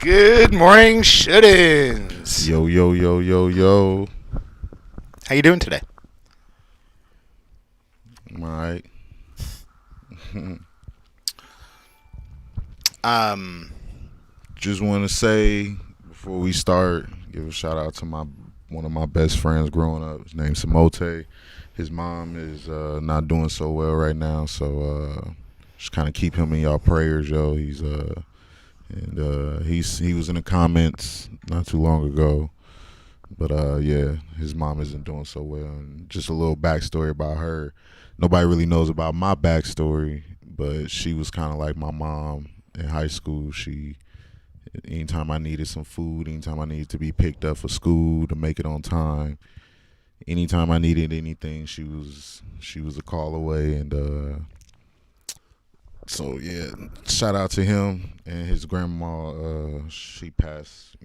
Good morning, should-ins. Yo, yo, yo, yo, yo. How you doing today? I'm alright. Just want to say before we start, give a shout out to one of my best friends growing up. His name's Samote. His mom is not doing so well right now, so just kind of keep him in y'all prayers, yo. He was in the comments not too long ago, but yeah, his mom isn't doing so well. And just a little backstory about her. Nobody really knows about my backstory, but she was kind of like my mom in high school. Anytime I needed some food, anytime I needed to be picked up for school to make it on time, anytime I needed anything, she was a call away. And so yeah, shout out to him and his grandma. She passed,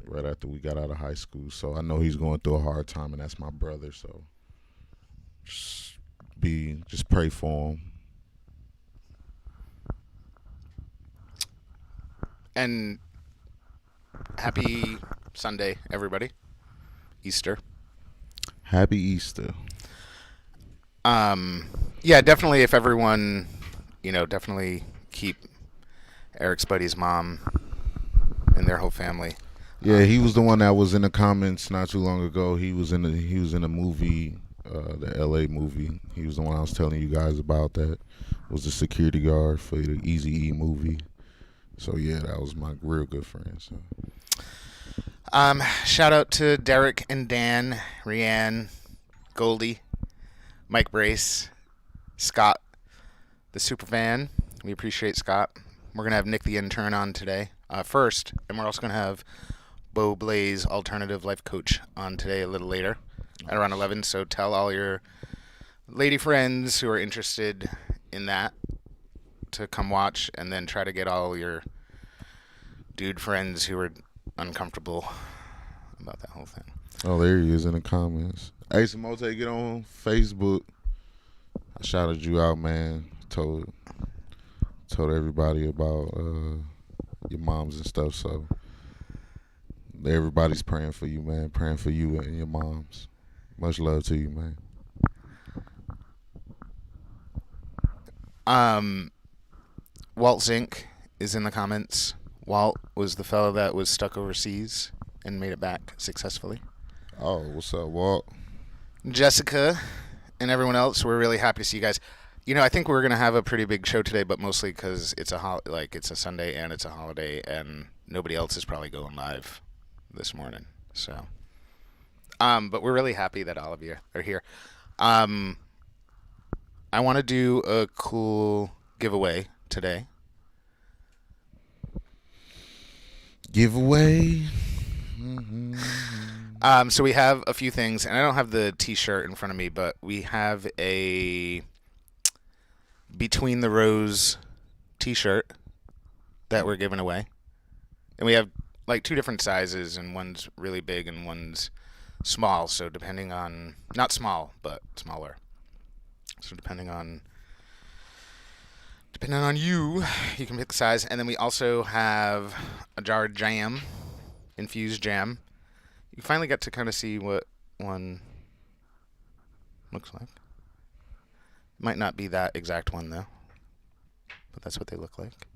right after we got out of high school. So I know he's going through a hard time, and that's my brother. So just pray for him. And happy Sunday, everybody. Easter. Happy Easter. Yeah, definitely. If everyone, definitely keep Eric's buddy's mom and their whole family. Yeah, he was the one that was in the comments not too long ago. He was in a movie, the LA movie. He was the one I was telling you guys about. That was the security guard for the Eazy-E movie. So yeah, that was my real good friend. So. Shout out to Derek and Dan, Rianne, Goldie, Mike Brace, Scott, the superfan. We appreciate Scott. We're gonna have Nick the intern on today first, and we're also gonna have Bo Blaze, alternative life coach, on today a little later at around 11. So tell all your lady friends who are interested in that to come watch, and then try to get all your dude friends who are uncomfortable about that whole thing. Oh, there he is in the comments. Hey, Samote, get on Facebook. I shouted you out, man. Told everybody about your moms and stuff. So everybody's praying for you, man. Praying for you and your moms. Much love to you, man. Walt Zink is in the comments. Walt was the fellow that was stuck overseas and made it back successfully. Oh, what's up, Walt? Jessica and everyone else, we're really happy to see you guys. I think we're gonna have a pretty big show today, but mostly because it's a Sunday and it's a holiday, and nobody else is probably going live this morning. So, but we're really happy that all of you are here. I want to do a cool giveaway today. Giveaway. So we have a few things, and I don't have the T-shirt in front of me, but we have a Between the Rows T-shirt that we're giving away, and we have like two different sizes, and one's really big and one's small. So depending on, not small, but smaller. So depending on you, you can pick the size. And then we also have a jar of jam, infused jam. You finally get to kind of see what one looks like. Might not be that exact one though, but that's what they look like.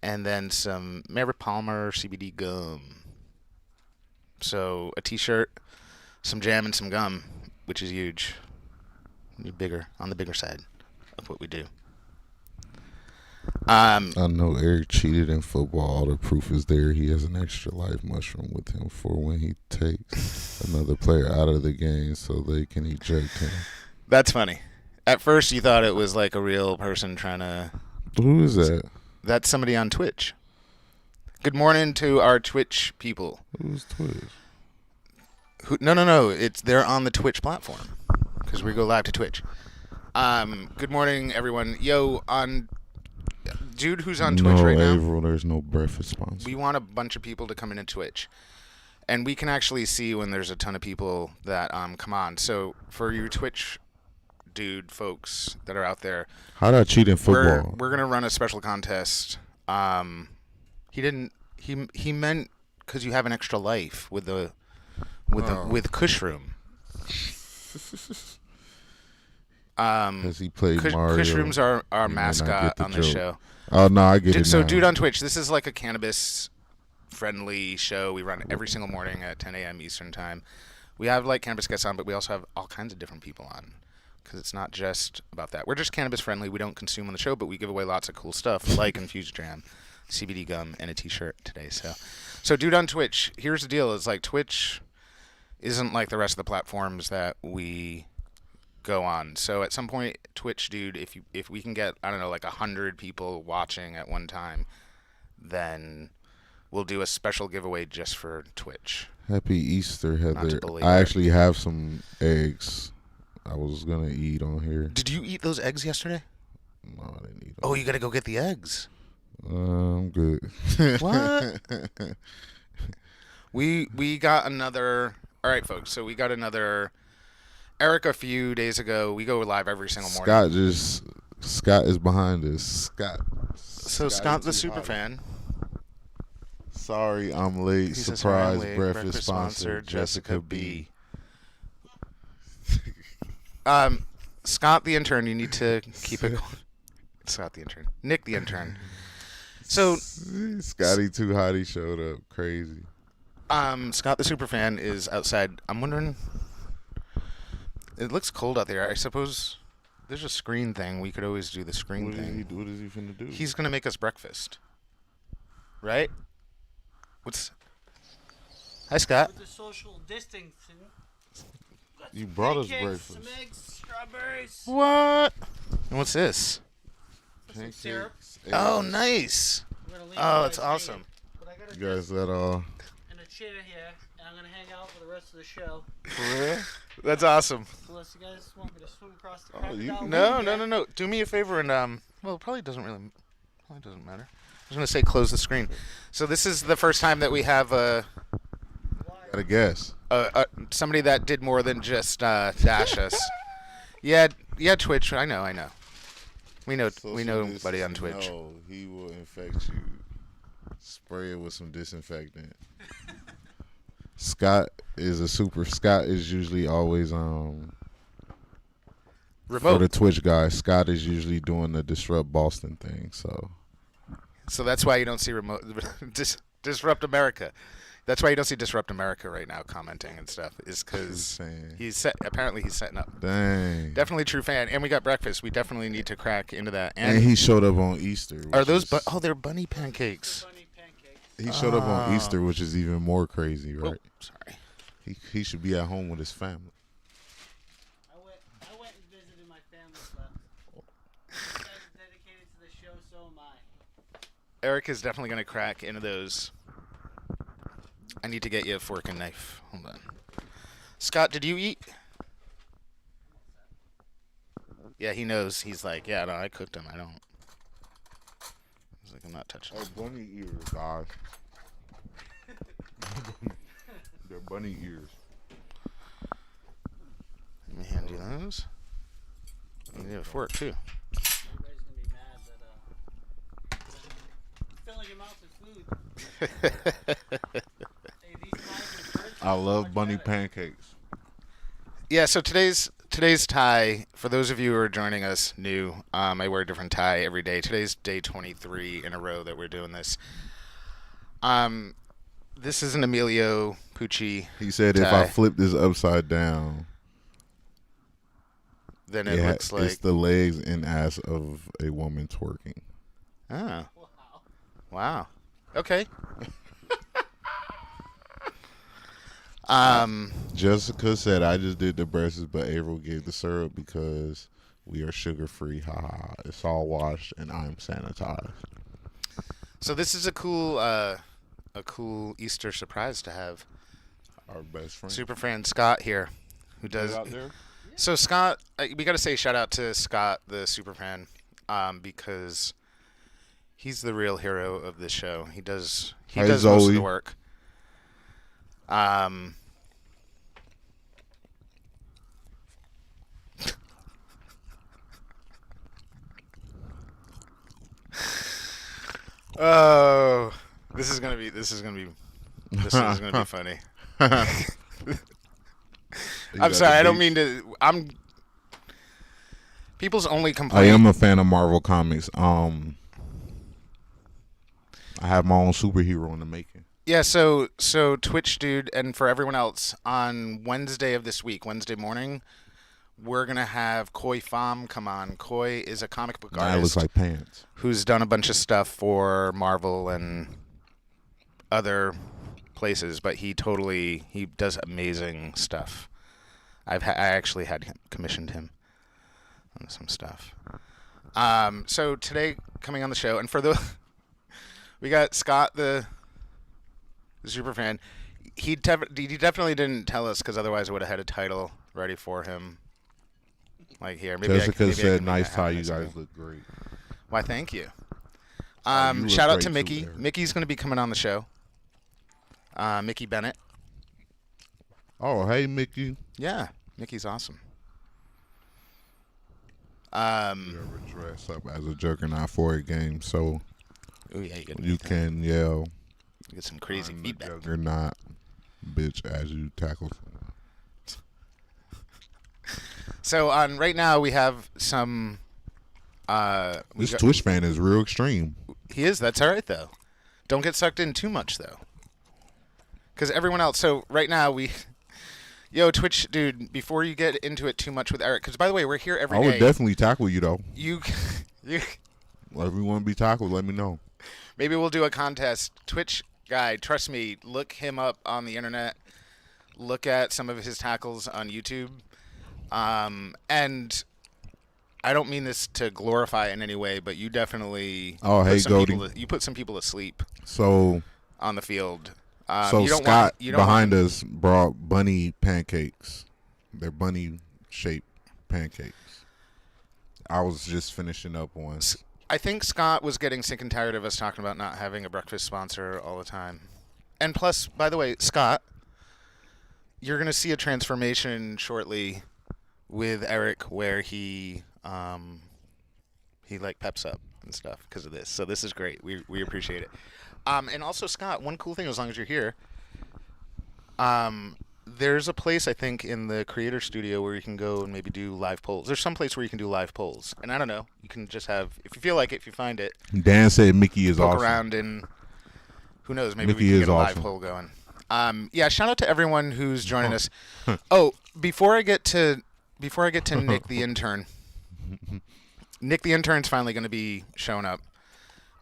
And then some Mary Palmer CBD gum. So a T-shirt, some jam, and some gum, which is huge. Bigger on the bigger side of what we do. I know Eric cheated in football. All the proof is there. He has an extra life mushroom with him for when he takes another player out of the game so they can eject him. That's funny. At first, you thought it was like a real person trying to... Who is that? That's somebody on Twitch. Good morning to our Twitch people. Who's Twitch? No. They're on the Twitch platform because we go live to Twitch. Good morning, everyone. Yo, on... Dude who's on Twitch right now. No, April, there's no breakfast sponsor. We want a bunch of people to come into Twitch. And we can actually see when there's a ton of people that come on. So for you Twitch dude folks that are out there, how'd I cheat in football? We're gonna run a special contest. He meant because you have an extra life with Kush Room. Because he played Mario. Kush Room's our mascot on the show. Oh no, I get it. So now. dude on Twitch, this is like a cannabis friendly show. We run every single morning at 10 a.m. Eastern time. We have like cannabis guests on, but we also have all kinds of different people on because it's not just about that. We're just cannabis friendly. We don't consume on the show, but we give away lots of cool stuff like infused jam, CBD gum, and a T-shirt today. So dude on Twitch, here's the deal: it's like Twitch isn't like the rest of the platforms that we go on. So at some point, Twitch, dude, if we can get, I don't know, like 100 people watching at one time, then we'll do a special giveaway just for Twitch. Happy Easter, Heather. I actually have some eggs I was going to eat on here. Did you eat those eggs yesterday? No, I didn't eat them. Oh, you got to go get the eggs. I'm good. What? We got another... All right, folks, so we got another... Eric, a few days ago, we go live every single morning. Scott is behind us. Scott the super fan. Sorry, I'm late. Surprise breakfast sponsor, Jessica B. Scott the intern, you need to keep it. Scott the intern, Nick the intern. So Scotty Too Hottie showed up, crazy. Scott the super fan is outside. I'm wondering. It looks cold out there. I suppose there's a screen thing. We could always do the screen thing. What is he finna do? He's gonna make us breakfast, right? Hi, Scott. With the social distancing. You brought us Pancakes, breakfast. some eggs, strawberries. What? And what's this? Some syrup. Oh, nice. Oh, that's awesome. But I gotta You guys got all... in a chair here, and I'm gonna hang out for the rest of the show. For real? That's awesome. Unless you guys want me to swim across the No. Do me a favor and well, it probably doesn't matter. I was gonna say close the screen. So this is the first time that we have Got a guess. somebody that did more than just dash us. Yeah, Twitch. I know. We know buddy on Twitch. No, he will infect you. Spray it with some disinfectant. Scott is usually always remote. For the Twitch guy, Scott is usually doing the Disrupt Boston thing, So that's why you don't see remote Disrupt America. That's why you don't see Disrupt America right now commenting and stuff. Is because apparently he's setting up. Dang. Definitely true fan. And we got breakfast. We definitely need to crack into that. And he showed up on Easter. Are those? They're bunny pancakes. He showed up on Easter, which is even more crazy, right? Oh, sorry. He should be at home with his family. I went and visited my family, but you guys are dedicated to the show, so am I. Eric is definitely going to crack into those. I need to get you a fork and knife. Hold on. Scott, did you eat? Yeah, he knows. He's like, yeah, no, I cooked them. I don't. He's like, I'm not touching them. Oh, bunny ears, guys. They're bunny ears. Let me hand you those. You need a fork, too. Everybody's gonna be mad that filling your mouth with food. Hey, these knives are I love bunny pancakes. Yeah, so today's tie, for those of you who are joining us new, I wear a different tie every day. Today's day 23 in a row that we're doing this. This is an Emilio Pucci He said tie. if I flip this upside down, Then it looks like... it's the legs and ass of a woman twerking. Oh. Wow. Okay. Jessica said I just did the breasts, but April gave the syrup because we are sugar free. Haha. It's all washed and I'm sanitized. So this is a cool Easter surprise to have Our best friend. Superfan Scott here, who does. Out there? So Scott, we got to say shout out to Scott, the Superfan, because he's the real hero of this show. He does most of the work. Oh, this is gonna be funny. I'm sorry, I don't mean to. People's only complaint. I am a fan of Marvel Comics. I have my own superhero in the making. Yeah, so Twitch dude, and for everyone else, on Wednesday of this week, Wednesday morning, we're gonna have Koi Pham come on. Koi is a comic book artist. That looks like pants. Who's done a bunch of stuff for Marvel and other places, but he does amazing stuff. I actually had commissioned him on some stuff. So today coming on the show, and we got Scott the Superfan. He definitely didn't tell us, because otherwise I would have had a title ready for him. Like here, Jessica said, "Nice tie, you guys look great." Why, thank you. You Shout out look to great Mickey. too, Eric. Mickey's going to be coming on the show. Mickey Bennett. Oh, hey, Mickey. Yeah, Mickey's awesome. You ever dress up as a juggernaut for a game, so Oh yeah, you can yell, get some crazy "I'm a feedback. juggernaut, bitch," as you tackle someone. So right now we have some. This Twitch fan is real extreme. He is. That's all right though. Don't get sucked in too much though. Because everyone else. So right now yo, Twitch dude. Before you get into it too much with Eric, because by the way, we're here every I day. would definitely tackle you though. You. Well, if you want to be tackled, let me know. Maybe we'll do a contest. Twitch guy, trust me, look him up on the internet. Look at some of his tackles on YouTube. And I don't mean this to glorify in any way, but you definitely you put some people to sleep. So on the field. Scott behind us brought bunny pancakes. They're bunny shaped pancakes. I was just finishing up one. I think Scott was getting sick and tired of us talking about not having a breakfast sponsor all the time. And plus, by the way, Scott, you're going to see a transformation shortly with Eric where he like peps up and stuff because of this. So this is great. We appreciate it. And also, Scott, one cool thing, as long as you're here, there's a place, I think, in the creator studio where you can go and maybe do live polls. There's some place where you can do live polls. And I don't know, you can just have, if you feel like it, if you find it. Dan said Mickey is poke awesome. Around and who knows, maybe Mickey we can is get a live awesome. poll going. Yeah, shout out to everyone who's joining us. Oh, before I get to Nick the intern. Nick the intern's finally going to be showing up.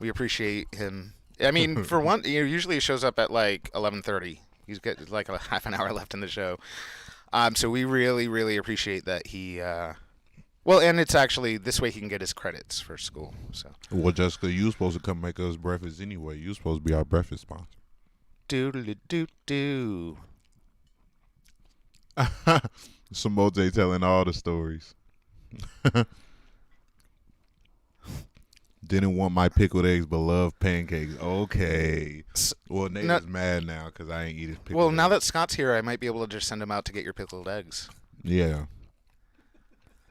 We appreciate him. I mean, for one, usually he shows up at like 11:30. He's got like a half an hour left in the show. So we really, really appreciate that he. Well, and it's actually this way he can get his credits for school. So. Well, Jessica, you supposed to come make us breakfast anyway. You supposed to be our breakfast sponsor. Doodle-doo-doo. Samote telling all the stories. Didn't want my pickled eggs, but love pancakes. Okay. Well, Nate is mad now because I ain't eat his pickled eggs. Now that Scott's here, I might be able to just send him out to get your pickled eggs. Yeah.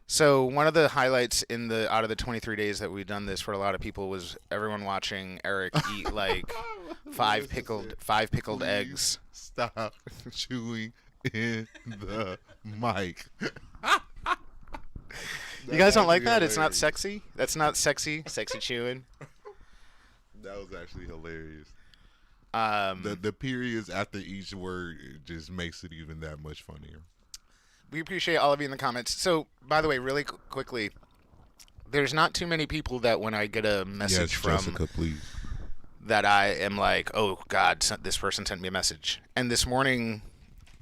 So one of the highlights in the out of the 23 days that we've done this for a lot of people was everyone watching Eric eat like five pickled eggs. Stop chewing in the mic. You guys don't like that? It's not sexy? That's not sexy chewing. That was actually hilarious. Um, The periods after each word just makes it even that much funnier. we appreciate all of you in the comments. So, by the way, really quickly, there's not too many people that when I get a message Yes, from Jessica, please. that I am like, oh God, this person sent me a message. And this morning,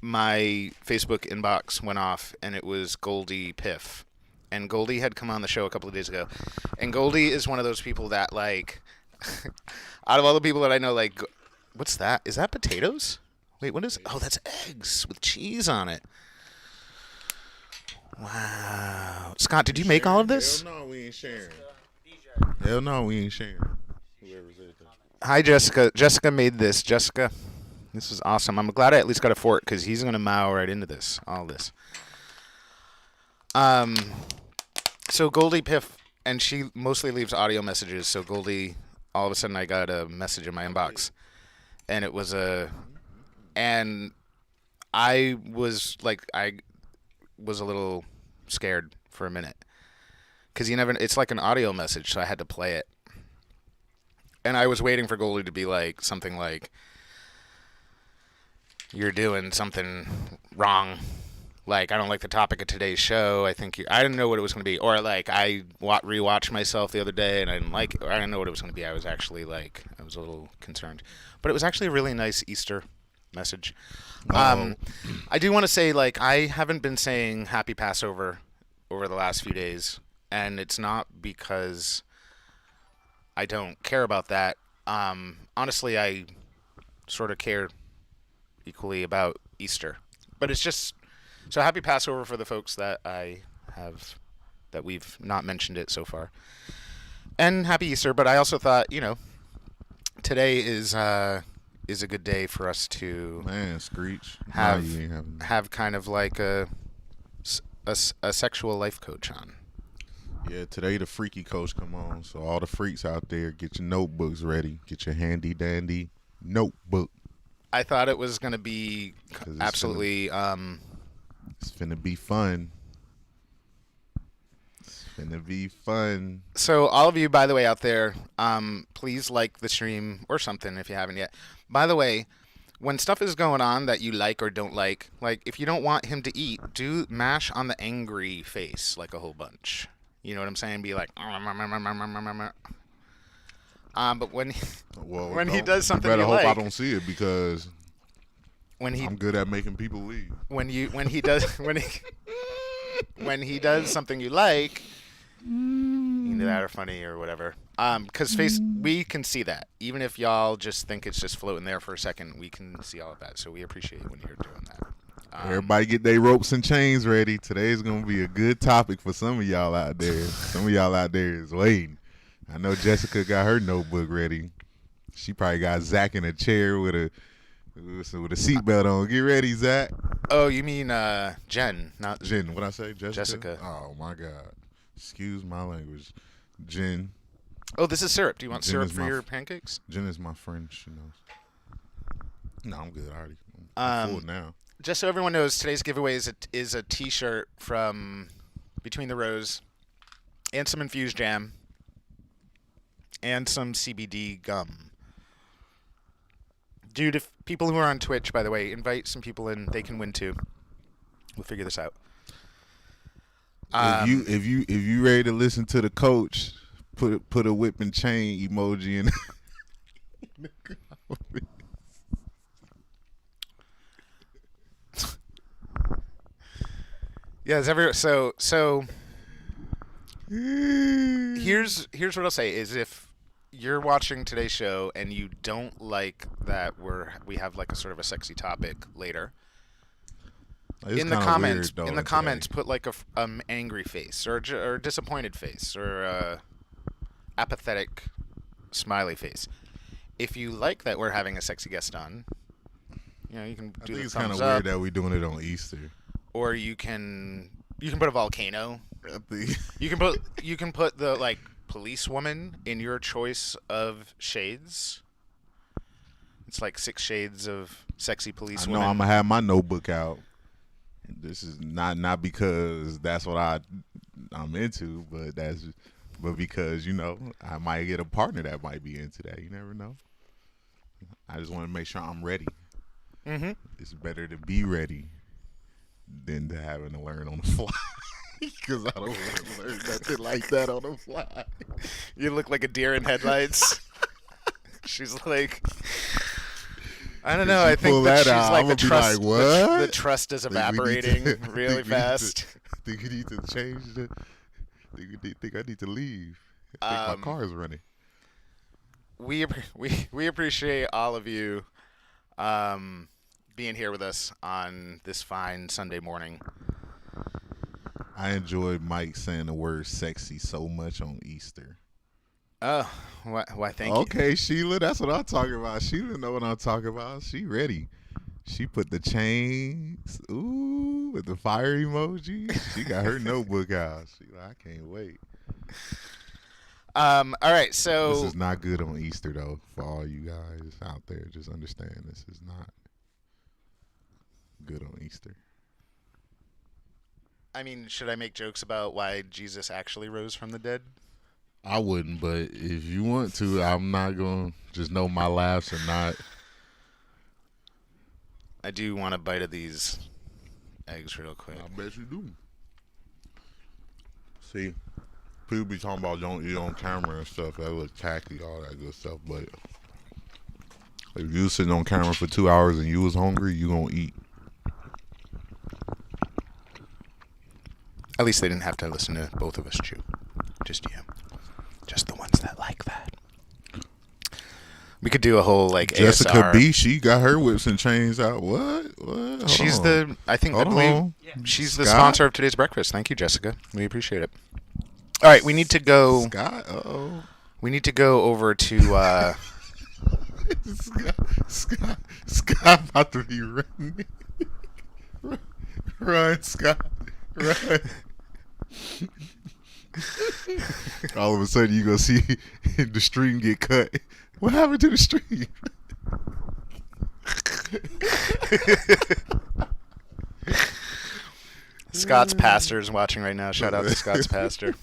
my Facebook inbox went off, and it was Goldie Piff. And Goldie had come on the show a couple of days ago. And Goldie is one of those people that, like, out of all the people that I know, like, what's that? Is that potatoes? Wait, what is? Oh, that's eggs with cheese on it. Wow. Scott, did you make all of this? Hell no, we ain't sharing. DJ. Hell no, we ain't sharing. Whoever said that. Hi, Jessica. Jessica made this. Jessica, this is awesome. I'm glad I at least got a fork because he's gonna mow right into this. All this. So Goldie Piff, and she mostly leaves audio messages. So Goldie, all of a sudden, I got a message in my inbox, and it was and I was like, I was a little scared for a minute because it's like an audio message, so I had to play it. And I was waiting for Goldie to be like something like, "You're doing something wrong. Like, I don't like the topic of today's show. I didn't know what it was going to be." Or like, I rewatched myself the other day and I didn't like it. Or I didn't know what it was going to be. I was actually like, I was a little concerned. But it was actually a really nice Easter message. I do want to say, like, I haven't been saying Happy Passover over the last few days. And it's not because I don't care about that. Honestly, I sort of care equally about Easter. But it's just, so happy Passover for the folks that that we've not mentioned it so far. And happy Easter, but I also thought, today is a good day for us to Man, Screech. have Nah, you ain't having that. have kind of like a sexual life coach on. Yeah, today the freaky coach come on. So all the freaks out there, get your notebooks ready. Get your handy dandy notebook. I thought it was going to be 'Cause it's absolutely It's finna be fun. It's finna be fun. So all of you, by the way, out there, please like the stream or something if you haven't yet. By the way, when stuff is going on that you like or don't like if you don't want him to eat, do mash on the angry face like a whole bunch. You know what I'm saying? Be like, but when Well, When he don't- does something you better you hope like. I don't see it because when he I'm good at making people leave. when he does when he does something you like, either that or funny or whatever. Because we can see that. Even if y'all just think it's just floating there for a second, we can see all of that. So we appreciate when you're doing that. Everybody get their ropes and chains ready. Today's gonna be a good topic for some of y'all out there. Some of y'all out there is waiting. I know Jessica got her notebook ready. She probably got Zach in a chair with a seatbelt on. Get ready, Zach. Oh, you mean Jen, not Jen, what I say, Jessica? Jessica. Oh my God. Excuse my language. Jen. Oh, this is syrup. Do you want Jen syrup is for my your pancakes? Jen is my friend. She knows. No, I'm good already. Um, I'm full now. Just so everyone knows, today's giveaway is a T-shirt from Between the Rows, and some infused jam, and some CBD gum. Dude, if people who are on Twitch, by the way, invite some people in. They can win too. We'll figure this out. If you ready to listen to the coach, put a whip and chain emoji in the comments. Yeah, so here's what I'll say is if you're watching today's show and you don't like that we have like a sort of a sexy topic later, It's in the kinda comments weird, though, in the today. comments put like a angry face or a disappointed face or a apathetic smiley face. If you like that we're having a sexy guest on, you can I do think the it's kind thumbs of up, weird that we're doing it on Easter. or you can You can put a volcano. I think You can put the like policewoman in your choice of shades. It's like 6 shades of sexy I policewoman. know I'm gonna have my notebook out. This is not because that's what I'm into, but because I might get a partner that might be into that. You never know. I just want to make sure I'm ready. Mm-hmm. It's better to be ready than to having to learn on the fly. Because I don't want to learn nothing like that on the fly. You look like a deer in headlights. She's like, I don't know. I think that she's out, like I'm the gonna be trust. like, what? The trust is Think we need evaporating to- really think we need to- fast. Think you need to change the. Think I need to leave. I think my car is running. We appreciate all of you being here with us on this fine Sunday morning. I enjoyed Mike saying the word "sexy" so much on Easter. Oh, why? Thank you. Okay, Sheila, that's what I'm talking about. Sheila know what I'm talking about. She ready. She put the chains, with the fire emoji. She got her notebook out. She like, I can't wait. All right, so This is not good on Easter though. For all you guys out there, just understand this is not good on Easter. I mean, should I make jokes about why Jesus actually rose from the dead? I wouldn't, but if you want to, I'm not gonna. Just know my laughs are not. I do want a bite of these eggs real quick. I bet you do. See, people be talking about don't eat on camera and stuff. That looks tacky, all that good stuff. But if you was sitting on camera for 2 hours and you was hungry, you gonna eat. At least they didn't have to listen to both of us chew. Just you. Just the ones that like that. We could do a whole like Jessica ASR. B, she got her whips and chains out. What? Hold She's on. I Hold believe on. she's the Scott? sponsor of today's breakfast. Thank you, Jessica. We appreciate it. All right, we need to go. Scott. We need to go over to. Scott about to be running. Run, Scott. Run. All of a sudden, you gonna see the stream get cut. What happened to the stream? Scott's pastor is watching right now. Shout out to Scott's pastor.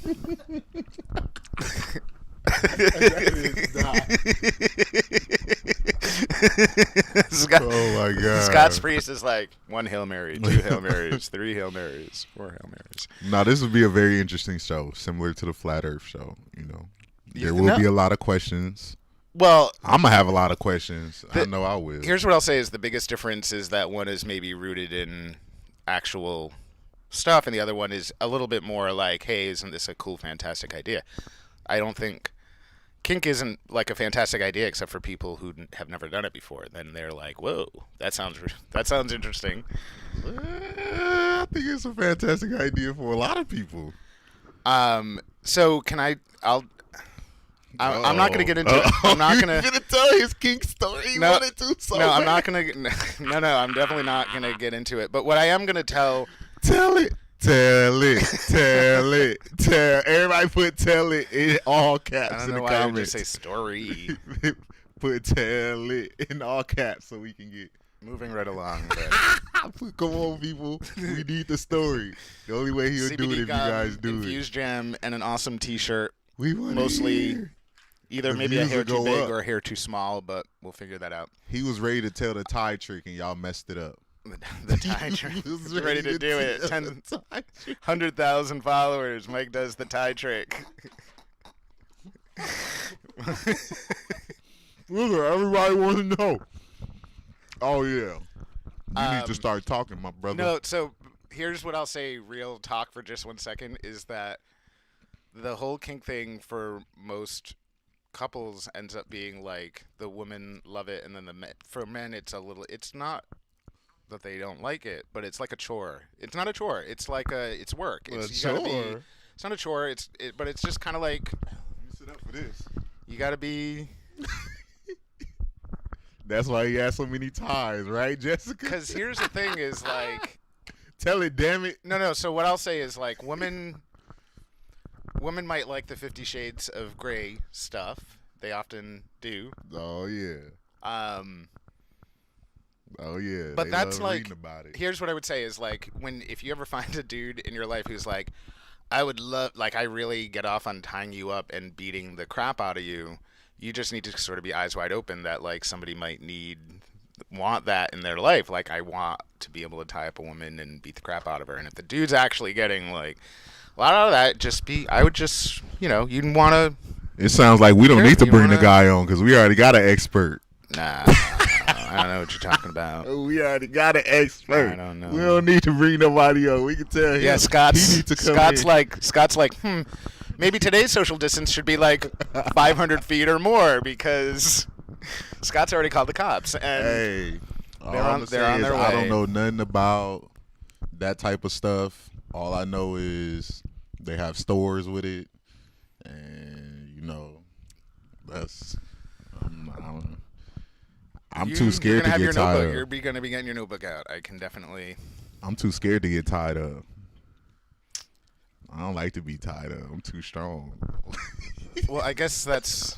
Scott, Oh my God. Scott's priest is like 1 Hail Mary, 2 Hail Marys, 3 Hail Marys, 4 Hail Marys. Now this would be a very interesting show, similar to the Flat Earth show. There will No. be a lot of questions. Well, I'm gonna have a lot of questions. I know I will. here's what I'll say is the biggest difference is that one is maybe rooted in actual stuff, and the other one is a little bit more like, hey, isn't this a cool, fantastic idea? I don't think kink isn't like a fantastic idea except for people who have never done it before. Then they're like, whoa, that sounds interesting. I think it's a fantastic idea for a lot of people. So can I'm not going to get into it. I'm not going You're gonna tell his kink story. He No, wanted to. So No, I'm bad. not going to. No, I'm definitely not going to get into it. But what I am going to tell. Tell it. Tell it. Tell it. Tell. Everybody put "tell it" in all caps I don't in know the why I would comments. just say story. Put "tell it" in all caps so we can get. Moving right along. Come on, people. We need the story. The only way he'll do it if you guys do infused gem and an awesome T-shirt. We want Mostly either The maybe a views hair will too go big up. or a hair too small, but we'll figure that out. He was ready to tell the tie trick and y'all messed it up. The tie trick. He was He's ready to do it. tell 10, the tie trick. 100,000 followers. Mike does the tie trick. Look, everybody wants to know. Oh yeah, you need to start talking, my brother. No, so here's what I'll say. Real talk for just 1 second is that the whole kink thing for most couples ends up being like the women love it, and then for men it's not that they don't like it, but it's like a chore. It's not a chore. It's like it's work. It's you gotta be. It's not a chore. But it's just kind of like Let me sit up for this. you gotta be. That's why he has so many ties, right, Jessica? Because here's the thing: is like Tell it, damn it. No. So what I'll say is like women might like the 50 Shades of Grey stuff. They often do. Oh yeah. Um, Oh yeah. but they that's love like reading about it. here's what I would say is like if you ever find a dude in your life who's like, I would love, like, I really get off on tying you up and beating the crap out of you. You just need to sort of be eyes wide open that like somebody might want that in their life. Like, I want to be able to tie up a woman and beat the crap out of her. And if the dude's actually getting like a lot out of that, I would just, you'd want to. It sounds like we don't Sure, need to you bring the wanna- guy on because we already got an expert. Nah, I don't know what you're talking about. We already got an expert. I don't know. We don't need to bring nobody on. We can tell him. Yeah, He needs to come in. Scott's like, maybe today's social distance should be like 500 feet or more because Scott's already called the cops. And Hey, all They're I'm on- gonna they're say on is their I don't way. know nothing about that type of stuff. All I know is they have stores with it, and that's. I'm too scared to get tied up. You're going to be getting your notebook out. I can definitely. I'm too scared to get tied up. I don't like to be tied up. I'm too strong. Well, I guess that's.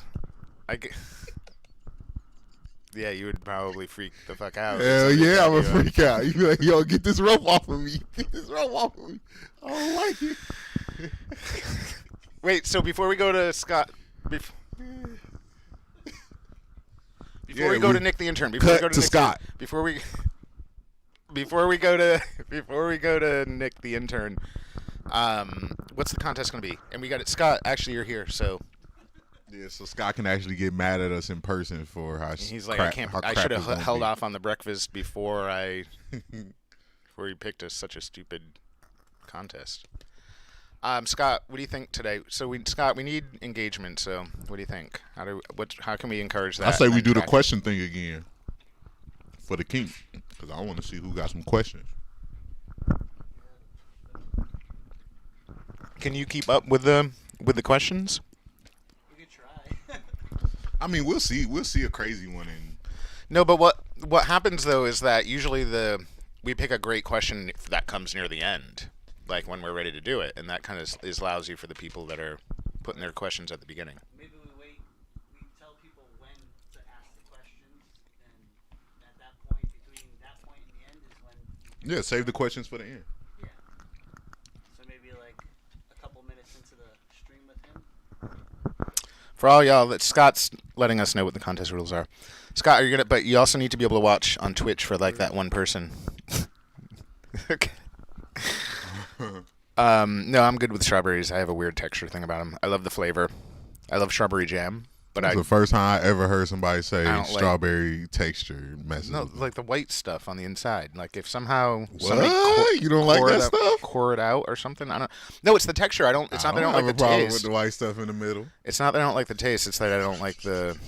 Yeah, you would probably freak the fuck out. if Hell somebody yeah, tied I'm you gonna up. freak out. You be like, yo, get this rope off of me. Get this rope off of me. I don't like it. Wait, so before we go to Scott. Before we go to Nick the Intern, Cut to Scott. Before we go to Nick the Intern, what's the contest going to be? And we got it, Scott. Actually, you're here, so Yeah, so Scott can actually get mad at us in person for how he's like, I should have held off on the breakfast before you picked such a stupid contest. Scott, what do you think today? So Scott, we need engagement. So what do you think? How can we encourage that? I say we and do the track- question thing again for the kink because I want to see who got some questions. Can you keep up with the questions? You could try. I mean, we'll see. We'll see a crazy one. And No, but what happens though is that usually we pick a great question that comes near the end, like when we're ready to do it, and that kind of is lousy for the people that are putting their questions at the beginning. Maybe we tell people when to ask the questions, and at that point, between that point and the end is when. yeah, save the questions for the end. Yeah. So maybe like a couple minutes into the stream with him. For all y'all, that Scott's letting us know what the contest rules are. Scott, are you gonna? But you also need to be able to watch on Twitch for like that one person. Okay. No, I'm good with strawberries. I have a weird texture thing about them. I love the flavor. I love strawberry jam, but That's the first time I ever heard somebody say I don't like- strawberry texture messes. no, with me. like the white stuff on the inside. Like if somehow What? somebody You don't like core that it out- stuff? core it out or something. I don't. No, it's the texture. It's not that I don't have like a the problem taste. with the white stuff in the middle. It's not that I don't like the taste. It's that I don't like the.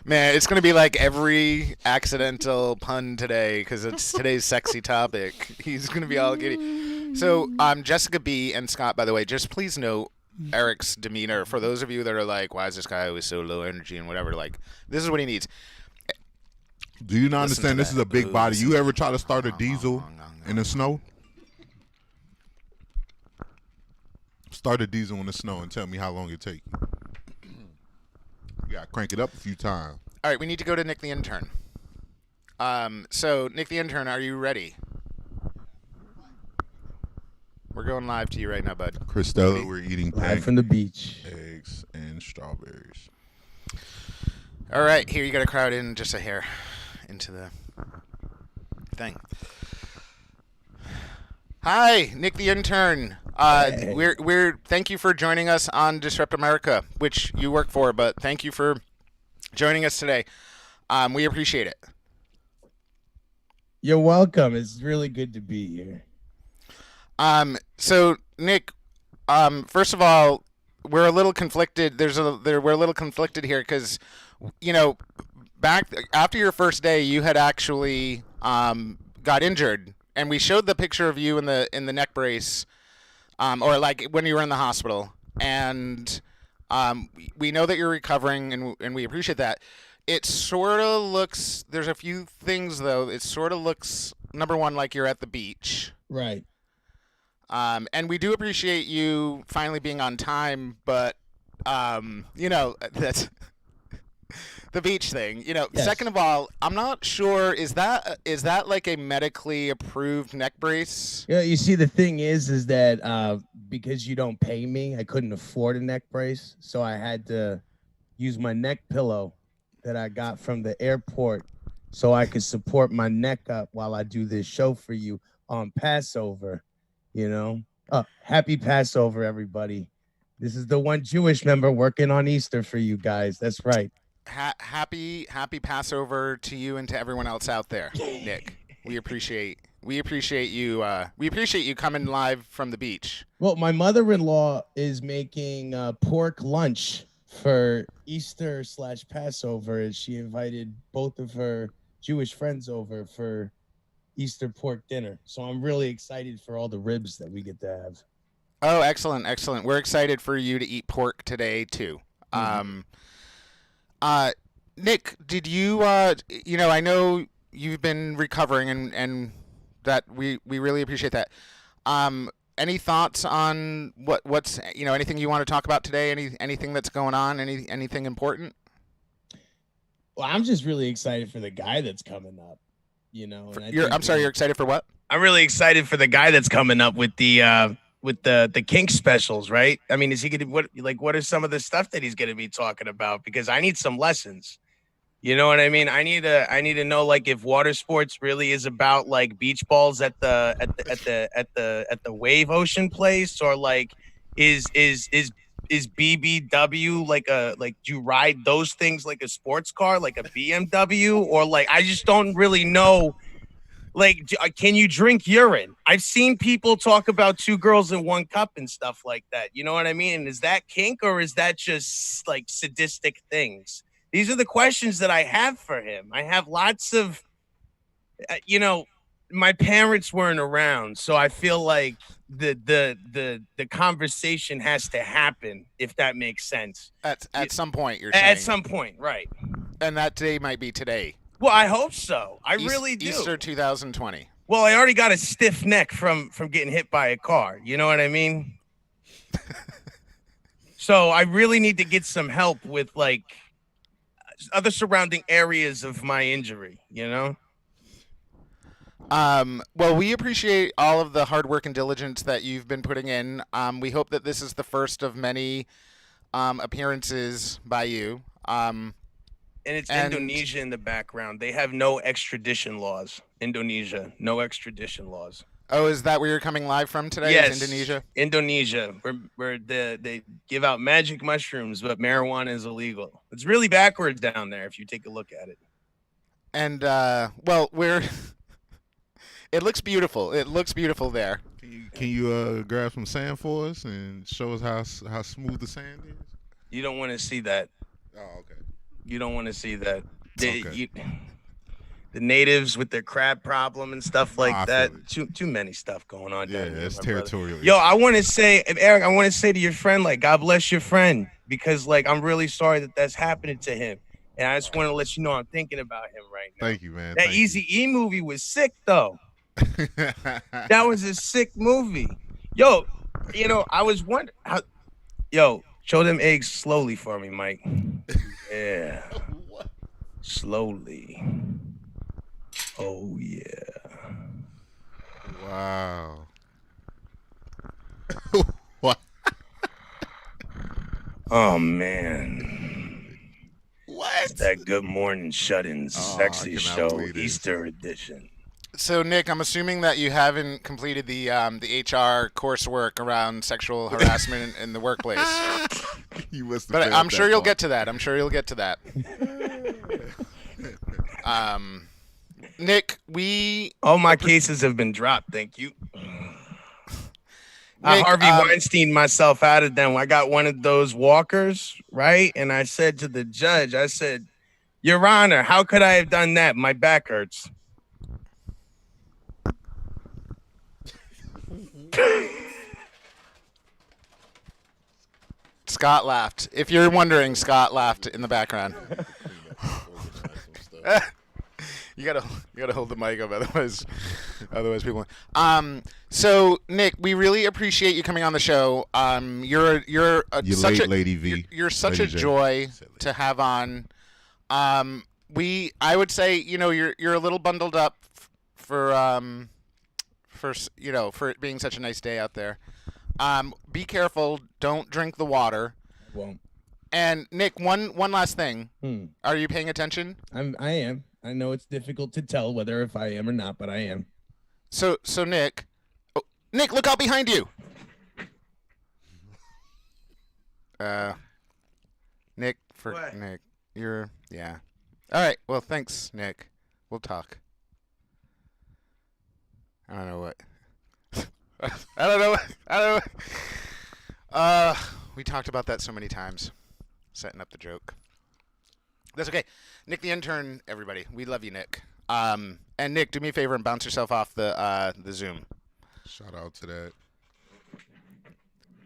Man, it's gonna be like every accidental pun today because it's today's sexy topic. He's gonna be all giddy. So, Jessica B and Scott, by the way, just please note Eric's demeanor. For those of you that are like, "Why is this guy always so low energy?" and whatever, like, this is what he needs. Do you not Listen to understand? This that. is a big Ooh, body. listen You to ever that. try to start a diesel in the snow? Start a diesel in the snow and tell me how long it take. You gotta crank it up a few times. All right, we need to go to Nick the Intern. So Nick the Intern, are you ready? We're going live to you right now, bud. Christella, we're eating Live from the beach. eggs and strawberries. All right, here you got to crowd in just a hair into the thing. Hi, Nick the Intern. Hey. We're thank you for joining us on Disrupt America, which you work for, but thank you for joining us today. We appreciate it. You're welcome. It's really good to be here. So Nick, first of all, we're a little conflicted. We're a little conflicted here because, back after your first day, you had actually got injured, and we showed the picture of you in the neck brace, or like when you were in the hospital, and we know that you're recovering, and we appreciate that. It sort of looks. There's a few things though. It sort of looks, number one, like you're at the beach. Right. And we do appreciate you finally being on time, but that's the beach thing. Yes. Second of all, I'm not sure. Is that like a medically approved neck brace? Yeah, you see, the thing is that because you don't pay me, I couldn't afford a neck brace, so I had to use my neck pillow that I got from the airport so I could support my neck up while I do this show for you on Passover. Happy Passover, everybody. This is the one Jewish member working on Easter for you guys. That's right. Happy Passover to you and to everyone else out there, Nick. We appreciate you. We appreciate you coming live from the beach. Well, my mother-in-law is making pork lunch for Easter/Passover, and she invited both of her Jewish friends over for Easter pork dinner. So I'm really excited for all the ribs that we get to have. Oh, excellent. We're excited for you to eat pork today too. Nick, did you I know you've been recovering and that we really appreciate that. Any thoughts on what's anything you want to talk about today? Anything that's going on? Anything important? Well, I'm just really excited for the guy that's coming up. And I'm sorry, you're excited for what? I'm really excited for the guy that's coming up with the kink specials, right? I mean, is he gonna what are some of the stuff that he's gonna be talking about? Because I need some lessons. You know what I mean? I need to know like if water sports really is about like beach balls at the wave ocean place, or like is BBW like do you ride those things like a sports car, like a BMW, or like I just don't really know. Like, can you drink urine? I've seen people talk about 2 girls in 1 cup and stuff like that. You know what I mean? Is that kink, or is that just like sadistic things? These are the questions that I have for him. I have lots of, my parents weren't around, so I feel like the conversation has to happen, if that makes sense. At some point, you're saying. At some point, right? And that day might be today. Well, I hope so. I really do. Easter 2020. Well, I already got a stiff neck from getting hit by a car. You know what I mean? So I really need to get some help with like other surrounding areas of my injury, Well, we appreciate all of the hard work and diligence that you've been putting in. We hope that this is the first of many appearances by you. And it's Indonesia in the background. They have no extradition laws. Indonesia, no extradition laws. Oh, is that where you're coming live from today? Yes, Is Indonesia. Indonesia, where they give out magic mushrooms, but marijuana is illegal. It's really backwards down there if you take a look at it. And it looks beautiful. It looks beautiful there. Can you grab some sand for us and show us how smooth the sand is? You don't want to see that. Oh, okay. You don't want to see that. Okay. The natives with their crab problem and stuff like that. Too many stuff going on. Yeah, it's territorial. Yo, I want to say, Eric, I want to say to your friend, like, God bless your friend, because like I'm really sorry that that's happening to him, and I just want to let you know I'm thinking about him right now. Thank you, man. That Eazy-E movie was sick though. That was a sick movie. Yo, I was wondering how. Yo, show them eggs slowly for me, Mike. Yeah. Slowly. Oh, yeah. Wow. What? Oh, man. What? That Good Morning Shut-In sexy show, believe this. Easter edition. So, Nick, I'm assuming that you haven't completed the HR coursework around sexual harassment in the workplace. You must have But failed I'm that sure you'll part. get to that. Nick, All my cases have been dropped, thank you. I Nick, Harvey Weinstein myself out of them. I got one of those walkers, right? And I said to the judge, I said, Your Honor, how could I have done that? My back hurts. Scott laughed. If you're wondering, Scott laughed in the background. So. You gotta hold the mic up, otherwise people. So Nick, we really appreciate you coming on the show. You're such late, a Lady V. you're such Lady a J. joy to have on. I would say you're a little bundled up for for it being such a nice day out there. Be careful. Don't drink the water. Won't. And Nick, one last thing. Are you paying attention? I am. I know it's difficult to tell whether if I am or not, but I am. So Nick, Nick, look out behind you. Nick, What? Nick, yeah. All right. Well, thanks, Nick. We'll talk. I don't know what. I don't know. We talked about that so many times, setting up the joke. That's okay. Nick the intern, everybody. We love you, Nick. And Nick, do me a favor and bounce yourself off the Zoom. Shout out to that.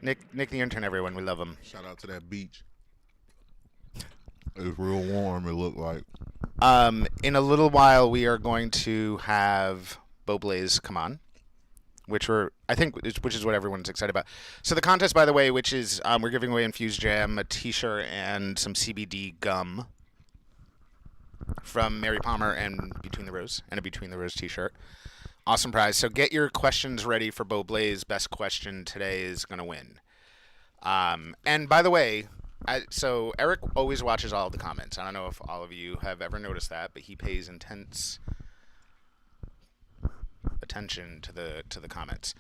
Nick the intern, everyone. We love him. Shout out to that beach. It was real warm. It looked like. In a little while, we are going to have Bo Blaze come on, which is what everyone's excited about. So the contest, by the way, which is we're giving away Infused Jam, a T-shirt, and some CBD gum from Mary Palmer and Between the Rows, and a Between the Rows T-shirt. Awesome prize. So get your questions ready for Bo Blaze. Best question today is going to win. And by the way, so Eric always watches all of the comments. I don't know if all of you have ever noticed that, but he pays intense attention to the comments.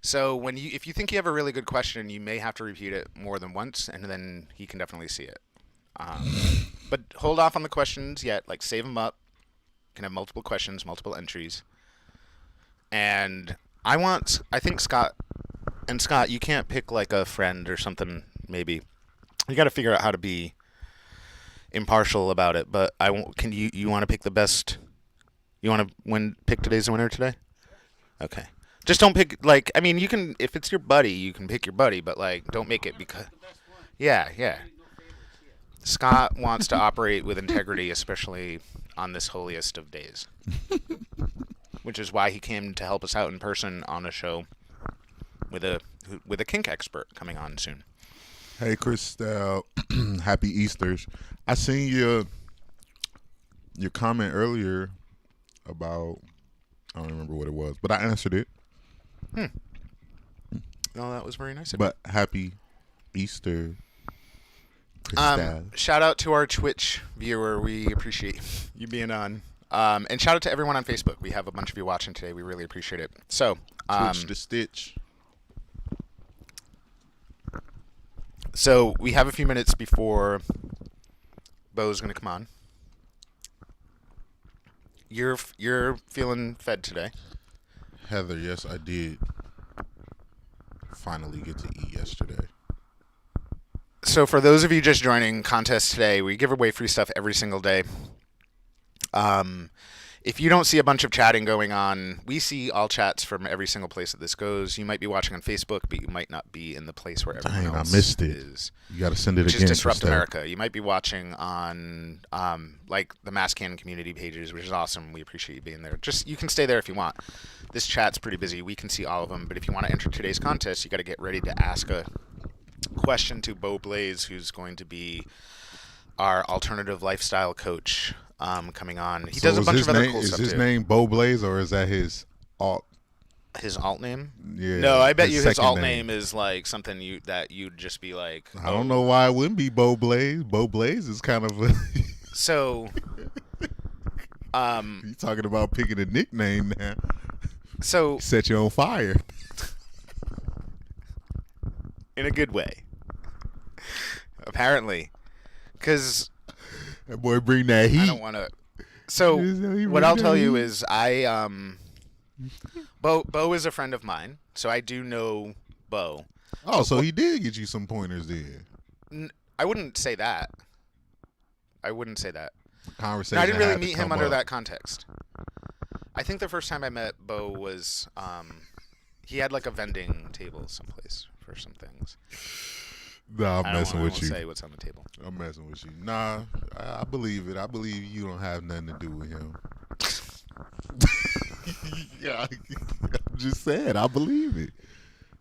So if you think you have a really good question, you may have to repeat it more than once, and then he can definitely see it. But hold off on the questions yet. Like, save them up. You can have multiple questions, multiple entries. And I think Scott, you can't pick like a friend or something. Maybe you got to figure out how to be impartial about it. But can you want to pick the best? You want to pick today's winner today? Okay. Just don't pick you can, if it's your buddy, you can pick your buddy, but don't make it because yeah. Scott wants to operate with integrity, especially on this holiest of days. Which is why he came to help us out in person on a show with a kink expert coming on soon. Hey, Christelle. Happy Easters. I seen your comment earlier about, I don't remember what it was, but I answered it. No, that was very nice of But happy Easter, Christelle. Shout out to our Twitch viewer. We appreciate you being on. And shout out to everyone on Facebook. We have a bunch of you watching today. We really appreciate it. So, Twitch the Stitch. So we have a few minutes before Bo's going to come on. You're feeling fed today. Heather, yes, I did finally get to eat yesterday. So for those of you just joining contest today, we give away free stuff every single day. If you don't see a bunch of chatting going on, we see all chats from every single place that this goes. You might be watching on Facebook, but you might not be in the place where everyone else I missed it. is. You got to send it which again. Which is Disrupt Christelle. America. You might be watching on the Mass Cannon community pages, which is awesome. We appreciate you being there. You can stay there if you want. This chat's pretty busy. We can see all of them. But if you want to enter today's contest, you got to get ready to ask a question to Bo Blaze, who's going to be our alternative lifestyle coach. Coming on. He does a bunch of other cool stuff too. Is his name Bo Blaze or is that his alt? His alt name? Yeah. No, I bet you his alt name is like something that you'd just be like. I don't know why it wouldn't be Bo Blaze. Bo Blaze is kind of. So. You talking about picking a nickname now? So. Set you on fire. In a good way. Apparently, because. That boy bring that heat. I don't want to. So what I'll tell you is Bo is a friend of mine, so I do know Bo. Oh, so he did get you some pointers there. I wouldn't say that. Conversation. No, I didn't really meet him under that context. I think the first time I met Bo was he had like a vending table someplace for some things. Nah, I'm I messing won't with you. say what's on the table. I'm messing with you. Nah, I believe it. I believe you don't have nothing to do with him. Yeah, I'm just saying. I believe it.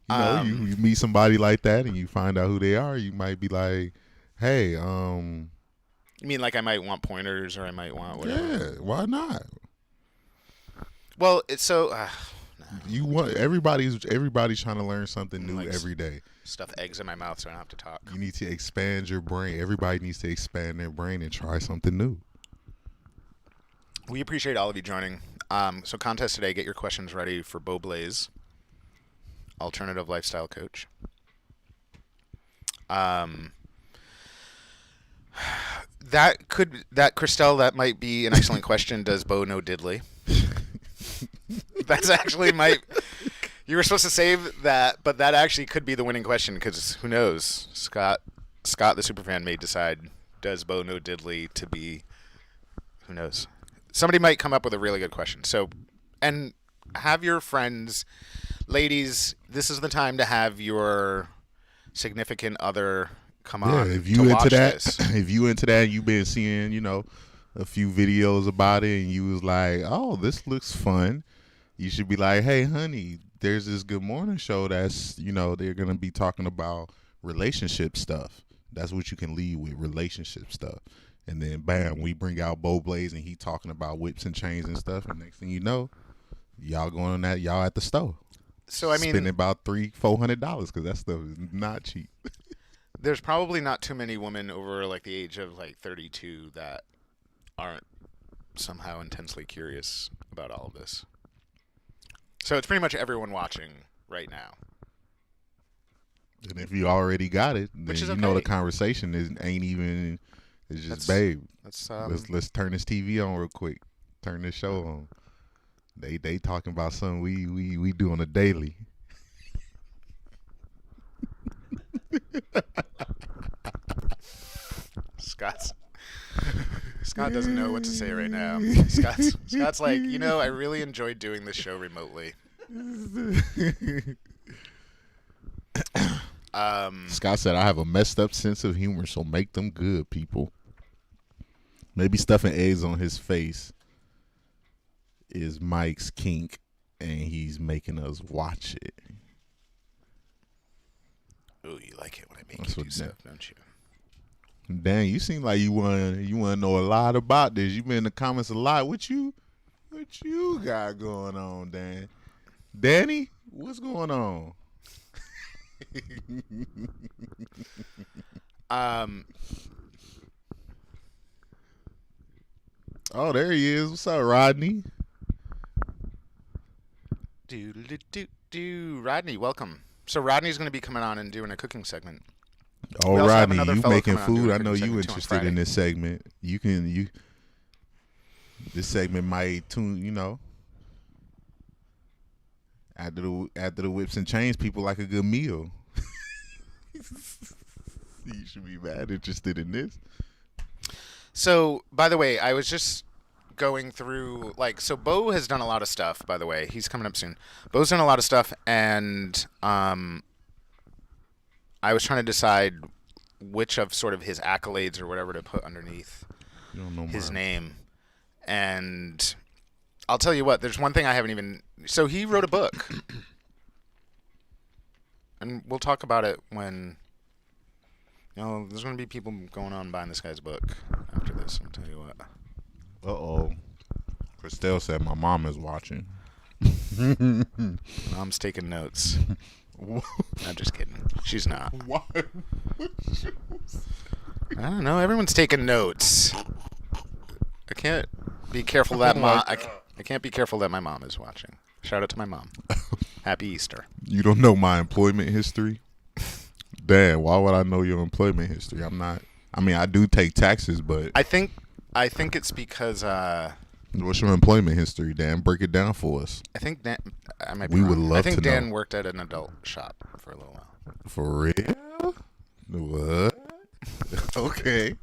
You know, you meet somebody like that and you find out who they are. You might be like, hey, You mean like I might want pointers or I might want whatever? yeah, why not? Well, it's so. You want everybody's trying to learn something new Like every day. Stuff eggs in my mouth so I don't have to talk. You need to expand your brain. Everybody needs to expand their brain and try something new. We appreciate all of you joining. So contest today, get your questions ready for Beau Blaze, alternative lifestyle coach. Christelle, that might be an excellent question. Does Beau know diddly? That's actually you were supposed to save that, but that actually could be the winning question because who knows? Scott the superfan may decide, does Beau know diddly to be, who knows? Somebody might come up with a really good question. So, and have your friends, ladies, this is the time to have your significant other come on. If you to into watch that, this. if you into that, and you've been seeing, a few videos about it, and you was like, oh, this looks fun. You should be like, hey, honey, there's this Good Morning show that's, they're going to be talking about relationship stuff. That's what you can lead with, relationship stuff. And then, bam, we bring out Beau Blaze, and he talking about whips and chains and stuff. And next thing you know, y'all going on that, y'all at the store. So, I mean, spending about $400 because that stuff is not cheap. There's probably not too many women over like the age of like 32 that aren't somehow intensely curious about all of this. So it's pretty much everyone watching right now. And if you already got it, then Which is you know okay. the conversation ain't even. It's just, That's- babe. Let's Let's turn this TV on real quick. Turn this show on. They talking about something we do on a daily. Scott doesn't know what to say right now. Scott's like, I really enjoyed doing this show remotely. Scott said, I have a messed up sense of humor, so make them good, people. Maybe stuffing eggs on his face is Mike's kink, and he's making us watch it. Oh, you like it when I make That's you do what- stuff, don't you? Dang, you seem like you want to know a lot about this. You've been in the comments a lot. What you got going on, Dan? Danny, what's going on? Oh, there he is. What's up, Rodney? Rodney, welcome. So Rodney's going to be coming on and doing a cooking segment. Oh, We also have Rodney, another you fellow making coming on doing food. a I know cooking you segment too on interested in Friday. this segment. This segment might tune, after the whips and chains, people like a good meal. You should be mad interested in this. So, by the way, I was just going through, so Beau has done a lot of stuff, by the way. He's coming up soon. Beau's done a lot of stuff, and I was trying to decide which of sort of his accolades or whatever to put underneath You don't know his mine. name. And I'll tell you what, there's one thing I haven't even... So he wrote a book. And we'll talk about it when... there's going to be people going on buying this guy's book after this, I'll tell you what. Uh-oh. Christelle said my mom is watching. Mom's taking notes. I'm just kidding. She's not. Why? I don't know. Everyone's taking notes. I can't be careful that I can't be careful that my mom is watching. Shout out to my mom. Happy Easter. You don't know my employment history? Damn, why would I know your employment history? I do take taxes, but I think it's because what's your employment history, Dan? Break it down for us. I think Dan. I might be We wrong. would love I think to Dan know. worked at an adult shop for a little while. For real? What? Okay.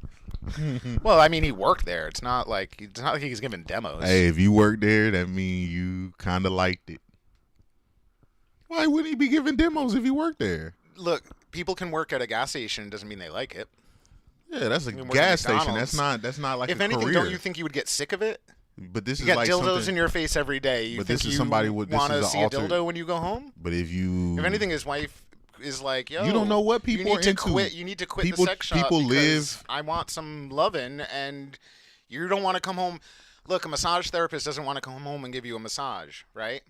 Well, I mean, he worked there. It's not like he's giving demos. Hey, if you work there, that means you kind of liked it. Why wouldn't he be giving demos if he worked there? look, people can work at a gas station. Doesn't mean they like it. Yeah, that's a You can work at gas station. McDonald's. That's not like If a anything, career. don't you think you would get sick of it? But this You is got like dildos something. in your face every day. You But think this is you somebody with- this want to is an see alter- a dildo when you go home? But if you, If anything, his wife is like, yo, You don't know what you people need to are into. quit. You need to quit People- the sex shop people because live- I want some loving, and you don't want to come home. Look, a massage therapist doesn't want to come home and give you a massage, right?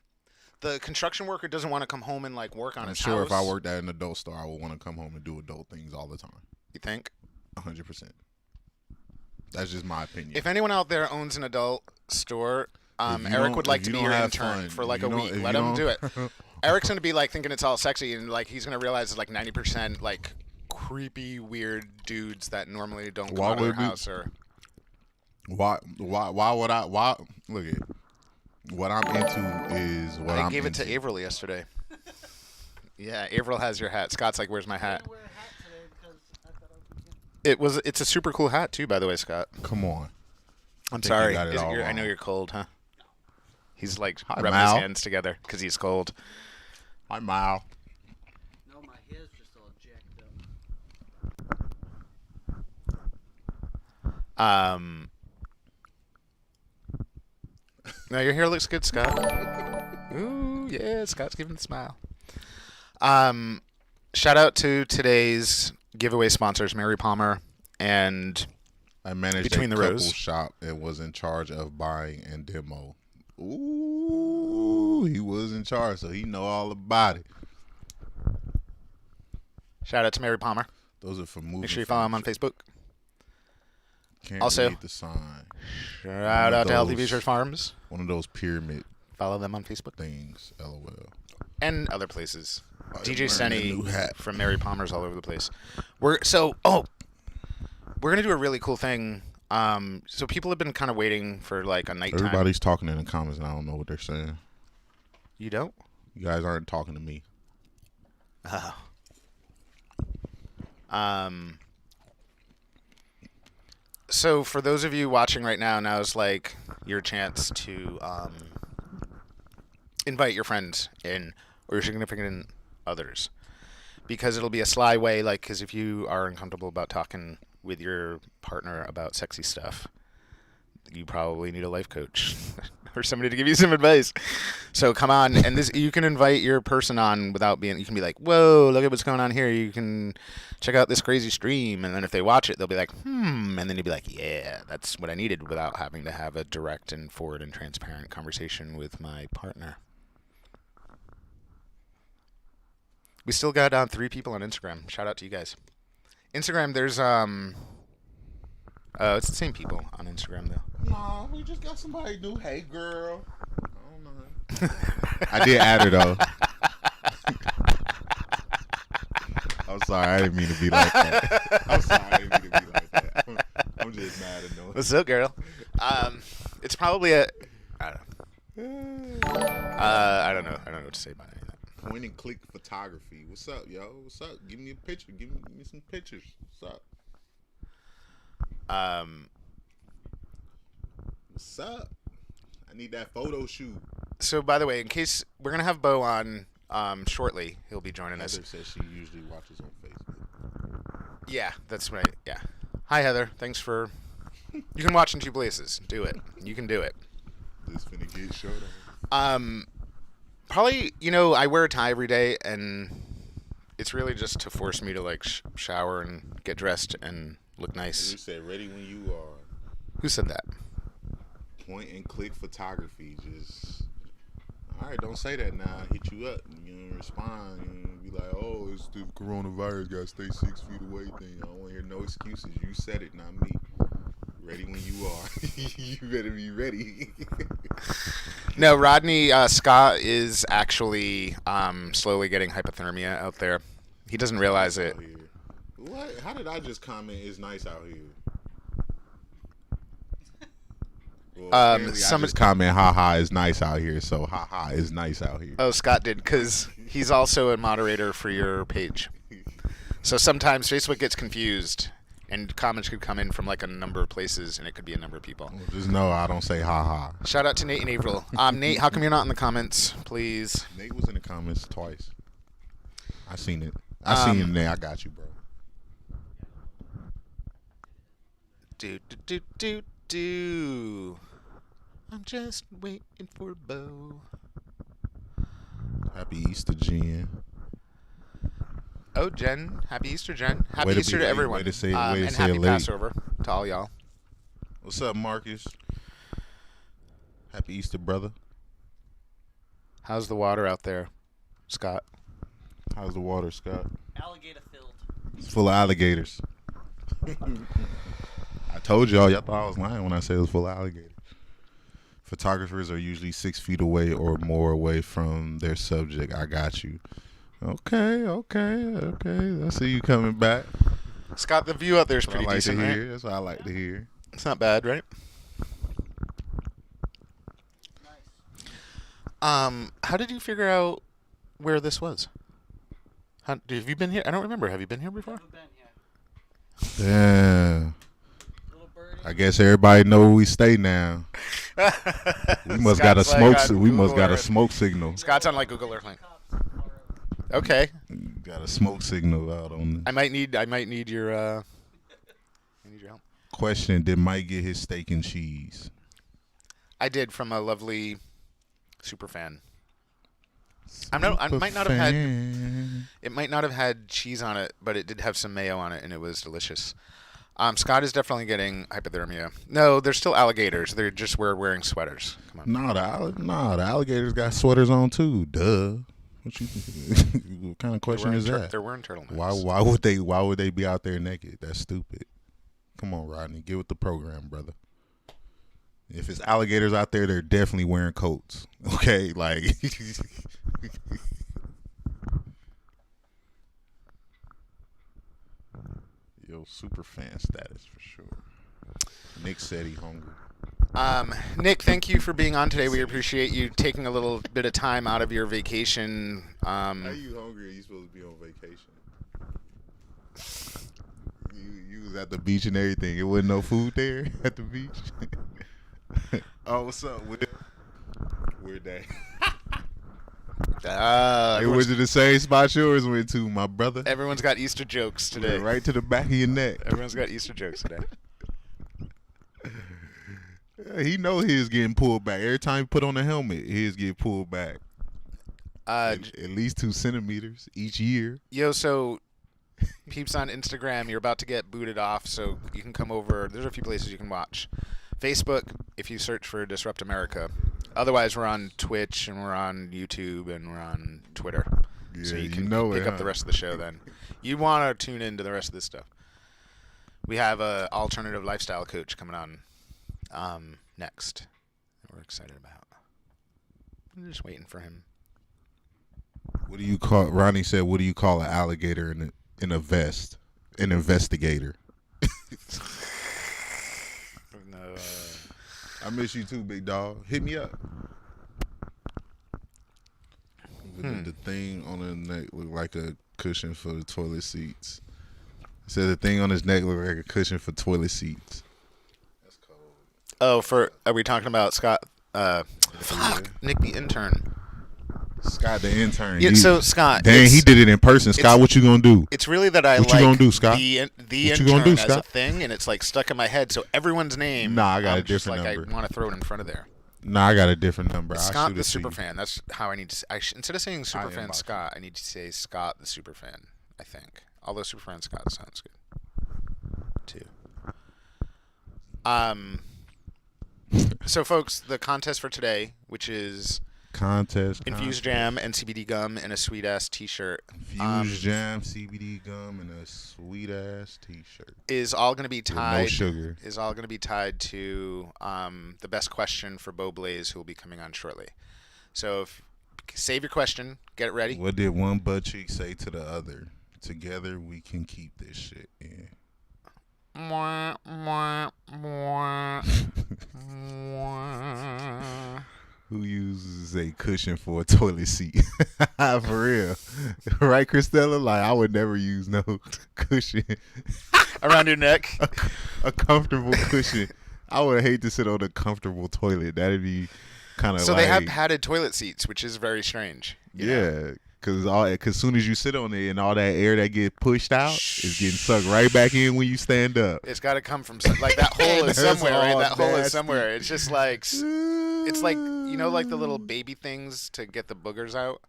The construction worker doesn't want to come home and like work on I'm his sure house. if I worked at an adult store, I would want to come home and do adult things all the time. You think? 100%. That's just my opinion. If anyone out there owns an adult store, If you Eric don't- would like if to you be don't your have intern fun, for like if a you don't- week. if Let you him do it. don't- Eric's gonna be like thinking it's all sexy, and like he's gonna realize it's like 90% like creepy, weird dudes that normally don't come Why out of their would we- house. Or Why would I? Why look at what I'm into is what I I'm gave it into. to Averill yesterday. Yeah, Averill has your hat. Scott's like, "Where's my I hat?" didn't wear a hat today because I thought I was. It's a super cool hat too, by the way, Scott. Come on. I'm think sorry. you got it Is it all I know wrong. you're cold, huh? He's like Hi, rubbing Mal. his hands together because he's cold. Hi, Mal. No, my hair's just all jacked up. No, your hair looks good, Scott. Ooh, yeah, Scott's giving the smile. Shout out to today's giveaway sponsors, Mary Palmer and I managed Between a the couple rows. shop and was in charge of buying and demo. Ooh, he was in charge, so he know all about it. shout out to Mary Palmer. Those are for moving. Make sure you follow him on furniture. Facebook. Can't Also- read the sign. Shout out to Healthy those- Beaches Farms. One of those pyramid Follow them on Facebook things. LOL. and other places. I am DJ wearing a Senny new hat. from Mary Palmer's all over the place. We're gonna do a really cool thing. So people have been kind of waiting for like a nighttime. Everybody's talking in the comments, and I don't know what they're saying. You don't? You guys aren't talking to me. Oh. So for those of you watching right now, now's like your chance to invite your friends in or your significant others, because it'll be a sly way. Like, because if you are uncomfortable about talking with your partner about sexy stuff, you probably need a life coach or somebody to give you some advice. So come on, and this you can invite your person on without being. You can be like, "Whoa, look at what's going on here." You can check out this crazy stream, and then if they watch it, they'll be like, and then you'll be like, "Yeah, that's what I needed," without having to have a direct and forward and transparent conversation with my partner. We still got 3 people on Instagram. Shout out to you guys. Instagram, there's it's the same people on Instagram though. No, we just got somebody new. Hey, girl. I don't know. I did add her though. I'm sorry, I didn't mean to be like that. I'm sorry, I didn't mean to be like that. I'm just mad at no. What's up, girl? It's probably I don't know. I don't know what to say about any of that. Point and click photography. What's up, yo? What's up? Give me a picture. Give me some pictures. What's up? What's up? I need that photo shoot. So, by the way, in case we're gonna have Bo on shortly, he'll be joining us. Heather says she usually watches on Facebook. Yeah, that's right. Yeah. Hi, Heather. Thanks for. You can watch in 2 places. Do it. You can do it. This finna get showed on. Probably, I wear a tie every day, and it's really just to force me to like shower and get dressed and look You nice. said ready when you are. Who said that? Point and click photography. Just all right. Don't say that now. I hit you up. Respond. Be like, oh, it's the coronavirus. Gotta stay 6 feet away. Thing. I don't want to hear no excuses. You said it, not me. Ready when you are. You better be ready. No, Rodney Scott is actually slowly getting hypothermia out there. He doesn't realize it. Out here. What? How did I just comment? It's nice out here. Well, apparently I just comment, haha, it's nice out here. So, haha, it's nice out here. Oh, Scott did, because he's also a moderator for your page. So sometimes Facebook gets confused, and comments could come in from like a number of places, and it could be a number of people. Just know I don't say haha. Shout out to Nate and Averill. Nate, how come you're not in the comments, please? Nate was in the comments twice. I seen it. I seen you in there. I got you, bro. Do. I'm just waiting for a bow. Happy Easter, Jen. Oh, Jen. Happy Easter, Jen. Happy Way to Easter be to late. everyone. Way to say it and happy late. Passover to all y'all. What's up, Marcus? Happy Easter, brother. How's the water out there, Scott? How's the water, Scott? Alligator filled. It's full of alligators. I told y'all thought I was lying when I said it was full of alligators. Photographers are usually 6 feet away or more away from their subject. I got you. Okay. I see you coming back. Scott, the view out there is That's what pretty I like decent, to right? hear. That's what I like to hear. It's not bad, right? Nice. How did you figure out where this was? Have you been here? I don't remember. Have you been here before? Never been here. Yeah. Little birdie. I guess everybody know where we stay now. We must got a smoke. We must got a smoke signal. Scott's on like Google Earth. Cops far over. Okay, Got a smoke signal out on. I might need your I need your help. Question: did Mike get his steak and cheese? I did from a lovely super fan. I might not have had. It might not have had cheese on it, but it did have some mayo on it, and it was delicious. Scott is definitely getting hypothermia. No, they're still alligators. They're just wearing sweaters. Come on. The alligators got sweaters on too. Duh. What kind of question is that? They're wearing turtlenecks. Why would they be out there naked? That's stupid. Come on, Rodney, get with the program, brother. If it's alligators out there, they're definitely wearing coats. Okay, like. Yo, super fan status for sure. Nick said he hungry. Nick, thank you for being on today. We appreciate you taking a little bit of time out of your vacation. How you hungry? Are you supposed to be on vacation? You was at the beach and everything. It wasn't no food there at the beach. Oh, what's up? Weird day. It was the same spot yours went to, my brother. Everyone's got Easter jokes today. Right to the back of your neck. Everyone's got Easter jokes today. He know he is getting pulled back. Every time he put on a helmet, he is getting pulled back. At least 2 centimeters each year. Yo, so peeps on Instagram, you're about to get booted off, so you can come over. There's a few places you can watch. Facebook, if you search for Disrupt America. Otherwise, we're on Twitch, and we're on YouTube, and we're on Twitter. Yeah, so you can know pick it, up the rest of the show then. You want to tune into the rest of this stuff. We have a alternative lifestyle coach coming on next that we're excited about. I'm just waiting for him. What do you call? Ronnie said, "What do you call an alligator in a vest? An investigator." No. I miss you too, big dog. Hit me up. The thing on his neck looked like a cushion for the toilet seats. Said the thing on his neck looked like a cushion for toilet seats. That's cold. Oh, are we talking about Scott? Nick the intern. Scott the intern. Yeah, so Scott. Dang, he did it in person. Scott, what you gonna do? It's really that I what like you gonna do, Scott? the what intern you gonna do, as Scott? a thing, and it's like stuck in my head. So everyone's name. Nah, I got a just different like number. I want to throw it in front of there. Nah, I got a different number. I'll Scott shoot the it to you. superfan. That's how I need to. Instead of saying superfan inbox Scott, I need to say Scott the superfan. I think. Although superfan Scott sounds good too. So folks, the contest for today, which is infused jam and CBD gum and a sweet ass T-shirt, infused jam, CBD gum, and a sweet ass T-shirt, is all going to be tied. No sugar. Is all going to be tied to the best question for Bo Blaze, who will be coming on shortly. So save your question, get it ready. What did one butt cheek say to the other? Together we can keep this shit in. Mwah, mwah, mwah, mwah. Who uses a cushion for a toilet seat? For real. Right, Christella? Like, I would never use no cushion. Around your neck? A comfortable cushion. I would hate to sit on a comfortable toilet. That'd be kind of So like... they have padded toilet seats, which is very strange. You know? Cause soon as you sit on it and all that air that get pushed out is getting sucked right back in when you stand up. It's got to come from like that hole is That's somewhere, right? all That hole is nasty. somewhere. It's just like it's like like the little baby things to get the boogers out.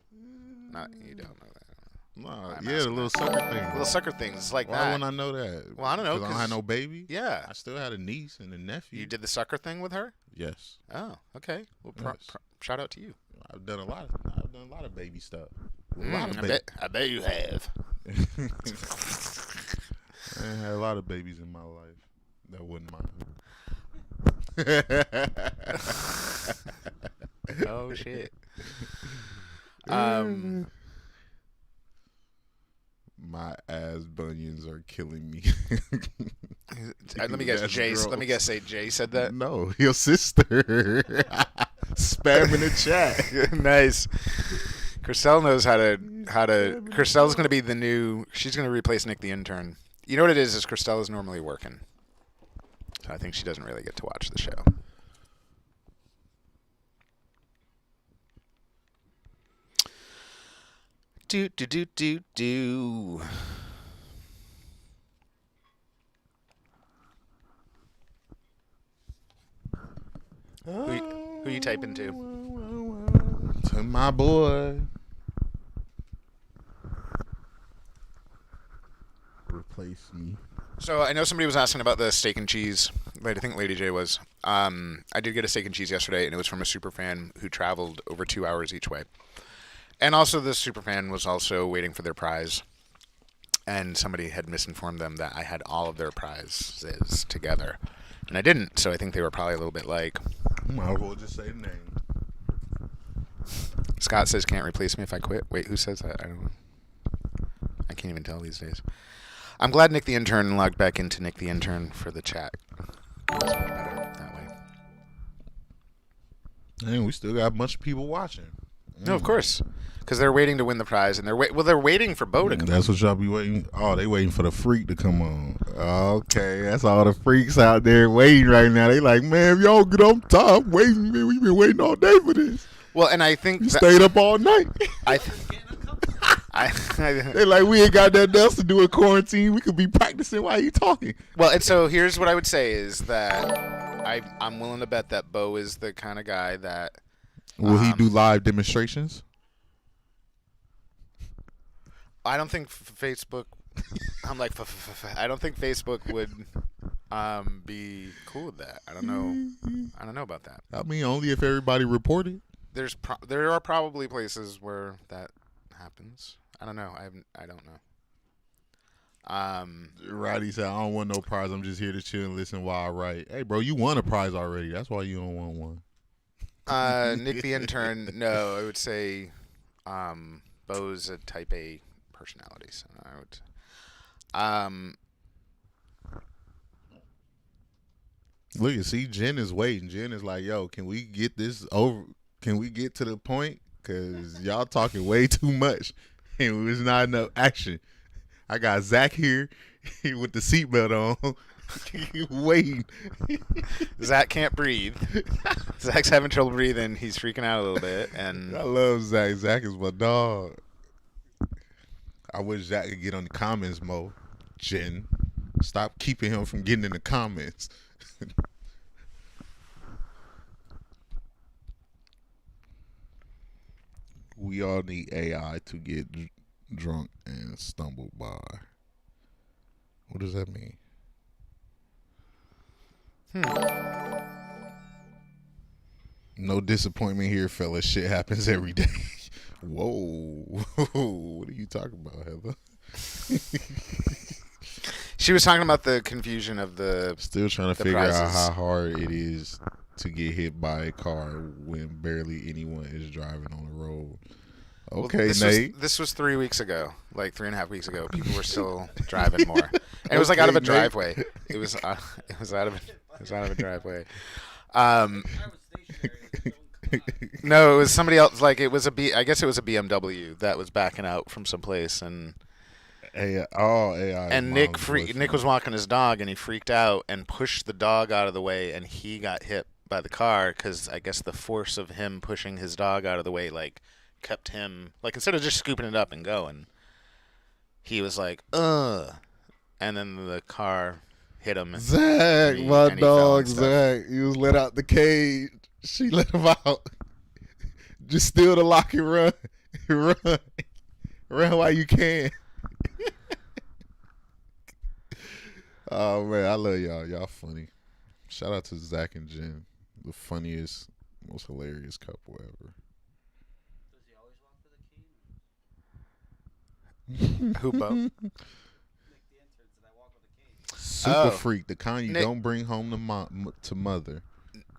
Not you don't know that. Nah, I'm yeah, the asking little that. sucker thing. Little sucker things like Why that. wouldn't I know that? Well, I don't know, 'Cause I don't 'cause- have no baby. Yeah. I still had a niece and a nephew. You did the sucker thing with her? Yes. Oh, okay. Well, Yes. shout out to you. I've done a lot of baby stuff. A lot of I bet you have. I had a lot of babies in my life. That wasn't mine. Oh shit. My ass bunions are killing me. Let me guess. That's Jay. gross. Let me guess. Say Jay said that. No, your sister. Spam in the chat. Nice. Chriselle knows how to. Chriselle's going to be the new. She's going to replace Nick the intern. You know what it is? Is Chriselle is normally working, so I think she doesn't really get to watch the show. Do do do do do. Who you typing to? To my boy. Replace me. So I know somebody was asking about the steak and cheese. I think Lady J was. I did get a steak and cheese yesterday, and it was from a super fan who traveled over 2 hours each way. And also, the super fan was also waiting for their prize, and somebody had misinformed them that I had all of their prizes together, and I didn't. So I think they were probably a little bit like. Might as well just say the name. Scott says can't replace me if I quit. Wait, who says that? I don't know. I can't even tell these days. I'm glad Nick the intern logged back into Nick the intern for the chat. It's much better that way. And we still got a bunch of people watching. No, of course, because they're waiting to win the prize, and they're waiting for Bo to come. That's what y'all be waiting. Oh, they waiting for the freak to come on. Okay, that's all the freaks out there waiting right now. They like, man, if y'all get on top, waiting. Man, we been waiting all day for this. Well, and I think We stayed up all night. They like, we ain't got nothing else to do in quarantine. We could be practicing while you talking. well, and so here's what I would say is that I'm willing to bet that Bo is the kind of guy that. Will he do live demonstrations? I don't think Facebook. I'm like, I don't think Facebook would be cool with that. I don't know about that. I mean, only if everybody reported. There are probably places where that happens. I don't know. I don't know. Roddy said, I don't want no prize. I'm just here to chill and listen while I write. Hey, bro, you won a prize already. That's why you don't want one. Nick the intern. No, I would say Bo's a type A personality. So I would. Look, you see, Jen is waiting. Jen is like, yo, can we get this over? Can we get to the point? Because y'all talking way too much. And there's not enough action. I got Zach here with the seatbelt on. Waiting. Zach can't breathe. Zach's having trouble breathing. He's freaking out a little bit, and I love Zach. Zach is my dog. I wish Zach could get on the comments more. Jen, stop keeping him from getting in the comments. We all need AI to get drunk and stumble by. What does that mean? No disappointment here, fellas. Shit happens every day. Whoa. What are you talking about, Heather? she was talking about the confusion of the. Still trying to The figure out prizes. how hard it is to get hit by a car when barely anyone is driving on the road. Well, Okay, this Nate. this was 3 weeks ago, like 3.5 weeks ago. People were still driving more, and it was like out of a Okay, Nate. driveway. It was out of a driveway. I was stationary. No, it was somebody else. Like it was I guess it was a BMW that was backing out from someplace, and AI. and Nick was walking his dog, and he freaked out and pushed the dog out of the way, and he got hit by the car because I guess the force of him pushing his dog out of the way like kept him like instead of just scooping it up and going, he was like, and then the car hit him. Zach, and my and he fell dog, and stuff. Zach. He was let out the cage. She let him out. Just steal the lock and run. Run. Run while you can. Oh, man. I love y'all. Y'all funny. Shout out to Zach and Jen. The funniest, most hilarious couple ever. Does he always walk with a cane? Who, Bo? Nick the intern said I walk with a cane. Super Oh. freak. The kind you Nick- don't bring home to mother.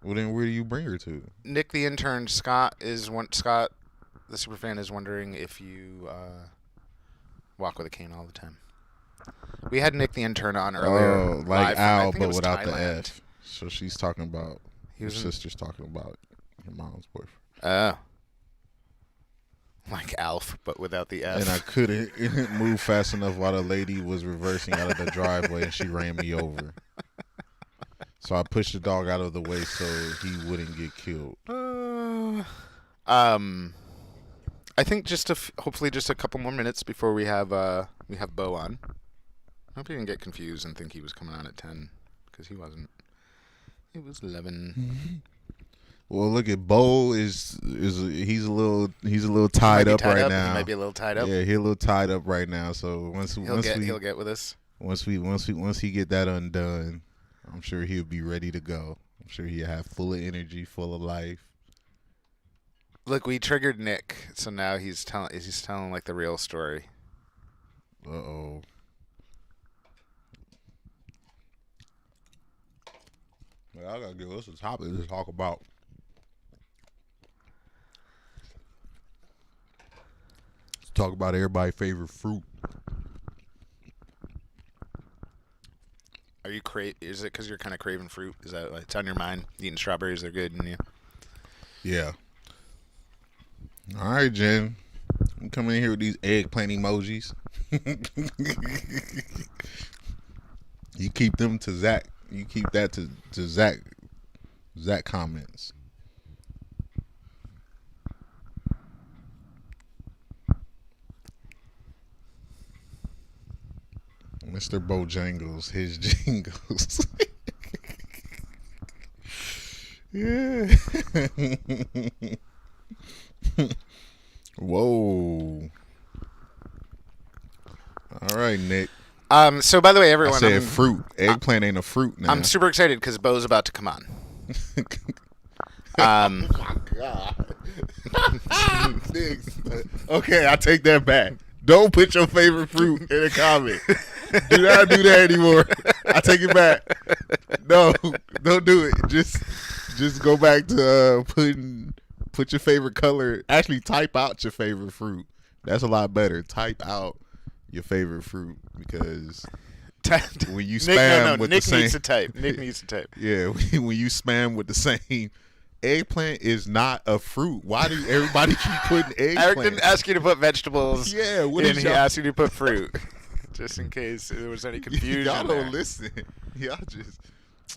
Well, then where do you bring her to? Nick the intern, Scott, the superfan, is wondering if you walk with a cane all the time. We had Nick the intern on earlier. Oh, live like from, I Al, think it but was without the Thailand. F. So she's talking about, He her was in- sister's talking about her mom's boyfriend. Oh. Like Alf, but without the F. And I couldn't move fast enough while the lady was reversing out of the driveway and she ran me over. So I pushed the dog out of the way so he wouldn't get killed. I think just hopefully just a couple more minutes before we have Bo on. I hope he didn't get confused and think he was coming on at 10 because he wasn't. It was 11. Well, look at Bo he's a little tied up right now. He might be a little tied up. Yeah, he's a little tied up right now. So He'll get with us. Once he get that undone, I'm sure he'll be ready to go. I'm sure he'll have full of energy, full of life. Look, we triggered Nick, so now he's telling like the real story. Uh-oh. Well, I gotta give us a topic to talk about. Let's talk about everybody's favorite fruit. Are you Is it because you're kind of craving fruit? Is that like it's on your mind? Eating strawberries, they're good, and you. Yeah. All right, Jen. I'm coming in here with these eggplant emojis. You keep them to Zach. You keep that to Zach. Zach comments. Mr. Bojangles, his jingles. Yeah. Whoa. All right, Nick. So by the way, everyone, I said fruit. Eggplant ain't a fruit now. I'm super excited because Bo's about to come on. God. Okay, I take that back. Don't put your favorite fruit in a comment. Do not do that anymore. I take it back. No, don't do it. Just go back to put your favorite color. Actually, type out your favorite fruit. That's a lot better. Type out your favorite fruit because when you spam with Nick the same, needs to type. Nick needs to type. yeah, when you spam with the same. Eggplant is not a fruit. Why do everybody keep putting eggplant? Eric didn't ask you to put vegetables. Yeah, what and is he y'all? asked you to put fruit, just in case there was any confusion. Y'all there. don't listen. Y'all just.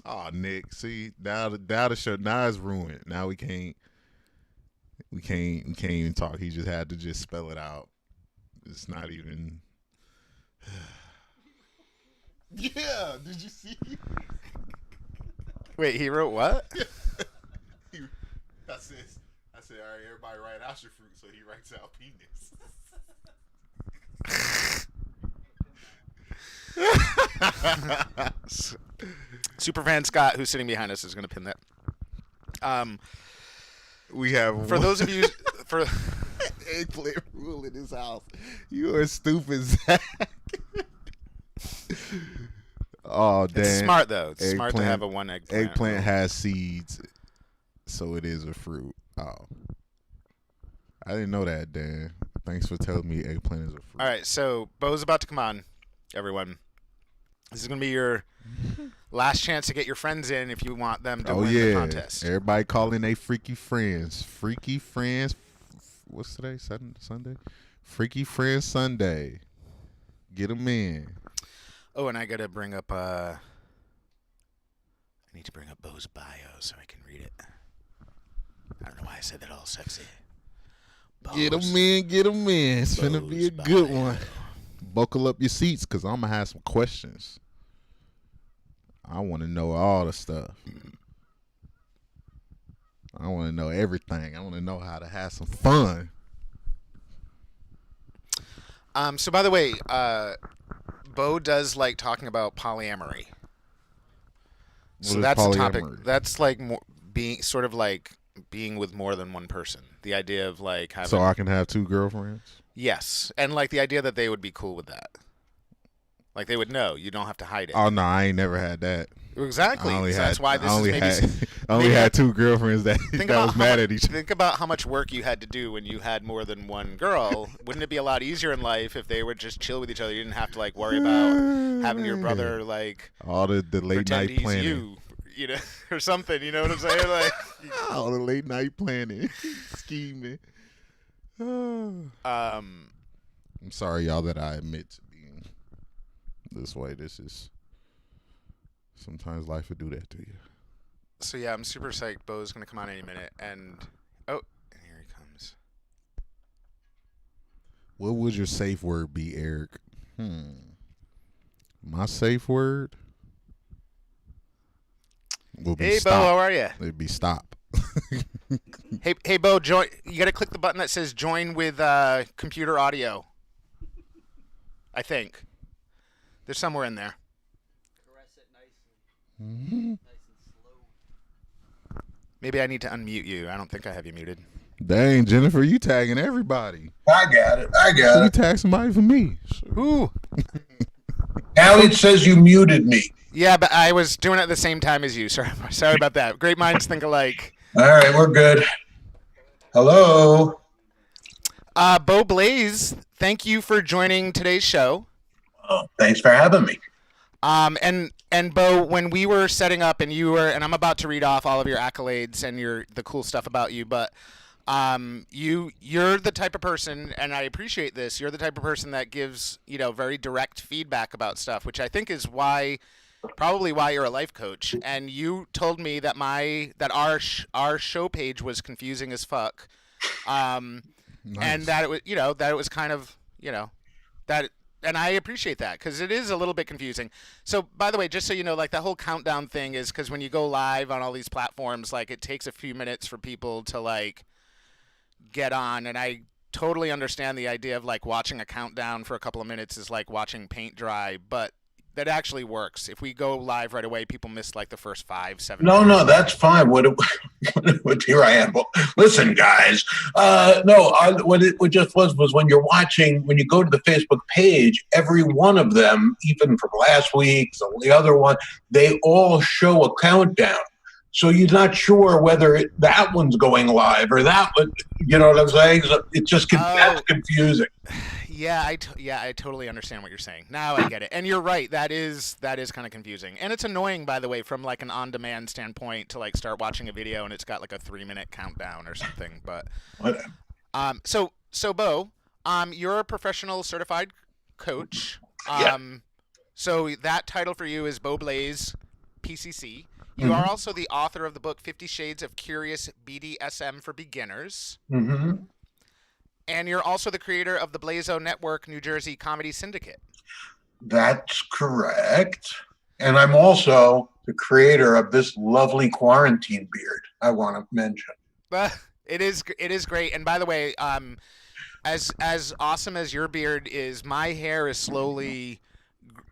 Oh, Nick. See now the show now it's ruined. Now we can't even talk. He just had to just spell it out. It's not even. Yeah. Did you see? Wait, he wrote what? I said, all right, everybody write out your fruit, so he writes out penis. Superfan Scott, who's sitting behind us, is going to pin that. We have For those of you, for eggplant rule in this house. You are stupid, Zach. Oh, damn. it's smart though. It's smart to Eggplant- have a one eggplant. Eggplant has seeds, so it is a fruit. Oh. I didn't know that, Dan. Thanks for telling me eggplant is a fruit. All right, so Bo's about to come on, everyone. This is going to be your last chance to get your friends in if you want them to Oh, win yeah. the contest. Everybody calling they freaky friends. Freaky friends. What's today? Sunday? Freaky Friends Sunday. Get them in. Oh, and I got to bring up I need to bring up Bo's bio so I can read it. I don't know why I said that all sexy. Get them in, get them in. It's finna be a good one. Buckle up your seats, because I'm going to have some questions. I want to know all the stuff. I want to know everything. I want to know how to have some fun. So, by the way, Bo does like talking about polyamory. So that's a topic. That's like being sort of like being with more than one person. The idea of like having. So I can have 2 girlfriends? Yes, and like the idea that they would be cool with that. Like they would know. You don't have to hide it. Oh no, I ain't never had that. Exactly. So that's why this is maybe. I only had 2 girlfriends that was mad at each other. Think about how much work you had to do when you had more than one girl. Wouldn't it be a lot easier in life if they would just chill with each other? You didn't have to like worry about having your brother like all the late night planning, you know, or something. You know what I'm saying? Like all the late night planning, scheming. I'm sorry, y'all, that I admit to being this way. This is sometimes life will do that to you. So yeah, I'm super psyched. Bo's gonna come on any minute, and and here he comes. What would your safe word be, Eric? My safe word will be Hey stop. Bo, how are you? It'd be stop. Hey Bo, join. You gotta click the button that says join with computer audio. I think there's somewhere in there. Caress it nicely. Nice and slow. Maybe I need to unmute you. I don't think I have you muted. Dang, Jennifer, you tagging everybody. I got it. You tag somebody for me. Ooh. Now it says you muted me. Yeah, but I was doing it at the same time as you. Sorry about that. Great minds think alike. All right, we're good. Hello. Bo Blaze, thank you for joining today's show. Oh, thanks for having me. And Bo, when we were setting up, and I'm about to read off all of your accolades and the cool stuff about you, but you're the type of person, and I appreciate this. You're the type of person that gives very direct feedback about stuff, which I think is probably why you're a life coach. And you told me that our show page was confusing as fuck, nice. And that it was kind of that. And I appreciate that because it is a little bit confusing. So, by the way, just so you know, like the whole countdown thing is because when you go live on all these platforms, like it takes a few minutes for people to like get on. And I totally understand the idea of like watching a countdown for a couple of minutes is like watching paint dry, but that actually works. If we go live right away, people miss like the first 5-7 No, minutes. no, that's fine. What here I am. Well, listen, guys. What it just was when you're watching, when you go to the Facebook page, every one of them, even from last week, so the other one, they all show a countdown. So you're not sure whether that one's going live or that one. You know what I'm saying? So it just that's confusing. Yeah, I totally understand what you're saying. Now I get it. And you're right. That is kind of confusing. And it's annoying, by the way, from like an on-demand standpoint to like start watching a video and it's got like a 3-minute countdown or something. But Whatever. So Bo, you're a professional certified coach. Yeah. So that title for you is Bo Blaze, PCC. You are also the author of the book 50 Shades of Curious BDSM for Beginners. Mm-hmm. And you're also the creator of the Blazo Network New Jersey Comedy Syndicate. That's correct. And I'm also the creator of this lovely quarantine beard I want to mention. It is great. And by the way, as awesome as your beard is, my hair is slowly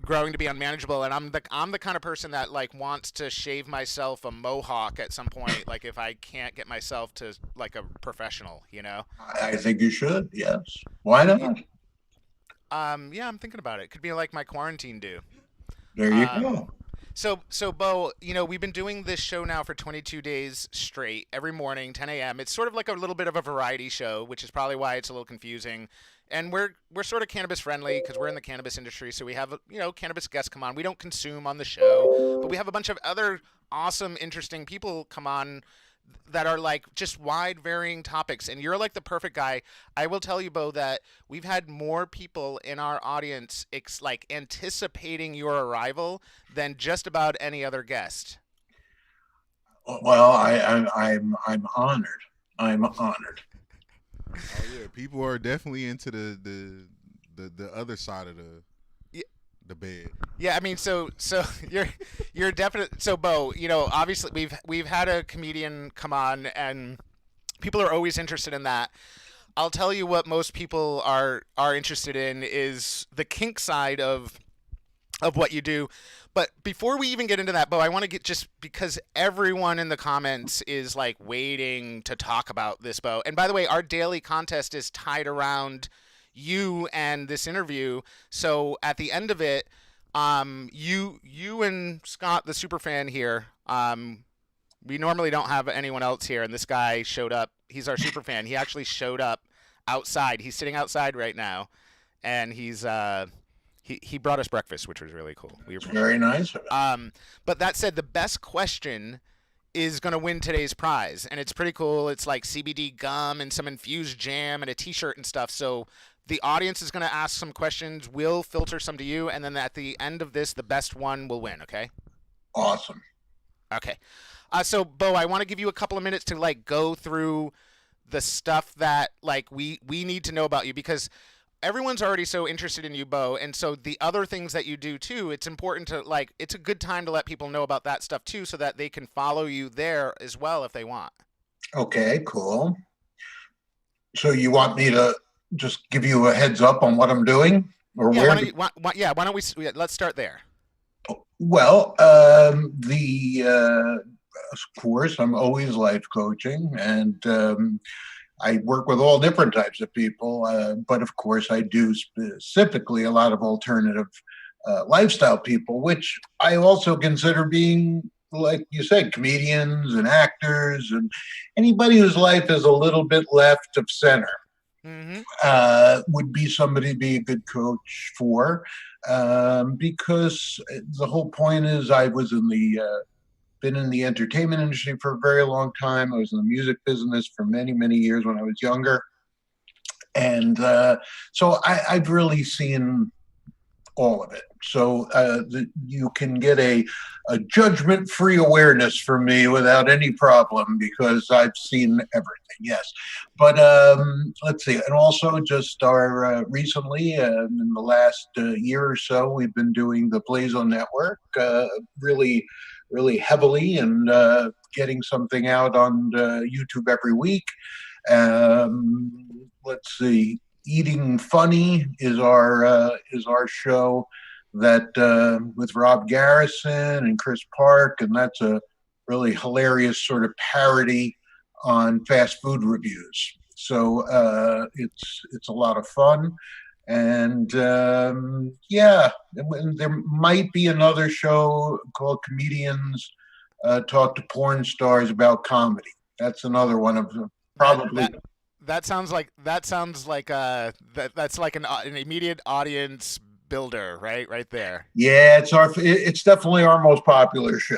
growing to be unmanageable, and I'm the kind of person that like wants to shave myself a mohawk at some point, like if I can't get myself to like a professional, I think you should. Yes. Why not? Yeah, I'm thinking about it. Could be like my quarantine do. There you go. So Bo, we've been doing this show now for 22 days straight, every morning, 10 a.m. It's sort of like a little bit of a variety show, which is probably why it's a little confusing. And we're sort of cannabis friendly because we're in the cannabis industry. So we have, cannabis guests come on. We don't consume on the show, but we have a bunch of other awesome, interesting people come on that are like just wide varying topics. And you're like the perfect guy. I will tell you, Bo, that we've had more people in our audience like anticipating your arrival than just about any other guest. Well, I'm honored. I'm honored. Oh yeah, people are definitely into the other side of Yeah. the bed. Yeah, I mean, so you're definitely so Bo. You know, obviously we've had a comedian come on, and people are always interested in that. I'll tell you what most people are interested in is the kink side of what you do. But before we even get into that, Bo, I want to get just because everyone in the comments is like waiting to talk about this, Bo. And by the way, our daily contest is tied around you and this interview. So at the end of it, you and Scott, the super fan here, we normally don't have anyone else here, and this guy showed up. He's our super fan. He actually showed up outside. He's sitting outside right now, and he brought us breakfast, which was really cool. We It's appreciate very it. nice. But that said, the best question is going to win today's prize, and it's pretty cool. It's like CBD gum and some infused jam and a T-shirt and stuff. So the audience is going to ask some questions. We'll filter some to you, and then at the end of this, the best one will win. Okay. Awesome. Okay. So Bo, I want to give you a couple of minutes to like go through the stuff that like we need to know about you because everyone's already so interested in you, Bo, and so the other things that you do too, it's important to like it's a good time to let people know about that stuff too so that they can follow you there as well if they want. Okay, cool. So you want me to just give you a heads up on what I'm doing or Yeah, where? why don't we let's start there. Well, of course, I'm always life coaching, and I work with all different types of people. But of course, I do specifically a lot of alternative lifestyle people, which I also consider being, like you said, comedians and actors and anybody whose life is a little bit left of center. Mm-hmm. Would be somebody to be a good coach for, because the whole point is I was in the been in the entertainment industry for a very long time. I was in the music business for many, many years when I was younger, and so I've really seen all of it. So you can get a judgment-free awareness from me without any problem because I've seen everything. Yes, but let's see. And also, just our recently in the last year or so, we've been doing the Blazo Network really, really heavily and getting something out on YouTube every week. Let's see. Eating Funny is our show that with Rob Garrison and Chris Park, and that's a really hilarious sort of parody on fast food reviews. So it's a lot of fun, and yeah, there might be another show called Comedians Talk to Porn Stars about comedy. That's another one of them. Probably. That sounds like that's like an immediate audience builder, right there. Yeah, it's definitely our most popular show.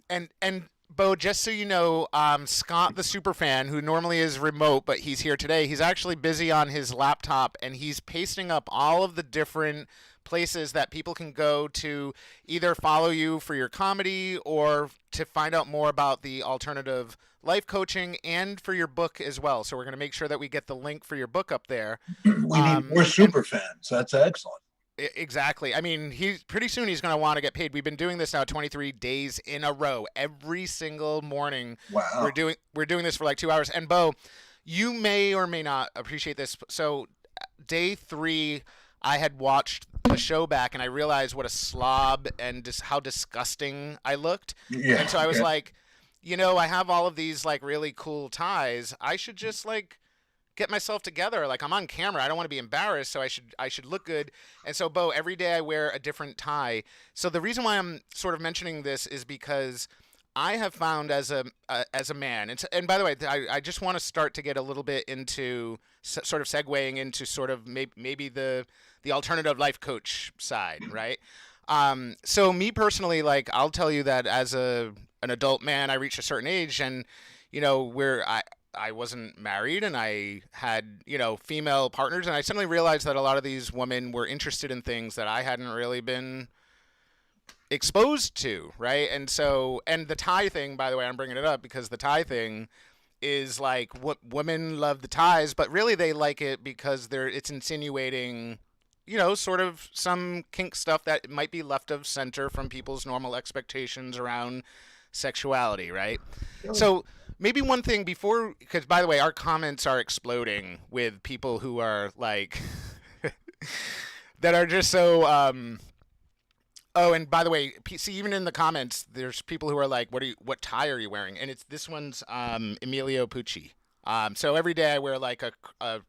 And Bo, just so you know, Scott the superfan, who normally is remote but he's here today, he's actually busy on his laptop and he's pasting up all of the different places that people can go to either follow you for your comedy or to find out more about the alternative life coaching and for your book as well. So we're going to make sure that we get the link for your book up there. We need more super fans. That's excellent. Exactly. I mean, pretty soon he's going to want to get paid. We've been doing this now 23 days in a row. Every single morning. Wow. We're doing this for like 2 hours. And Bo, you may or may not appreciate this. So day 3, I had watched the show back and I realized what a slob and just how disgusting I looked. Yeah. And so I was like, you know, I have all of these like really cool ties. I should just like get myself together. Like I'm on camera. I don't want to be embarrassed, so I should look good. And so Bo, every day I wear a different tie. So the reason why I'm sort of mentioning this is because I have found as a man, and by the way, I just want to start to get a little bit into sort of segueing into sort of maybe the alternative life coach side, right? So me personally, like I'll tell you that as an adult man, I reached a certain age, and you know where I wasn't married, and I had female partners, and I suddenly realized that a lot of these women were interested in things that I hadn't really been exposed to, right? And so, and the tie thing, by the way, I'm bringing it up because the tie thing is like what women love the ties, but really they like it because it's insinuating, sort of some kink stuff that might be left of center from people's normal expectations around sexuality, right? So maybe one thing before, because by the way, our comments are exploding with people who are like, that are just so. Oh, and by the way, see, even in the comments, there's people who are like, "What tie are you wearing?" And this one's Emilio Pucci. So every day I wear like a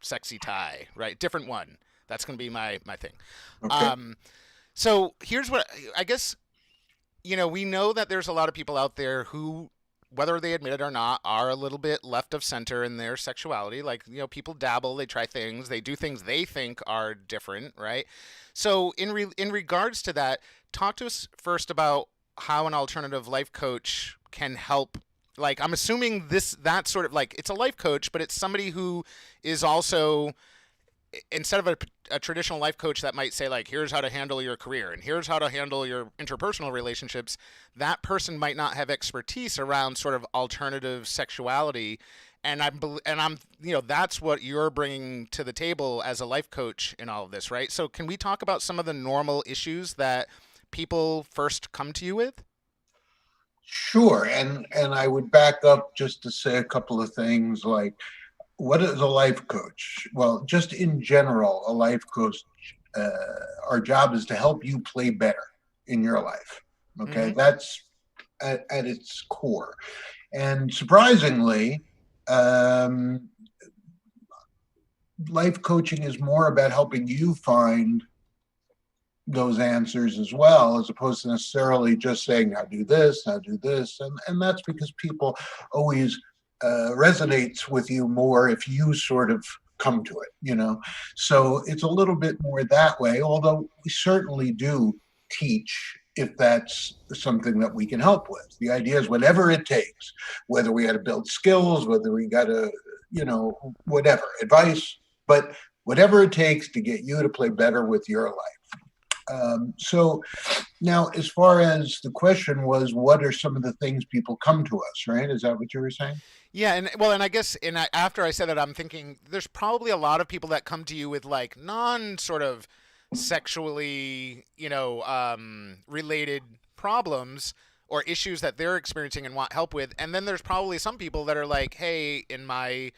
sexy tie, right? Different one. That's gonna be my thing. Okay. So here's what I guess. We know that there's a lot of people out there who, whether they admit it or not, are a little bit left of center in their sexuality. Like, people dabble, they try things, they do things they think are different, right? So in regards to that, talk to us first about how an alternative life coach can help. Like, I'm assuming that sort of like, it's a life coach, but it's somebody who is also, instead of a traditional life coach that might say like, here's how to handle your career and here's how to handle your interpersonal relationships, that person might not have expertise around sort of alternative sexuality. And I'm that's what you're bringing to the table as a life coach in all of this, right? So can we talk about some of the normal issues that people first come to you with? Sure. And I would back up just to say a couple of things like, what is a life coach? Well, just in general, a life coach, our job is to help you play better in your life. Okay. Mm-hmm. That's at its core. And surprisingly, life coaching is more about helping you find those answers as well, as opposed to necessarily just saying, now do this, now do this. And that's because people always resonates with you more if you sort of come to it. So it's a little bit more that way, although we certainly do teach if that's something that we can help with. The idea is whatever it takes, whether we got to build skills, whether we got to, whatever, advice, but whatever it takes to get you to play better with your life. So now, as far as the question was, what are some of the things people come to us, right? Is that what you were saying? Yeah, and I guess after I said it, I'm thinking there's probably a lot of people that come to you with like non sort of sexually, related problems or issues that they're experiencing and want help with. And then there's probably some people that are like, hey, in my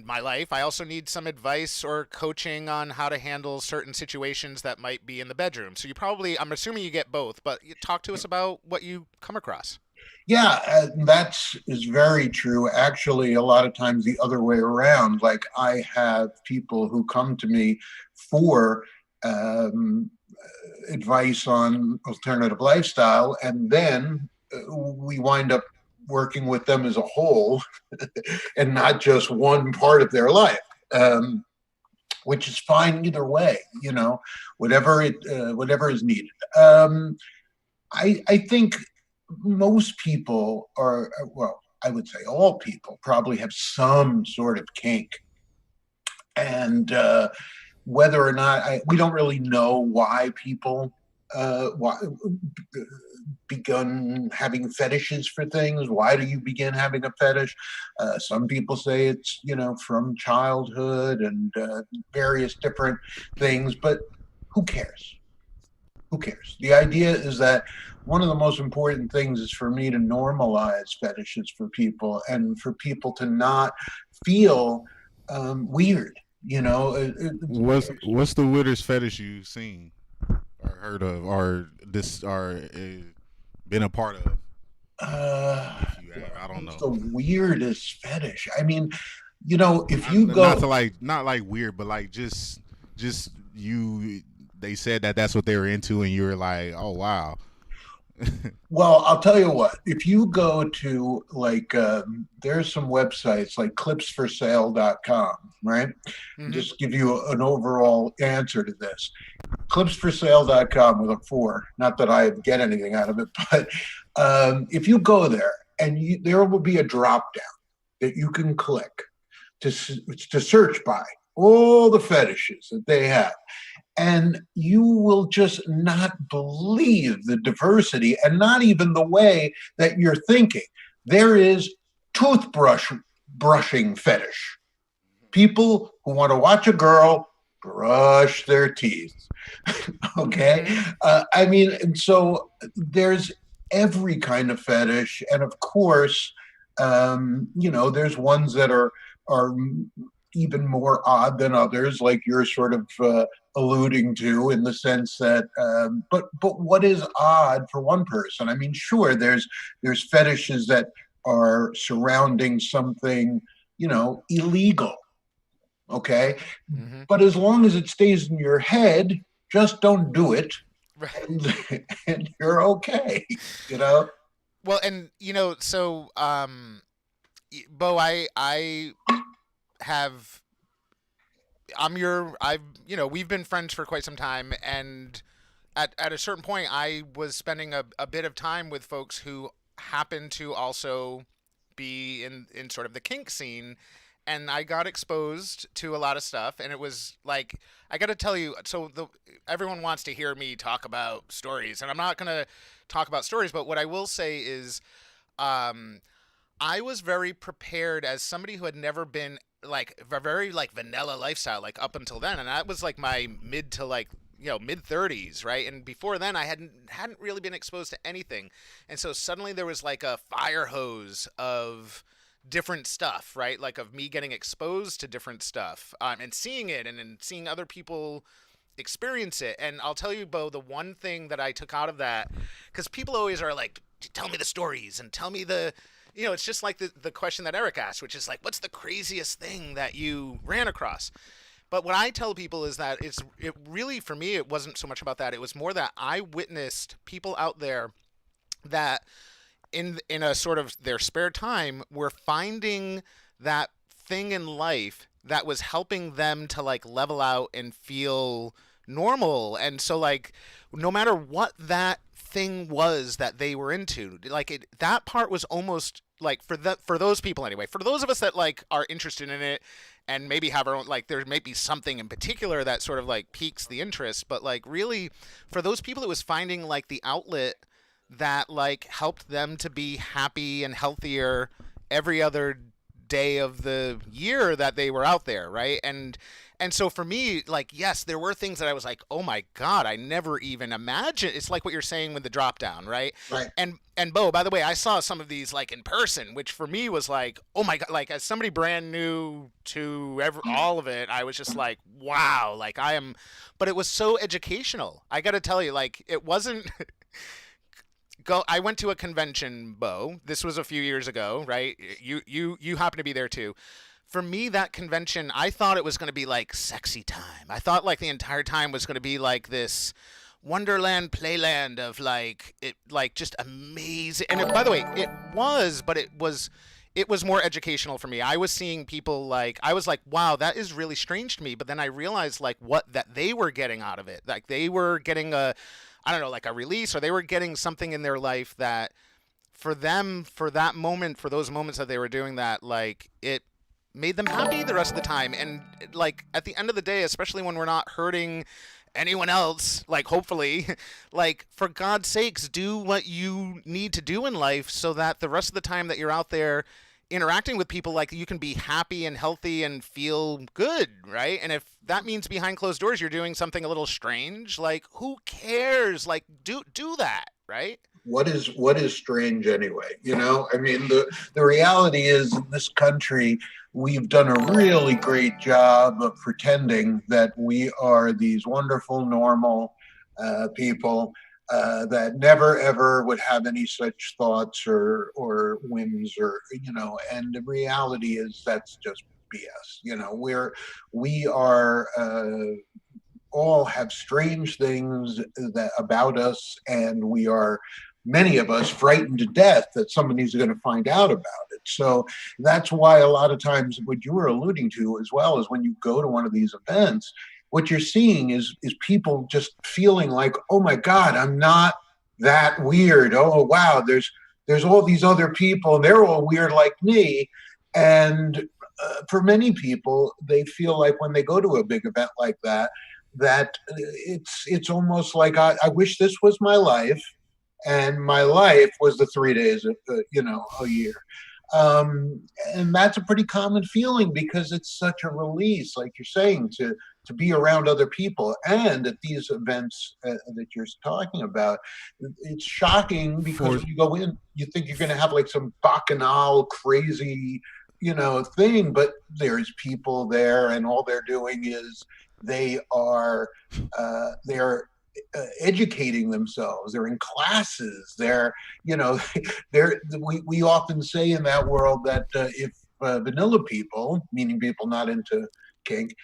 life, I also need some advice or coaching on how to handle certain situations that might be in the bedroom. So I'm assuming you get both, but talk to us about what you come across. Yeah, that is very true. Actually, a lot of times the other way around. Like, I have people who come to me for advice on alternative lifestyle, and then we wind up working with them as a whole and not just one part of their life, which is fine either way, whatever is needed. I think most people are, well, I would say all people probably have some sort of kink. And whether or not, we don't really know why people begun having fetishes for things. Why do you begin having a fetish? Some people say it's, from childhood and various different things, but who cares? Who cares? The idea is that one of the most important things is for me to normalize fetishes for people and for people to not feel weird. What's the weirdest fetish you've seen or heard of or been a part of? If you have, I don't know. The weirdest fetish. I mean, if you go not like weird, but like just you. They said that's what they were into, and you were like, oh wow. Well, I'll tell you what, if you go to like, there's some websites like clipsforsale.com, right? Mm-hmm. Just give you an overall answer to this. Clipsforsale.com with a 4, not that I get anything out of it, but if you go there and there will be a drop down that you can click to search by all the fetishes that they have. And you will just not believe the diversity and not even the way that you're thinking. There is toothbrush brushing fetish. People who want to watch a girl brush their teeth. Okay. I mean, and so there's every kind of fetish. And of course, there's ones that are even more odd than others, like you're sort of alluding to, in the sense that, but what is odd for one person? I mean, sure, there's fetishes that are surrounding something, illegal. Okay. Mm-hmm. But as long as it stays in your head, just don't do it. Right. And you're okay, Well, and so Bo, I have I've we've been friends for quite some time, and at a certain point I was spending a bit of time with folks who happen to also be in sort of the kink scene, and I got exposed to a lot of stuff, and it was like, I got to tell you, so everyone wants to hear me talk about stories, and I'm not going to talk about stories, but what I will say is, I was very prepared as somebody who had never been like a very like vanilla lifestyle like up until then, and that was like my mid to like mid 30s, right? And before then I hadn't really been exposed to anything, and so suddenly there was like a fire hose of different stuff, right? Like of me getting exposed to different stuff, and seeing it, and seeing other people experience it. And I'll tell you, Bo, the one thing that I took out of that, because people always are like, tell me the stories and tell me the, it's just like the question that Eric asked, which is like, what's the craziest thing that you ran across? But what I tell people is that it really, for me, it wasn't so much about that. It was more that I witnessed people out there that in a sort of their spare time were finding that thing in life that was helping them to like level out and feel normal. And so like, no matter what that thing was that they were into, like that part was almost like, for those people anyway, for those of us that like are interested in it and maybe have our own, like there may be something in particular that sort of like piques the interest, but like really for those people, it was finding like the outlet that like helped them to be happy and healthier every other day of the year that they were out there, right? And so for me, like, yes, there were things that I was like, oh my God, I never even imagined. It's like what you're saying with the drop down, right? Right. And Bo, by the way, I saw some of these like in person, which for me was like, oh my God, like as somebody brand new to all of it, I was just like, wow, like but it was so educational. I got to tell you, like, it wasn't. I went to a convention, Bo. This was a few years ago, right? You happen to be there too. For me, that convention, I thought it was going to be like sexy time. I thought like the entire time was going to be like this Wonderland playland of like it, like just amazing. And by the way, it was, but it was more educational for me. I was seeing people like, I was like, wow, that is really strange to me. But then I realized like what that they were getting out of it. Like they were getting I don't know, like a release, or they were getting something in their life that for them, for that moment, for those moments that they were doing that, like it made them happy the rest of the time. And like at the end of the day, especially when we're not hurting anyone else, like hopefully, like for God's sakes, do what you need to do in life so that the rest of the time that you're out there interacting with people, like you can be happy and healthy and feel good, right? And if that means behind closed doors you're doing something a little strange, like who cares? Like do that, right? What is strange anyway? I mean, the reality is, in this country, we've done a really great job of pretending that we are these wonderful, normal people that never ever would have any such thoughts or whims, or and the reality is that's just BS. We are all have strange things that about us, and we are, many of us, frightened to death that somebody's going to find out about it. So that's why a lot of times what you were alluding to as well is when you go to one of these events, what you're seeing is people just feeling like, oh my God, I'm not that weird. Oh wow, there's all these other people and they're all weird like me. And for many people, they feel like when they go to a big event like that it's almost like I wish this was my life, and my life was the 3 days a year. And that's a pretty common feeling because it's such a release, like you're saying, to be around other people. And at these events that you're talking about, it's shocking because For when you go in, you think you're going to have like some bacchanal crazy, thing, but there's people there, and all they're doing is they're educating themselves. They're in classes. You know, we often say in that world that if vanilla people, meaning people not into kink,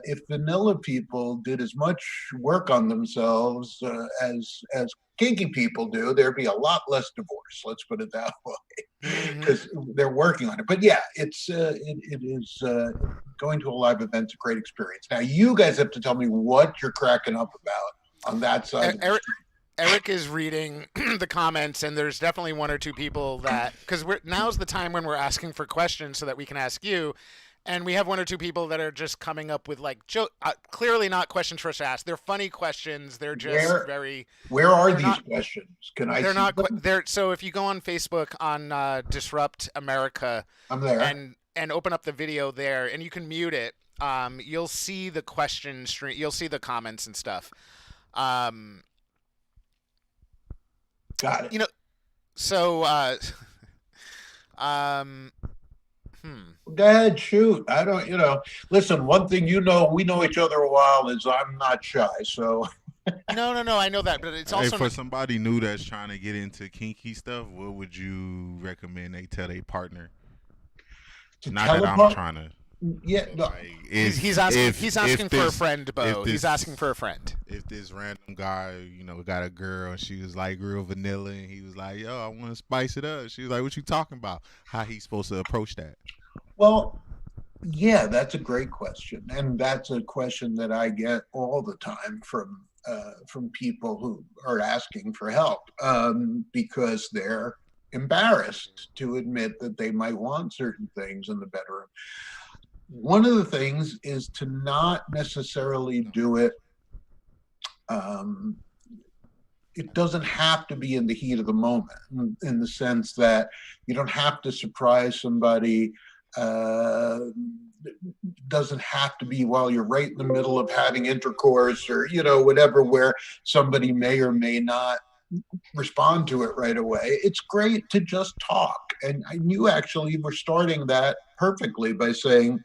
if vanilla people did as much work on themselves as kinky people do, there'd be a lot less divorce. Let's put it that way, because they're working on it. But yeah, it is going to a live event's a great experience. Now you guys have to tell me what you're cracking up about on that side. Eric is reading the comments, and there's definitely one or two people that, because now's the time when we're asking for questions so that we can ask you, and we have one or two people that are just coming up with like clearly not questions for us to ask. They're funny questions. They're just Where are these questions? Can I? They're not. They're so if you go on Facebook on Disrupt America, I'm there, and open up the video there, and you can mute it. You'll see the question stream. You'll see the comments and stuff. Got it. So Go ahead, shoot. I don't, listen, one thing we know each other a while is I'm not shy, so. No, I know that, but it's also for somebody new that's trying to get into kinky stuff, what would you recommend they tell their partner? Not that I'm trying to. Yeah, no. Like, he's asking for a friend, Bo. He's asking for a friend. If this random guy, got a girl and she was like real vanilla, and he was like, "Yo, I want to spice it up." She was like, "What you talking about?" How he's supposed to approach that? Well, yeah, that's a great question, and that's a question that I get all the time from people who are asking for help because they're embarrassed to admit that they might want certain things in the bedroom. One of the things is to not necessarily do it. It doesn't have to be in the heat of the moment, in the sense that you don't have to surprise somebody. Doesn't have to be while you're right in the middle of having intercourse or, whatever, where somebody may or may not respond to it right away. It's great to just talk. And you actually were starting that perfectly by saying,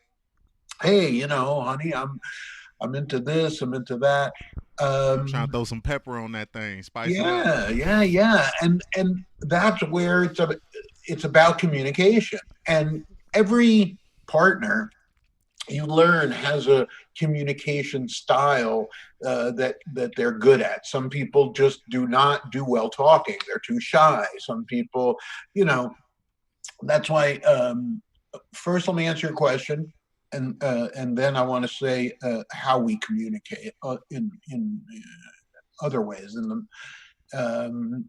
"Hey, honey, I'm into this, I'm into that." I'm trying to throw some pepper on that thing, spice it up. Yeah. And that's where it's about communication. And every partner you learn has a communication style that they're good at. Some people just do not do well talking. They're too shy. Some people, that's why first let me answer your question. And then I want to say how we communicate in other ways. In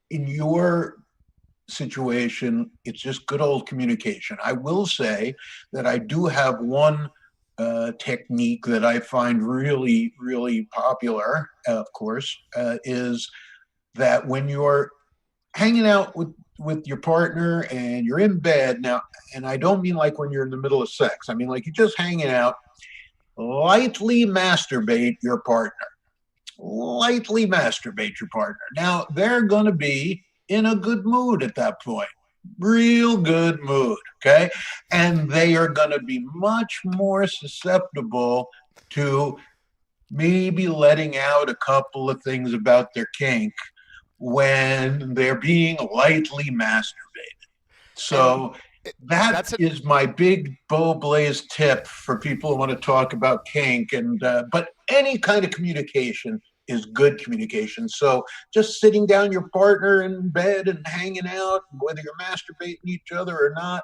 your situation, it's just good old communication. I will say that I do have one technique that I find really, really popular, of course, is that when you're hanging out with your partner and you're in bed now, and I don't mean like when you're in the middle of sex, I mean like you're just hanging out, lightly masturbate your partner. Lightly masturbate your partner. Now, they're going to be in a good mood at that point. Real good mood, okay? And they are going to be much more susceptible to maybe letting out a couple of things about their kink when they're being lightly masturbated. So that is my big Beau Blaze tip for people who want to talk about kink. And but any kind of communication is good communication. So just sitting down your partner in bed and hanging out, whether you're masturbating each other or not,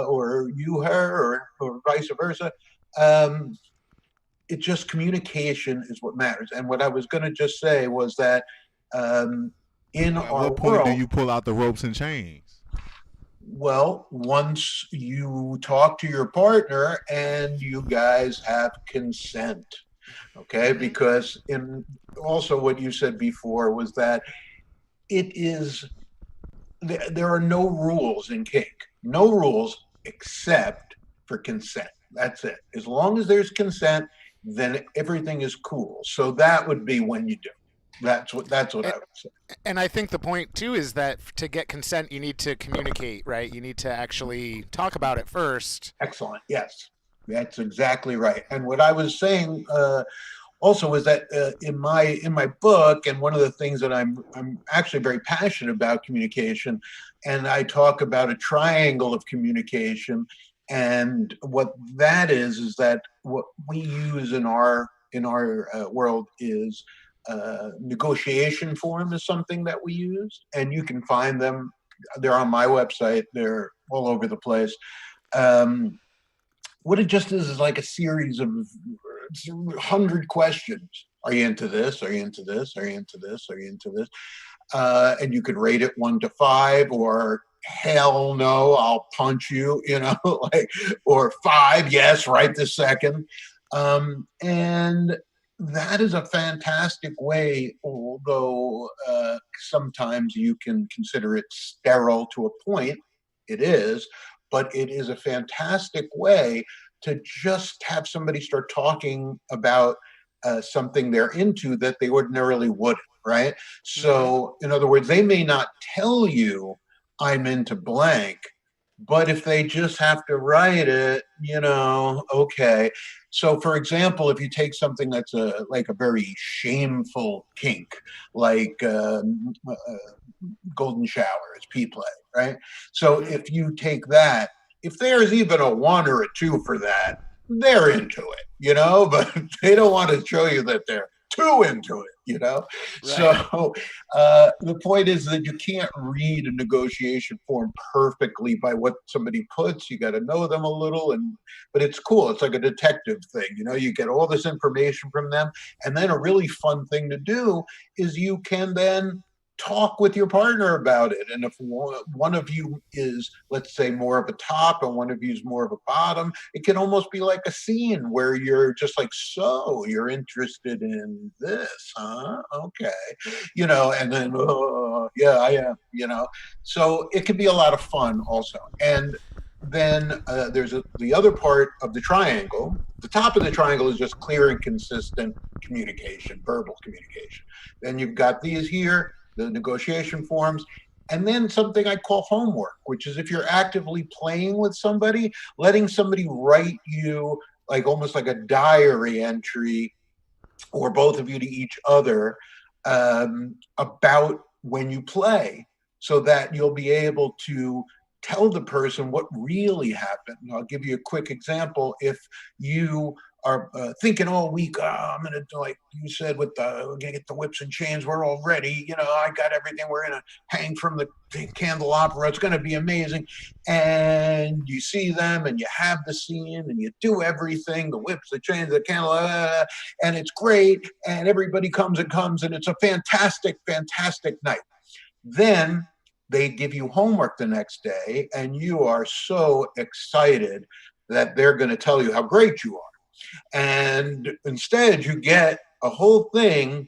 or you her or vice versa, it just communication is what matters. And what I was going to just say was that in At our what point world, do you pull out the ropes and chains? well, once you talk to your partner and you guys have consent, okay? Because in also what you said before was that it is there are no rules in kink. No rules except for consent. That's it. As long as there's consent, then everything is cool. So that would be when you do. That's what I would say. And I think the point too is that to get consent, you need to communicate, right? You need to actually talk about it first. Excellent. Yes, that's exactly right. And what I was saying also is that in my book, and one of the things that I'm actually very passionate about communication, and I talk about a triangle of communication, and what that is that what we use in our world is negotiation form is something that we use, and you can find them. They're on my website. They're all over the place. What it just is like a series of 100 questions. Are you into this? Are you into this? Are you into this? Are you into this? And you could rate it 1 to 5, or hell no, I'll punch you, like, or 5, yes, right this second. And that is a fantastic way, although sometimes you can consider it sterile to a point. It is, but it is a fantastic way to just have somebody start talking about something they're into that they ordinarily wouldn't, right? So, in other words, they may not tell you, I'm into blank, but if they just have to write it, okay. So, for example, if you take something that's like a very shameful kink, like golden showers, P-play, right? So if you take that, if there's even a 1 or a 2 for that, they're into it, but they don't want to show you that they're too into it, Right. So the point is that you can't read a negotiation form perfectly by what somebody puts. You got to know them a little, but it's cool. It's like a detective thing, you get all this information from them. And then a really fun thing to do is you can then talk with your partner about it. And if one of you is, let's say, more of a top and one of you is more of a bottom, it can almost be like a scene where you're just like, so you're interested in this, huh? Okay. And then, oh, yeah, I am, So it can be a lot of fun also. And then there's the other part of the triangle. The top of the triangle is just clear and consistent communication, verbal communication. Then you've got these here, the negotiation forms, and then something I call homework, which is if you're actively playing with somebody, letting somebody write you like almost like a diary entry, or both of you to each other, about when you play, so that you'll be able to tell the person what really happened. And I'll give you a quick example. If you are thinking all week, I'm going to, like you said, we're going to get the whips and chains. We're all ready. I got everything. We're going to hang from the candelabra. It's going to be amazing. And you see them and you have the scene and you do everything, the whips, the chains, the candelabra, and it's great. And everybody comes and it's a fantastic, fantastic night. Then they give you homework the next day and you are so excited that they're going to tell you how great you are. And instead you get a whole thing.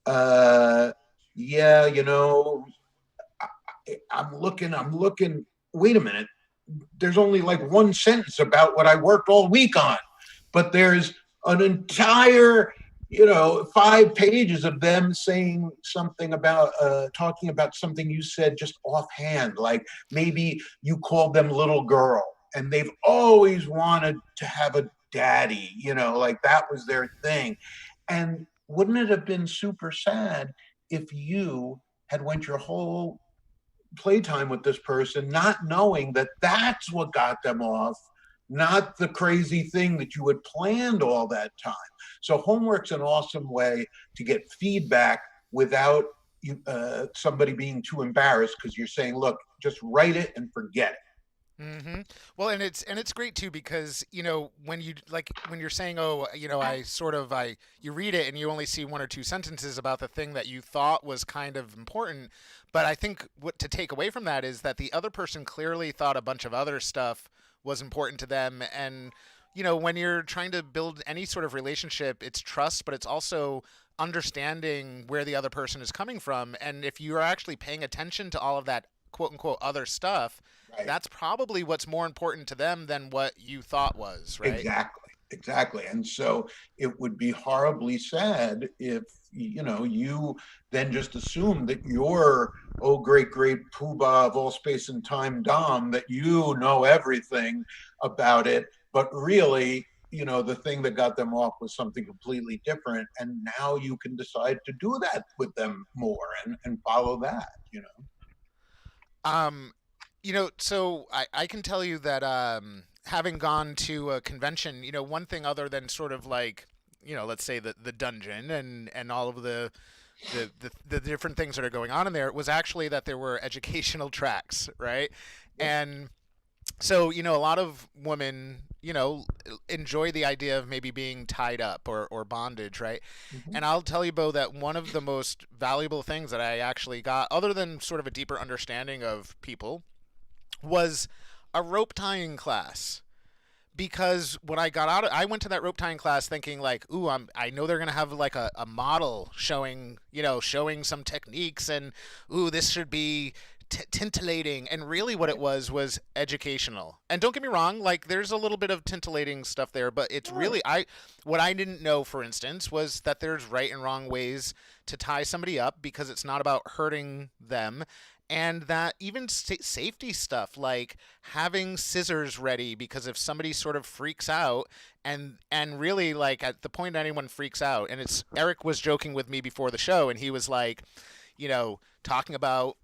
I'm looking, wait a minute. There's only like one sentence about what I worked all week on, but there's an entire, 5 pages of them saying something about, talking about something you said just offhand. Like maybe you called them little girl and they've always wanted to have a daddy, like that was their thing. And wouldn't it have been super sad if you had went your whole playtime with this person not knowing that that's what got them off, not the crazy thing that you had planned all that time? So homework's an awesome way to get feedback without somebody being too embarrassed, because you're saying, look, just write it and forget it. Well, and it's great too, because when you're saying, you read it and you only see 1 or 2 sentences about the thing that you thought was kind of important, but I think what to take away from that is that the other person clearly thought a bunch of other stuff was important to them. And when you're trying to build any sort of relationship, it's trust, but it's also understanding where the other person is coming from. And if you are actually paying attention to all of that quote unquote other stuff, Right. that's probably what's more important to them than what you thought was, right? Exactly. And so it would be horribly sad if, you then just assume that you're, oh, great poobah of all space and time Dom, that you know everything about it. But really, the thing that got them off was something completely different. And now you can decide to do that with them more and follow that, Um, so I can tell you that having gone to a convention, one thing other than sort of like, let's say the dungeon and all of the different things that are going on in there was actually that there were educational tracks, right? And so, a lot of women, enjoy the idea of maybe being tied up or bondage, right? Mm-hmm. And I'll tell you, Bo, that one of the most valuable things that I actually got, other than sort of a deeper understanding of people, was a rope tying class. Because when I got out, I went to that rope tying class thinking like, ooh, I know they're gonna have like a model showing, showing some techniques, and ooh, this should be tintillating. And really, what it was educational. And don't get me wrong, like there's a little bit of tintillating stuff there, but it's really what I didn't know, for instance, was that there's right and wrong ways to tie somebody up because it's not about hurting them. And that even safety stuff like having scissors ready, because if somebody sort of freaks out, and really like at the point anyone freaks out, and it's Eric was joking with me before the show, and he was like, talking about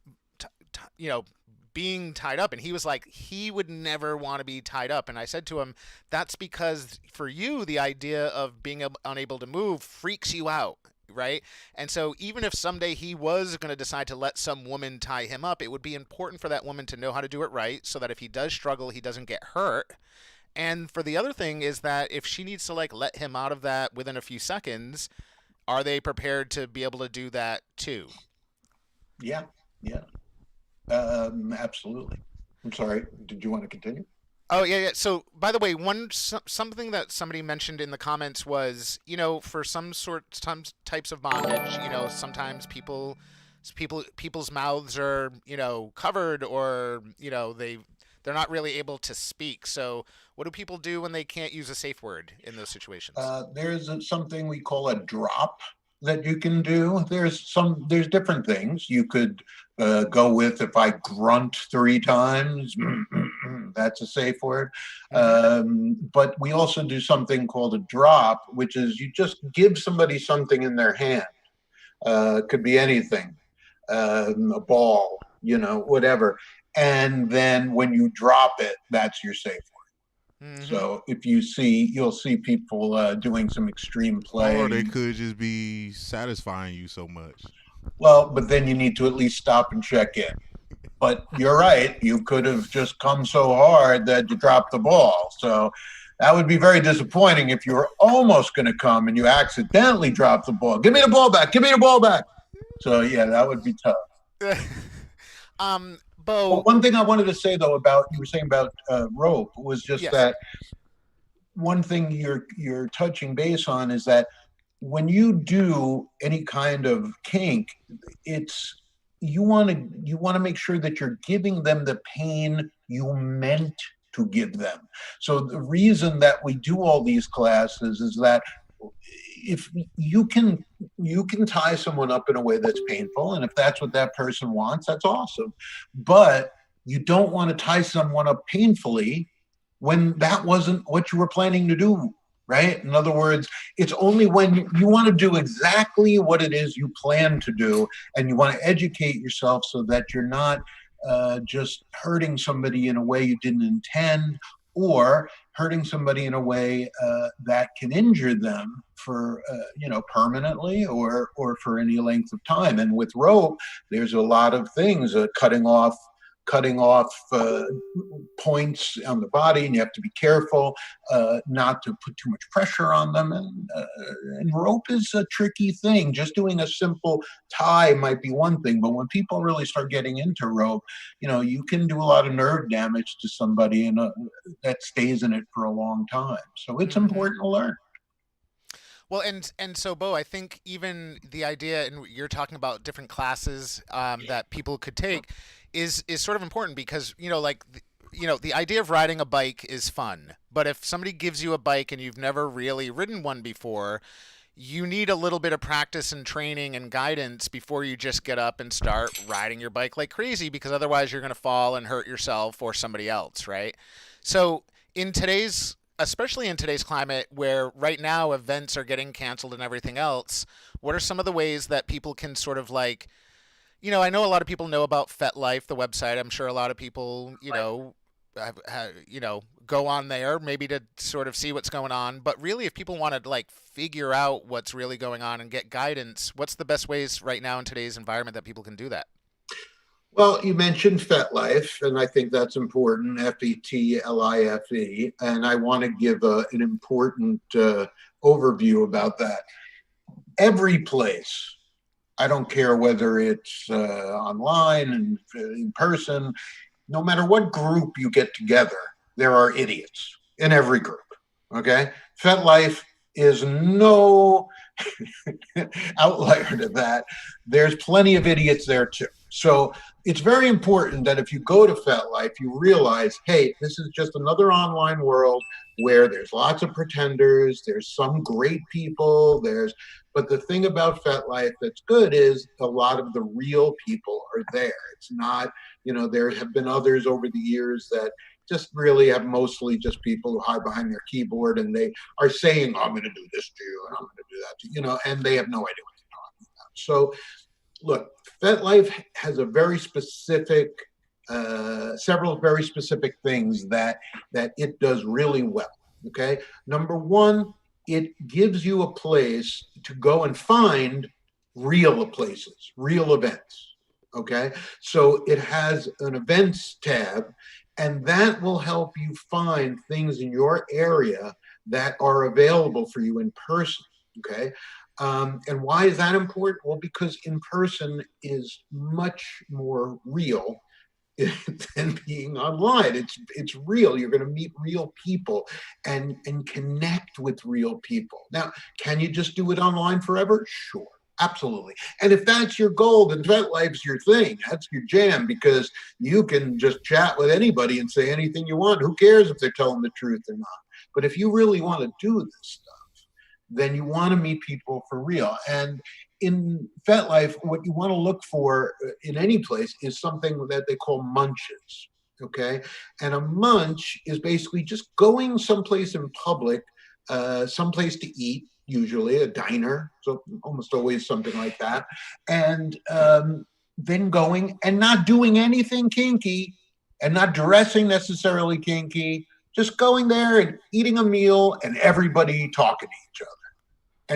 being tied up, and he was like he would never want to be tied up, and I said to him, that's because for you the idea of being unable to move freaks you out, right? And so even if someday he was going to decide to let some woman tie him up, it would be important for that woman to know how to do it right, so that if he does struggle, he doesn't get hurt. And for the other thing is that if she needs to like let him out of that within a few seconds, are they prepared to be able to do that too? Yeah. Absolutely. I'm sorry. Did you want to continue? Oh yeah. So by the way, something that somebody mentioned in the comments was, for some types of bondage, sometimes people's mouths are, covered, or they're not really able to speak. So what do people do when they can't use a safe word in those situations? There's something we call a drop that you can do. There's different things you could go with. If I grunt 3 times, that's a safe word. But we also do something called a drop, which is you just give somebody something in their hand. It could be anything, a ball, whatever. And then when you drop it, that's your safe word. Mm-hmm. So if you'll see people doing some extreme play. Or they could just be satisfying you so much. Well, but then you need to at least stop and check in. But you're right. You could have just come so hard that you dropped the ball. So that would be very disappointing if you were almost going to come and you accidentally dropped the ball. Give me the ball back. Give me the ball back. So, yeah, that would be tough. Bo. Well, one thing I wanted to say, though, about you were saying about rope was just that one thing you're touching base on is that when you do any kind of kink, it's you want to make sure that you're giving them the pain you meant to give them. So the reason that we do all these classes is that if you can tie someone up in a way that's painful, and if that's what that person wants, that's awesome. But you don't want to tie someone up painfully when that wasn't what you were planning to do, right? In other words, it's only when you want to do exactly what it is you plan to do, and you want to educate yourself so that you're not just hurting somebody in a way you didn't intend, or hurting somebody in a way that can injure them for permanently or for any length of time. And with rope, there's a lot of things, cutting off points on the body, and you have to be careful not to put too much pressure on them. And rope is a tricky thing. Just doing a simple tie might be one thing, but when people really start getting into rope, you can do a lot of nerve damage to somebody, and that stays in it for a long time. So it's important to learn. Well, and so Bo, I think even the idea, and you're talking about different classes that people could take, is sort of important because the idea of riding a bike is fun, but if somebody gives you a bike and you've never really ridden one before, you need a little bit of practice and training and guidance before you just get up and start riding your bike like crazy, because otherwise you're going to fall and hurt yourself or somebody else, right? So in today's especially in today's climate where right now events are getting canceled and everything else, what are some of the ways that people can sort of like, I know a lot of people know about FetLife, the website. I'm sure a lot of people, go on there maybe to sort of see what's going on. But really, if people want to like figure out what's really going on and get guidance, what's the best ways right now in today's environment that people can do that? Well, you mentioned FetLife, and I think that's important, FETLIFE, and I want to give an important overview about that. Every place, I don't care whether it's online and in person, no matter what group you get together, there are idiots in every group. Okay, FetLife is no outlier to that. There's plenty of idiots there too. So it's very important that if you go to FetLife, you realize, hey, this is just another online world where there's lots of pretenders, there's some great people, but the thing about FetLife that's good is a lot of the real people are there. It's not, there have been others over the years that just really have mostly just people who hide behind their keyboard and they are saying, oh, I'm going to do this to you and I'm going to do that to you, and they have no idea what they're talking about. So look, FetLife has a very specific, several very specific things that it does really well. Okay, number one, it gives you a place to go and find real places, real events. Okay, so it has an events tab, and that will help you find things in your area that are available for you in person. Okay. And why is that important? Well, because in person is much more real than being online. It's real. You're going to meet real people and connect with real people. Now, can you just do it online forever? Sure. Absolutely. And if that's your goal, then FetLife's your thing. That's your jam, because you can just chat with anybody and say anything you want. Who cares if they're telling the truth or not? But if you really want to do this stuff, then you want to meet people for real. And in FetLife, what you want to look for in any place is something that they call munches. Okay. And a munch is basically just going someplace in public, someplace to eat, usually a diner, so almost always something like that, and then going and not doing anything kinky and not dressing necessarily kinky, just going there and eating a meal and everybody talking to each other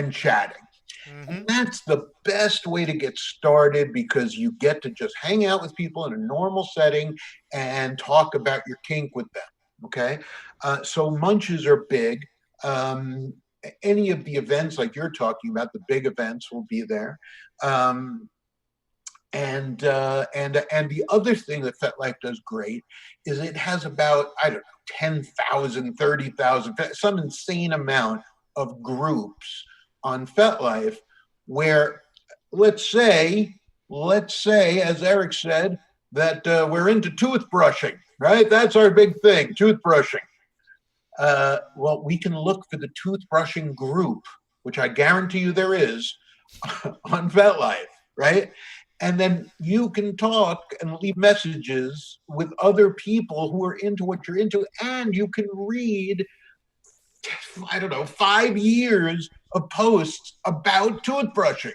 and chatting. Mm-hmm. And that's the best way to get started, because you get to just hang out with people in a normal setting and talk about your kink with them. Okay, so munches are big. Any of the events like you're talking about, the big events will be there. And the other thing that FetLife does great is it has about, I don't know, 10,000, 30,000, some insane amount of groups on FetLife where, let's say, as Eric said, that we're into toothbrushing, right? That's our big thing, toothbrushing. Well, we can look for the toothbrushing group, which I guarantee you there is, on FetLife, right? And then you can talk and leave messages with other people who are into what you're into, and you can read, I don't know, 5 years of posts about toothbrushing.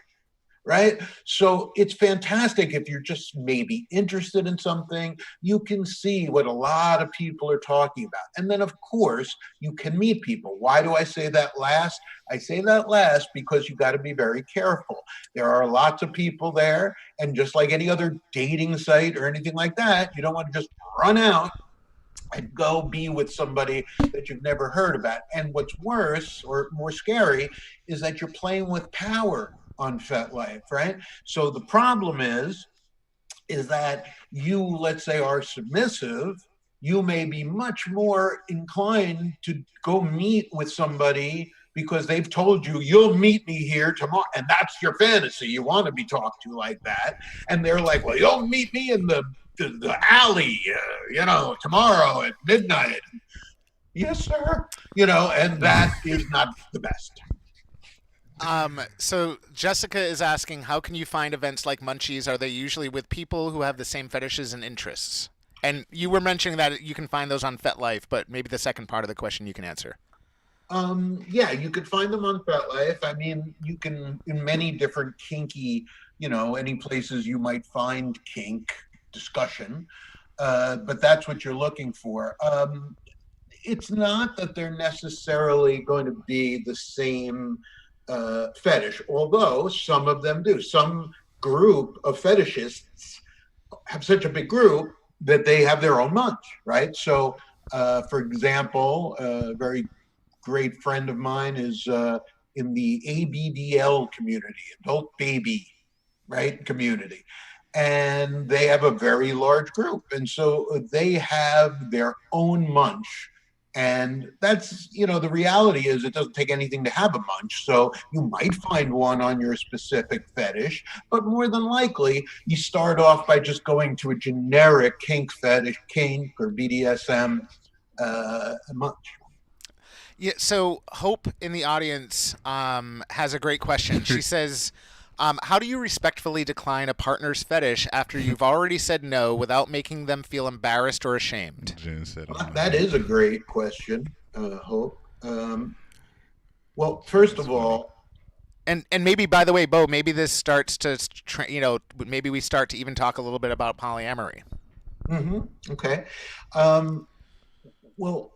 Right? So it's fantastic if you're just maybe interested in something. You can see what a lot of people are talking about. And then, of course, you can meet people. Why do I say that last? I say that last because you got to be very careful. There are lots of people there. And just like any other dating site or anything like that, you don't want to just run out and go be with somebody that you've never heard about. And what's worse or more scary is that you're playing with power on FetLife, right? So the problem is that you, let's say, are submissive. You may be much more inclined to go meet with somebody because they've told you you'll meet me here tomorrow, and that's your fantasy. You want to be talked to like that, and they're like, well, you'll meet me in the alley, tomorrow at midnight. Yes, sir. And that is not the best. So Jessica is asking, how can you find events like Munchies? Are they usually with people who have the same fetishes and interests? And you were mentioning that you can find those on FetLife, but maybe the second part of the question you can answer. Yeah, you could find them on FetLife. I mean, you can, in many different kinky, any places you might find kink discussion, but that's what you're looking for. It's not that they're necessarily going to be the same fetish, although some of them do. Some group of fetishists have such a big group that they have their own munch, right? So, for example, a very great friend of mine is in the ABDL community, adult baby, right, community. And they have a very large group. And so they have their own munch. And that's, the reality is it doesn't take anything to have a munch. So you might find one on your specific fetish, but more than likely you start off by just going to a generic kink fetish, kink or BDSM munch. Yeah, so Hope in the audience has a great question. She says, how do you respectfully decline a partner's fetish after you've already said no without making them feel embarrassed or ashamed? Jen said, that is a great question, Hope. Well, first of all, and maybe, by the way, Bo, maybe this starts to, maybe we start to even talk a little bit about polyamory. Okay. Well,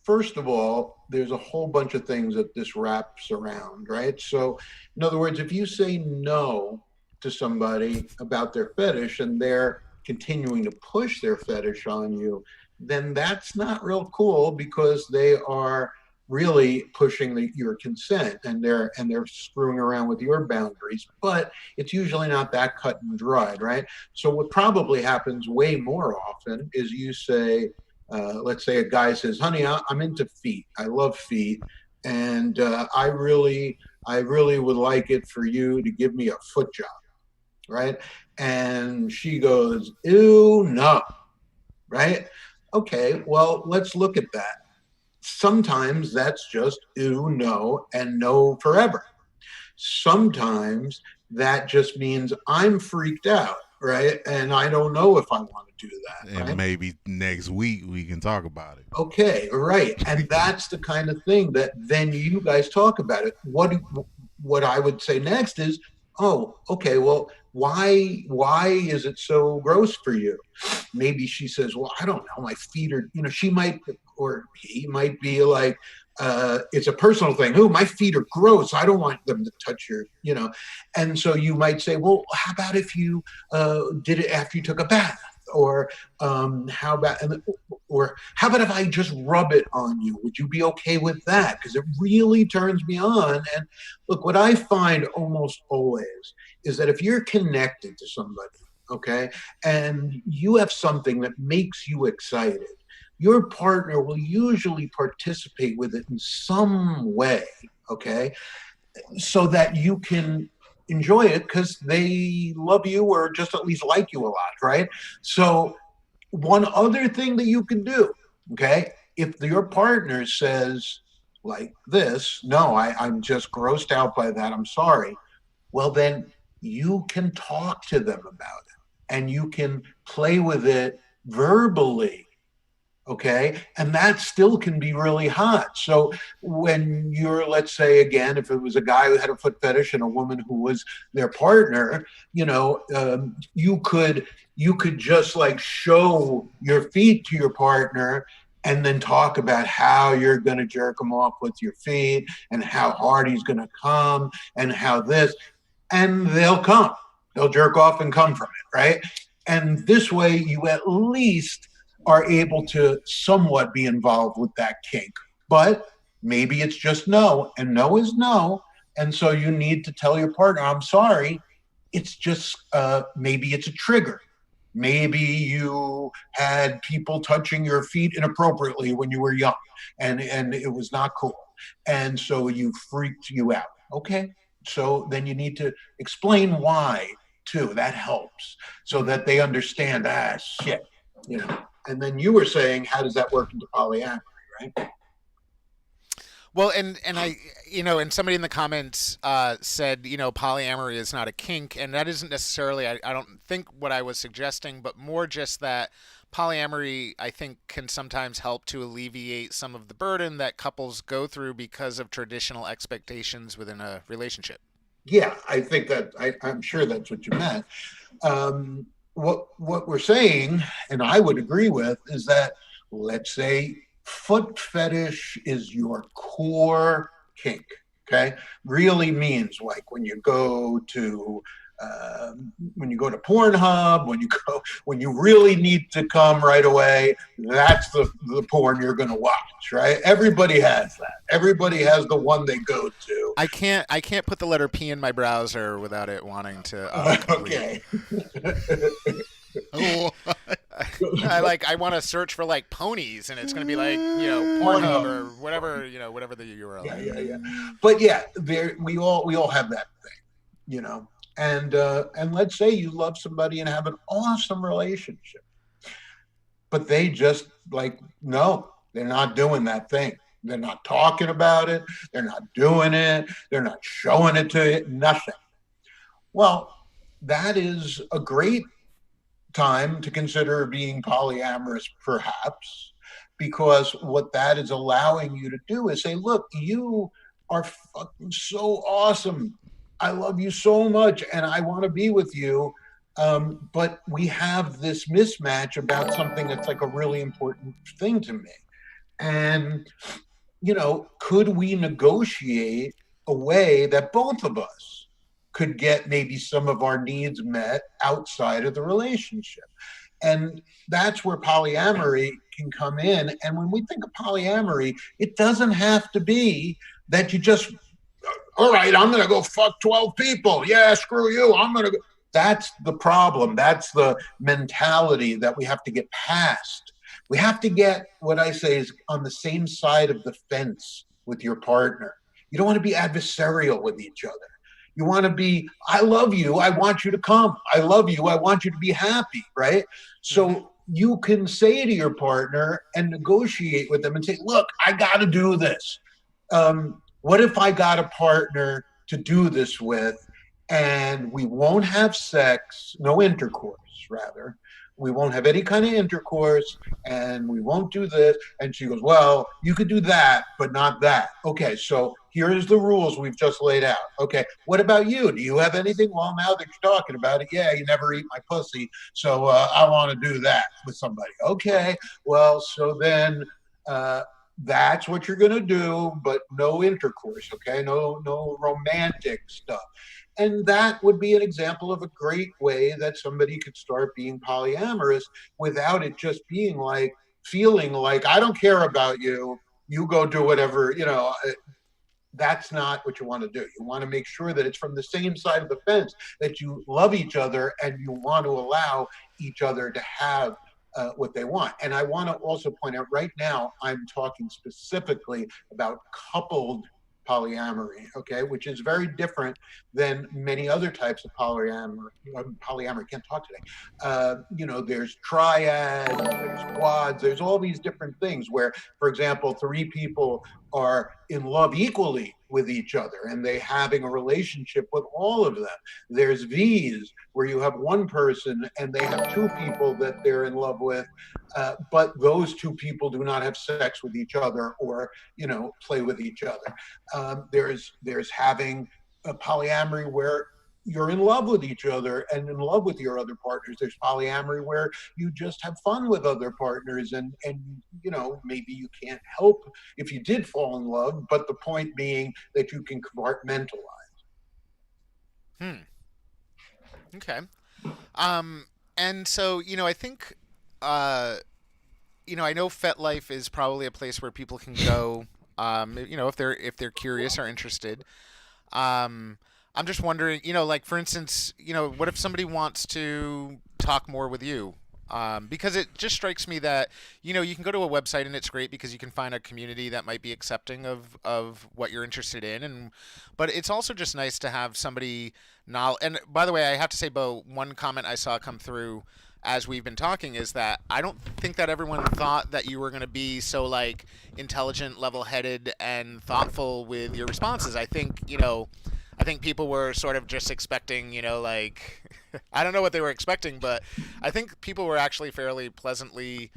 first of all, there's a whole bunch of things that this wraps around, right? So, in other words, if you say no to somebody about their fetish and they're continuing to push their fetish on you, then that's not real cool, because they are really pushing your consent, and they're screwing around with your boundaries. But it's usually not that cut and dried, right? So what probably happens way more often is you say, let's say a guy says, honey, I'm into feet. I love feet. And I really would like it for you to give me a foot job, right? And she goes, ew, no, right? Okay, well, let's look at that. Sometimes that's just ew, no, and no forever. Sometimes that just means I'm freaked out, right? And I don't know if I want to do that. And right? maybe next week we can talk about it. Okay, right. And that's the kind of thing that then you guys talk about it. What I would say next is, oh, okay, well, why is it so gross for you? Maybe she says, well, I don't know, my feet are, she might, or he might be like, it's a personal thing. Oh, my feet are gross. I don't want them to touch your, And so you might say, well, how about if you did it after you took a bath? Or how about if I just rub it on you? Would you be okay with that? Because it really turns me on. And look, what I find almost always is that if you're connected to somebody, okay, and you have something that makes you excited, your partner will usually participate with it in some way, okay, so that you can enjoy it because they love you or just at least like you a lot, right? So one other thing that you can do, okay, if your partner says like this, no, I'm just grossed out by that, I'm sorry, well, then you can talk to them about it and you can play with it verbally. Okay. And that still can be really hot. So when you're, let's say, again, if it was a guy who had a foot fetish and a woman who was their partner, you could just like show your feet to your partner and then talk about how you're going to jerk him off with your feet and how hard he's going to come and how this, and they'll come. They'll jerk off and come from it. Right. And this way you at least are able to somewhat be involved with that kink. But maybe it's just no, and no is no. And so you need to tell your partner, I'm sorry, it's just, maybe it's a trigger. Maybe you had people touching your feet inappropriately when you were young, and it was not cool. and so you freaked you out. Okay, so then you need to explain why too. That helps so that they understand. Shit, you know. And then you were saying, how does that work into polyamory, right? Well, and I, and somebody in the comments said, polyamory is not a kink, and that isn't necessarily, I don't think what I was suggesting, but more just that polyamory, I think, can sometimes help to alleviate some of the burden that couples go through because of traditional expectations within a relationship. Yeah, I think that I'm sure that's what you meant. What we're saying, and I would agree with, is that, let's say foot fetish is your core kink. Okay, really means like when you go to Pornhub, when you really need to come right away, that's the porn you're going to watch, right? Everybody has that. Everybody has the one they go to. I can't put the letter P in my browser without it wanting to. Okay. I want to search for like ponies, and it's going to be like Pornhub or whatever whatever the URL. Yeah. But yeah, we all have that thing, and let's say you love somebody and have an awesome relationship, but they just no, they're not doing that thing. They're not talking about it. They're not doing it. They're not showing it to you. Nothing. Well, that is a great time to consider being polyamorous, perhaps, because what that is allowing you to do is say, look, you are fucking so awesome. I love you so much and I want to be with you. But we have this mismatch about something that's like a really important thing to me. And, could we negotiate a way that both of us could get maybe some of our needs met outside of the relationship? And that's where polyamory can come in. And when we think of polyamory, it doesn't have to be that you just, all right, I'm going to go fuck 12 people. Yeah, screw you. I'm going to go. That's the problem. That's the mentality that we have to get past. We have to get what I say is on the same side of the fence with your partner. You don't want to be adversarial with each other. You want to be, I love you. I want you to come. I love you. I want you to be happy, right? So you can say to your partner and negotiate with them and say, look, I got to do this. What if I got a partner to do this with and we won't have sex, no intercourse, rather. We won't have any kind of intercourse and we won't do this. And she goes, well, you could do that, but not that. Okay, so here's the rules we've just laid out. Okay, what about you? Do you have anything? Well, now that you're talking about it, yeah, you never eat my pussy. So I want to do that with somebody. Okay, well, so then that's what you're going to do, but no intercourse, okay? No romantic stuff. And that would be an example of a great way that somebody could start being polyamorous without it just being like, feeling like, I don't care about you, you go do whatever, that's not what you want to do. You want to make sure that it's from the same side of the fence, that you love each other and you want to allow each other to have what they want. And I want to also point out right now, I'm talking specifically about coupled polyamory, okay, which is very different than many other types of polyamory. Can't talk today. There's triads, there's quads, there's all these different things where, for example, 3 people are in love equally with each other and they having a relationship with all of them. There's V's where you have one person and they have 2 people that they're in love with, but those 2 people do not have sex with each other or play with each other. There's having a polyamory where you're in love with each other and in love with your other partners. There's polyamory where you just have fun with other partners and maybe you can't help if you did fall in love, but the point being that you can compartmentalize. Okay. And so, I think, I know FetLife is probably a place where people can go, if they're curious or interested. I'm just wondering, like, for instance, what if somebody wants to talk more with you? Because it just strikes me that you can go to a website and it's great because you can find a community that might be accepting of what you're interested in, but it's also just nice to have somebody now. And by the way, I have to say, Bo, one comment I saw come through as we've been talking is that I don't think that everyone thought that you were going to be so like intelligent, level-headed, and thoughtful with your responses. I think people were sort of just expecting, like, I don't know what they were expecting, but I think people were actually fairly pleasantly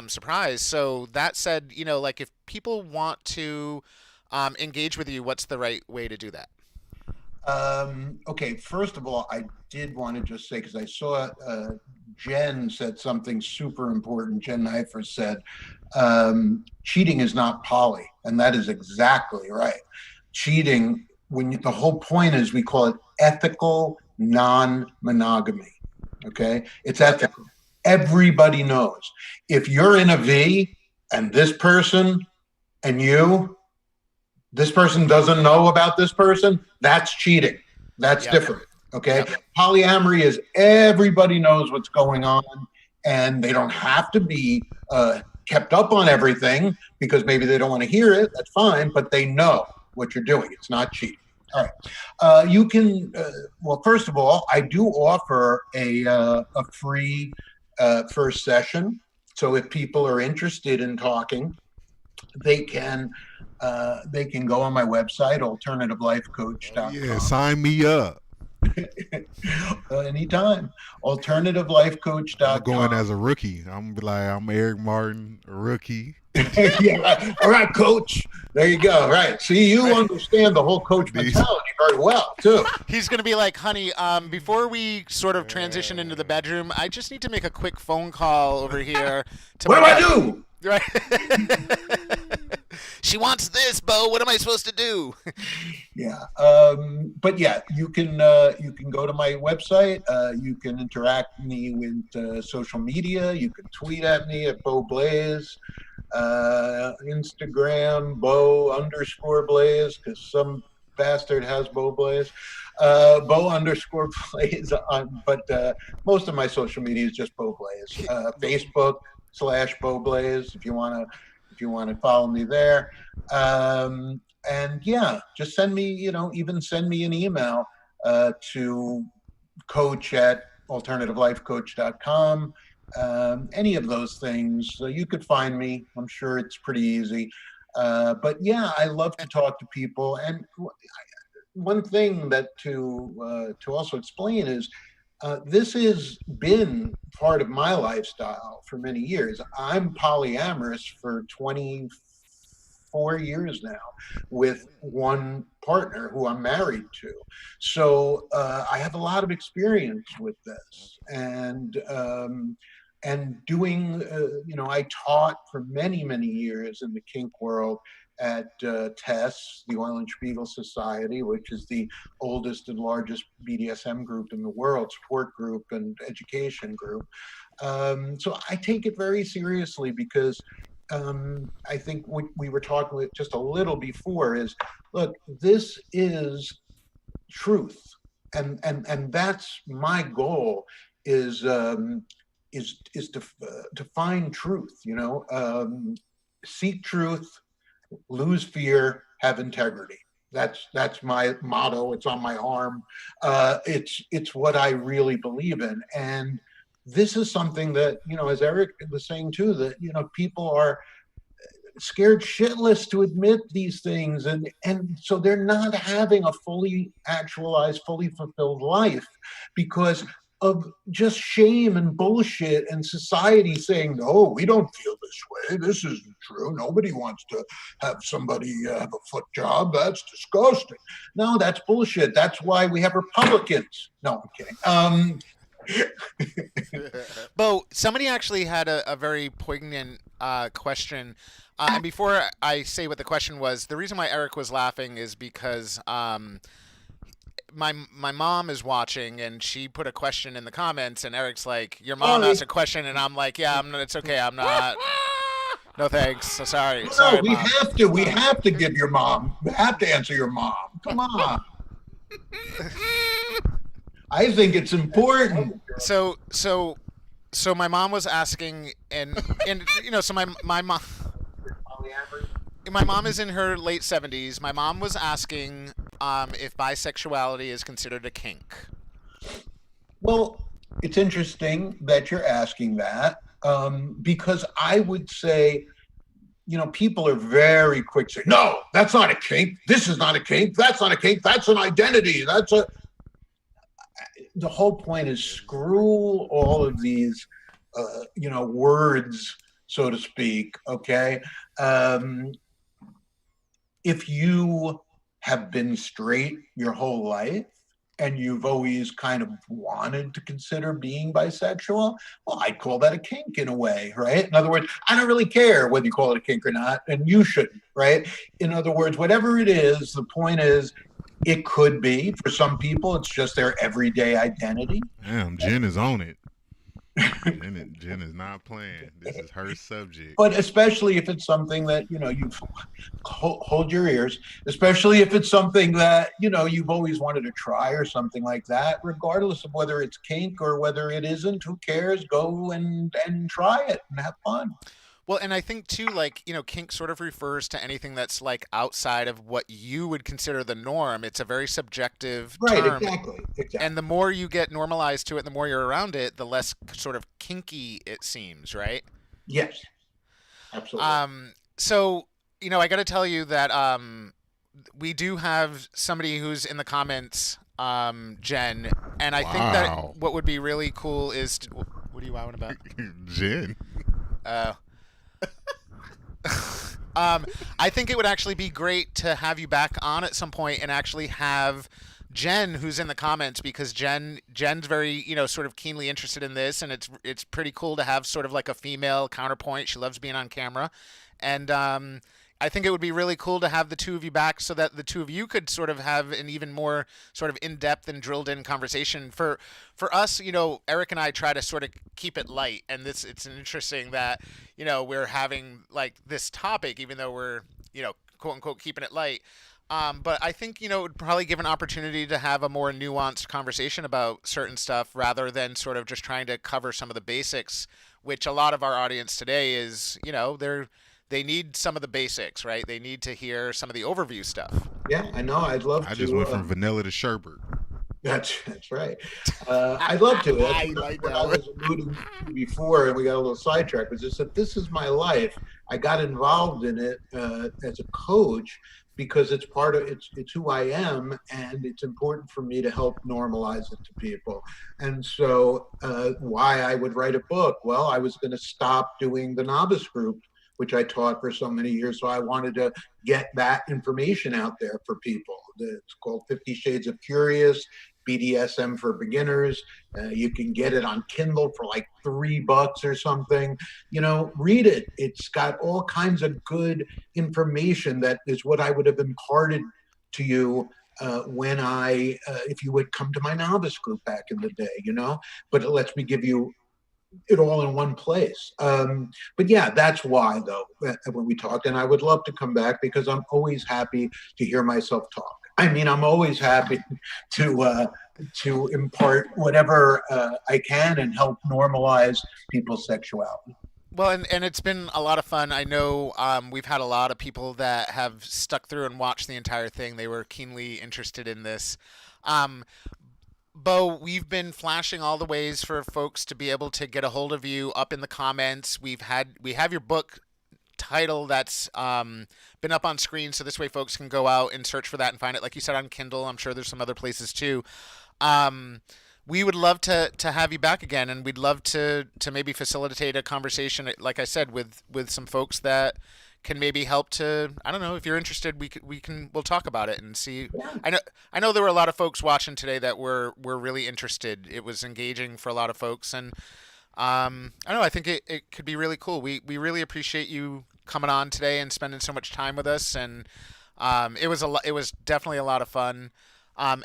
surprised. So that said, like if people want to engage with you, what's the right way to do that? Okay, first of all, I did want to just say, because I saw Jen said something super important. Jen Neiffer said, cheating is not poly. And that is exactly right. Cheating, the whole point is we call it ethical non-monogamy. Okay, it's ethical. Everybody knows if you're in a V and this person and this person doesn't know about this person, that's cheating. That's different. Okay. Polyamory is everybody knows what's going on, and they don't have to be kept up on everything because maybe they don't want to hear it. That's fine, but they know what you're doing. It's not cheating. All right. You can, well, first of all, I do offer a free first session. So if people are interested in talking, they can go on my website, alternativelifecoach.com. Yeah, sign me up. Anytime. Alternativelifecoach.com. I'm going as a rookie. I'm Eric Martin, a rookie. Yeah. All right, coach. There you go. Right. See, you understand the whole coach mentality very well, too. He's going to be like, honey, before we sort of transition into the bedroom, I just need to make a quick phone call over here. What do I do? Right. She wants this, Bo. What am I supposed to do? Yeah. But yeah, you can go to my website. You can interact with me with social media. You can tweet at me at Bo Blaze. Instagram, Bo_Blaze, because some bastard has Bo Blaze. Bo_Blaze but most of my social media is just Bo Blaze. Facebook/Bo Blaze if you want to follow me there. And yeah, just send me, even send me an email to coach@alternativelifecoach.com. Any of those things, you could find me. I'm sure it's pretty easy. But yeah, I love to talk to people. And one thing that to also explain is this has been part of my lifestyle for many years. I'm polyamorous for 24 years now with one partner who I'm married to. So I have a lot of experience with this. And doing, I taught for many, many years in the kink world at TESS, the Oil and Spiegel Society, which is the oldest and largest BDSM group in the world, support group and education group. So I take it very seriously because I think what we were talking with just a little before is, look, this is truth. And that's my goal is to find truth, seek truth, lose fear, have integrity. That's my motto. It's on my arm. It's what I really believe in. And this is something that, as Eric was saying too, that, people are scared shitless to admit these things. And so they're not having a fully actualized, fully fulfilled life because of just shame and bullshit and society saying, no, we don't feel this way. This isn't true. Nobody wants to have somebody have a foot job. That's disgusting. No, that's bullshit. That's why we have Republicans. No, I'm kidding. Bo, somebody actually had a very poignant question. And before I say what the question was, the reason why Eric was laughing is because my mom is watching and she put a question in the comments and Eric's like, your mom asked a question, and I'm like, yeah, it's okay, I'm not. No thanks. So sorry. Sorry, we Mom. we have to give your mom. We have to answer your mom. Come on. I think it's important. So So my mom was asking, and so my mom. My mom is in her late 70s. My mom was asking if bisexuality is considered a kink. Well, it's interesting that you're asking that because I would say, people are very quick to say, no, that's not a kink. This is not a kink. That's not a kink. That's an identity. The whole point is screw all of these, words, so to speak. Okay. If you have been straight your whole life and you've always kind of wanted to consider being bisexual, well, I'd call that a kink in a way, right? In other words, I don't really care whether you call it a kink or not, and you shouldn't, right? In other words, whatever it is, the point is, it could be, for some people, it's just their everyday identity. Damn, Jen is on it. Jen is not playing. This is her subject. But especially if it's something that, you hold your ears, especially if it's something that, you've always wanted to try or something like that, regardless of whether it's kink or whether it isn't, who cares? Go and try it and have fun. Well, and I think too, kink sort of refers to anything that's like outside of what you would consider the norm. It's a very subjective term. Right, exactly. And the more you get normalized to it, the more you're around it, the less sort of kinky it seems, right? Yes, absolutely. So, I got to tell you that we do have somebody who's in the comments, Jen, and I think that what would be really cool is what are you wowing about? Jen. I think it would actually be great to have you back on at some point and actually have Jen, who's in the comments, because Jen's very, sort of keenly interested in this, and it's pretty cool to have sort of like a female counterpoint. She loves being on camera, and I think it would be really cool to have the two of you back so that the two of you could sort of have an even more sort of in-depth and drilled-in conversation. For us, Eric and I try to sort of keep it light, and it's interesting that, we're having like this topic, even though we're, quote-unquote keeping it light. But I think, it would probably give an opportunity to have a more nuanced conversation about certain stuff rather than sort of just trying to cover some of the basics, which a lot of our audience today is, they need some of the basics, right? They need to hear some of the overview stuff. Yeah, I know. I'd love to. I just went from vanilla to sherbet. That's right. I'd love to. That's I like what that I was alluding to before, and we got a little sidetracked. Was just that this is my life. I got involved in it as a coach because it's part of it's who I am, and it's important for me to help normalize it to people. And so, why I would write a book? Well, I was going to stop doing the novice group, which I taught for so many years. So I wanted to get that information out there for people. It's called 50 Shades of Curious, BDSM for Beginners. You can get it on Kindle for like $3 or something. Read it. It's got all kinds of good information that is what I would have imparted to you when if you would come to my novice group back in the day, but it lets me give you it all in one place. But yeah, that's why though, when we talked, and I would love to come back because I'm always happy to hear myself talk. I mean, I'm always happy to impart whatever I can and help normalize people's sexuality. Well, and it's been a lot of fun. I know we've had a lot of people that have stuck through and watched the entire thing. They were keenly interested in this. Bo, we've been flashing all the ways for folks to be able to get a hold of you up in the comments. We have your book title that's been up on screen, so this way folks can go out and search for that and find it. Like you said, on Kindle. I'm sure there's some other places too. We would love to have you back again, and we'd love to maybe facilitate a conversation, like I said, with some folks that can maybe help to, I don't know, if you're interested, we'll talk about it and see. Yeah. I know there were a lot of folks watching today that were really interested. It was engaging for a lot of folks, and I don't know, I think it could be really cool. We really appreciate you coming on today and spending so much time with us, and it was definitely a lot of fun.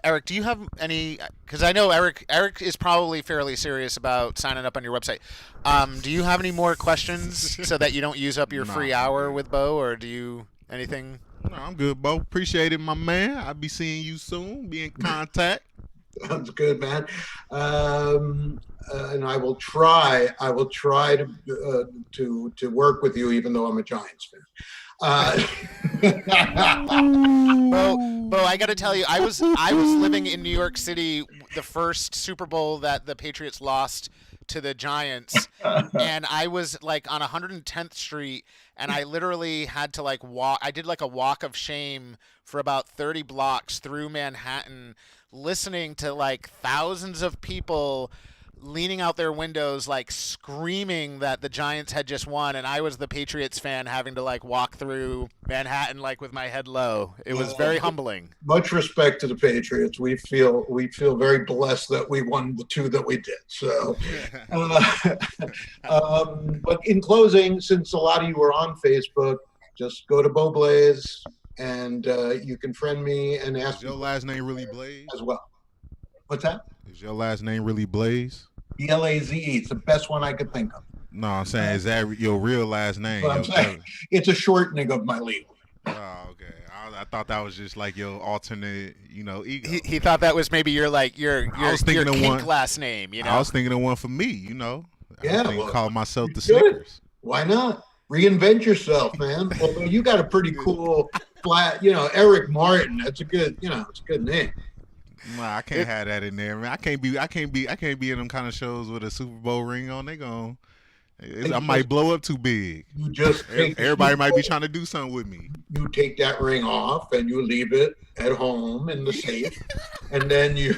Eric, do you have any, because I know Eric is probably fairly serious about signing up on your website. Do you have any more questions so that you don't use up your free hour with Bo, or do you, anything? No, I'm good, Bo. Appreciate it, my man. I'll be seeing you soon. Be in contact. Sounds good, man. And I will try. I will try to work with you, even though I'm a Giants fan. Bo, I got to tell you, I was living in New York City the first Super Bowl that the Patriots lost to the Giants, and I was like on 110th Street, and I literally had to like walk. I did like a walk of shame for about 30 blocks through Manhattan, listening to like thousands of people leaning out their windows like screaming that the Giants had just won, and I was the Patriots fan having to like walk through Manhattan like with my head low. It was very humbling. Much respect to the Patriots. We feel very blessed that we won the two that we did. So but in closing, since a lot of you are on Facebook, just go to Bo Blaze and you can friend me and ask. Is your last name really Blaze as well? What's that? Is your last name really Blaze? Blaze. It's the best one I could think of. No, I'm saying, is that your real last name? But I'm saying, it's a shortening of my legal. Oh, okay. I thought that was just like your alternate, ego. He thought that was maybe your kink last name. I was thinking of one for me. Yeah, I was call myself the Snickers. Why not? Reinvent yourself, man. Although you got a pretty cool flat, Eric Martin. That's a good, it's a good name. Nah, I can't have that in there, man. I can't be in them kind of shows with a Super Bowl ring on. I might blow up too big. You just everybody might be trying to do something with me. You take that ring off and you leave it at home in the safe, and then you.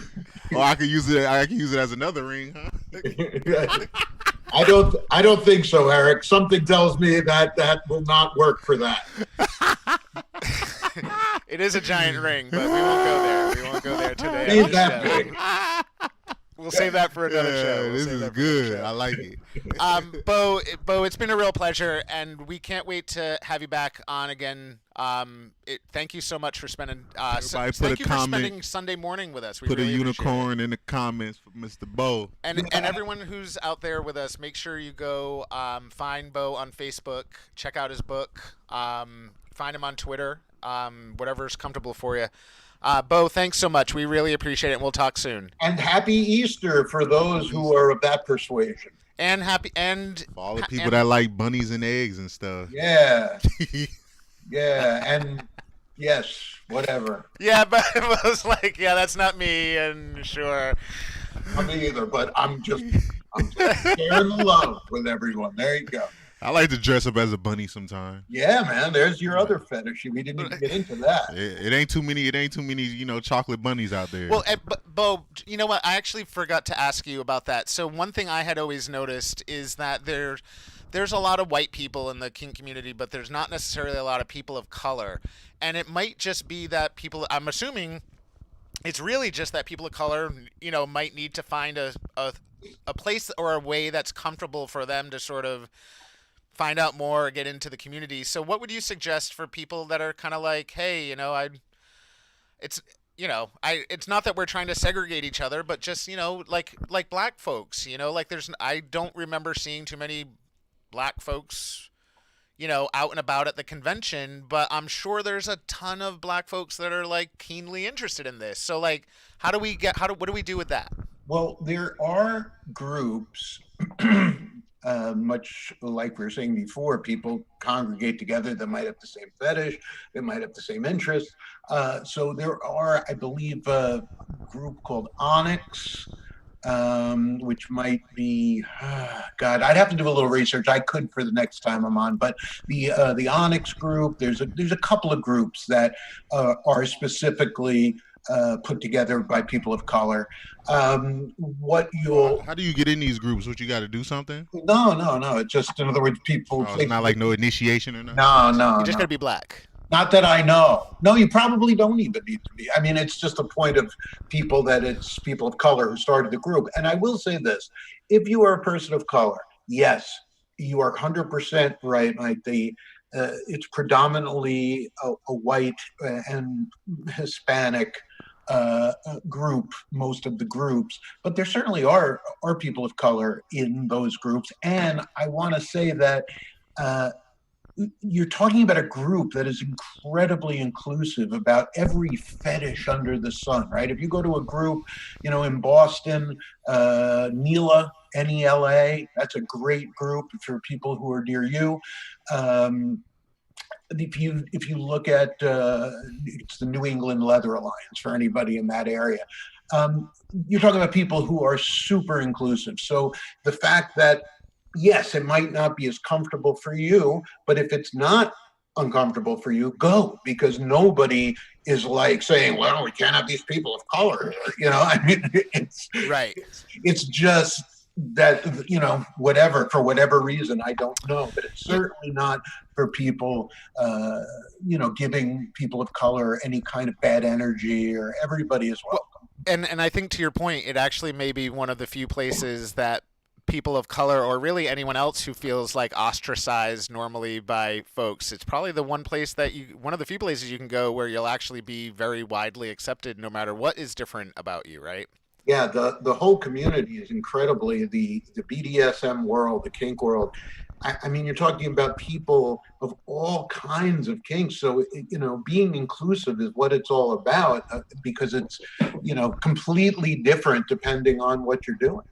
Oh, I could use it. I can use it as another ring, huh? I don't think so, Eric. Something tells me that will not work for that. It is a giant ring, but we won't go there. We won't go there today. Ain't that big. We'll save that for another show. This is good. I like it. Bo, it's been a real pleasure, and we can't wait to have you back on again. Thank you so much for spending. Spending Sunday morning with us. We put really a unicorn in the comments for Mr. Bo. And everyone who's out there with us, make sure you go find Bo on Facebook, check out his book, find him on Twitter, whatever's comfortable for you. Bo, thanks so much. We really appreciate it, and we'll talk soon. And happy Easter for those who are of that persuasion. And for all the people that like bunnies and eggs and stuff. Yeah. Yeah, and yes, whatever. Yeah, but it was like, that's not me, and sure. Not me either, but I'm just sharing the love with everyone. There you go. I like to dress up as a bunny sometime. Yeah, man. There's your other fetish. We didn't even get into that. It ain't too many. Chocolate bunnies out there. Well, but Bo, you know what? I actually forgot to ask you about that. So one thing I had always noticed is that there's a lot of white people in the kink community, but there's not necessarily a lot of people of color. And it might just be that people. I'm assuming it's really just that people of color, might need to find a place or a way that's comfortable for them to sort of find out more or get into the community. So what would you suggest for people that are kind of like, hey, it's not that we're trying to segregate each other, but just, like black folks, I don't remember seeing too many black folks, out and about at the convention, but I'm sure there's a ton of black folks that are like keenly interested in this. So like, what do we do with that? Well, there are groups, much like we were saying before, people congregate together that might have the same fetish, they might have the same interests. So there are, I believe, a group called Onyx, which might be, God, I'd have to do a little research. I could for the next time I'm on, but the Onyx group, there's a couple of groups that are specifically put together by people of color. How do you get in these groups? What, you got to do something? No. It's just, in other words, people. It's not like no initiation or nothing. No. You just got to be black. Not that I know. No, you probably don't even need to be. I mean, it's just a point of people that it's people of color who started the group. And I will say this: if you are a person of color, yes, you are 100% right, Mike. It's predominantly a white and Hispanic group, most of the groups, but there certainly are people of color in those groups. And I want to say that you're talking about a group that is incredibly inclusive about every fetish under the sun, right? If you go to a group, in Boston, Nela, Nela, that's a great group for people who are near you. If you look at it's the New England Leather Alliance for anybody in that area. You're talking about people who are super inclusive. So the fact that, yes, it might not be as comfortable for you, but if it's not uncomfortable for you, go, because nobody is like saying, well, we can't have these people of color. I mean, Right. It's just that, whatever, for whatever reason, I don't know, but it's certainly not for people, giving people of color any kind of bad energy, or everybody is welcome. And I think, to your point, it actually may be one of the few places that people of color, or really anyone else who feels like ostracized normally by folks, it's probably the one of the few places you can go where you'll actually be very widely accepted, no matter what is different about you, right? Yeah, the whole community is incredibly, the BDSM world, the kink world. I mean, you're talking about people of all kinds of kinks. So, being inclusive is what it's all about, because it's, completely different depending on what you're doing.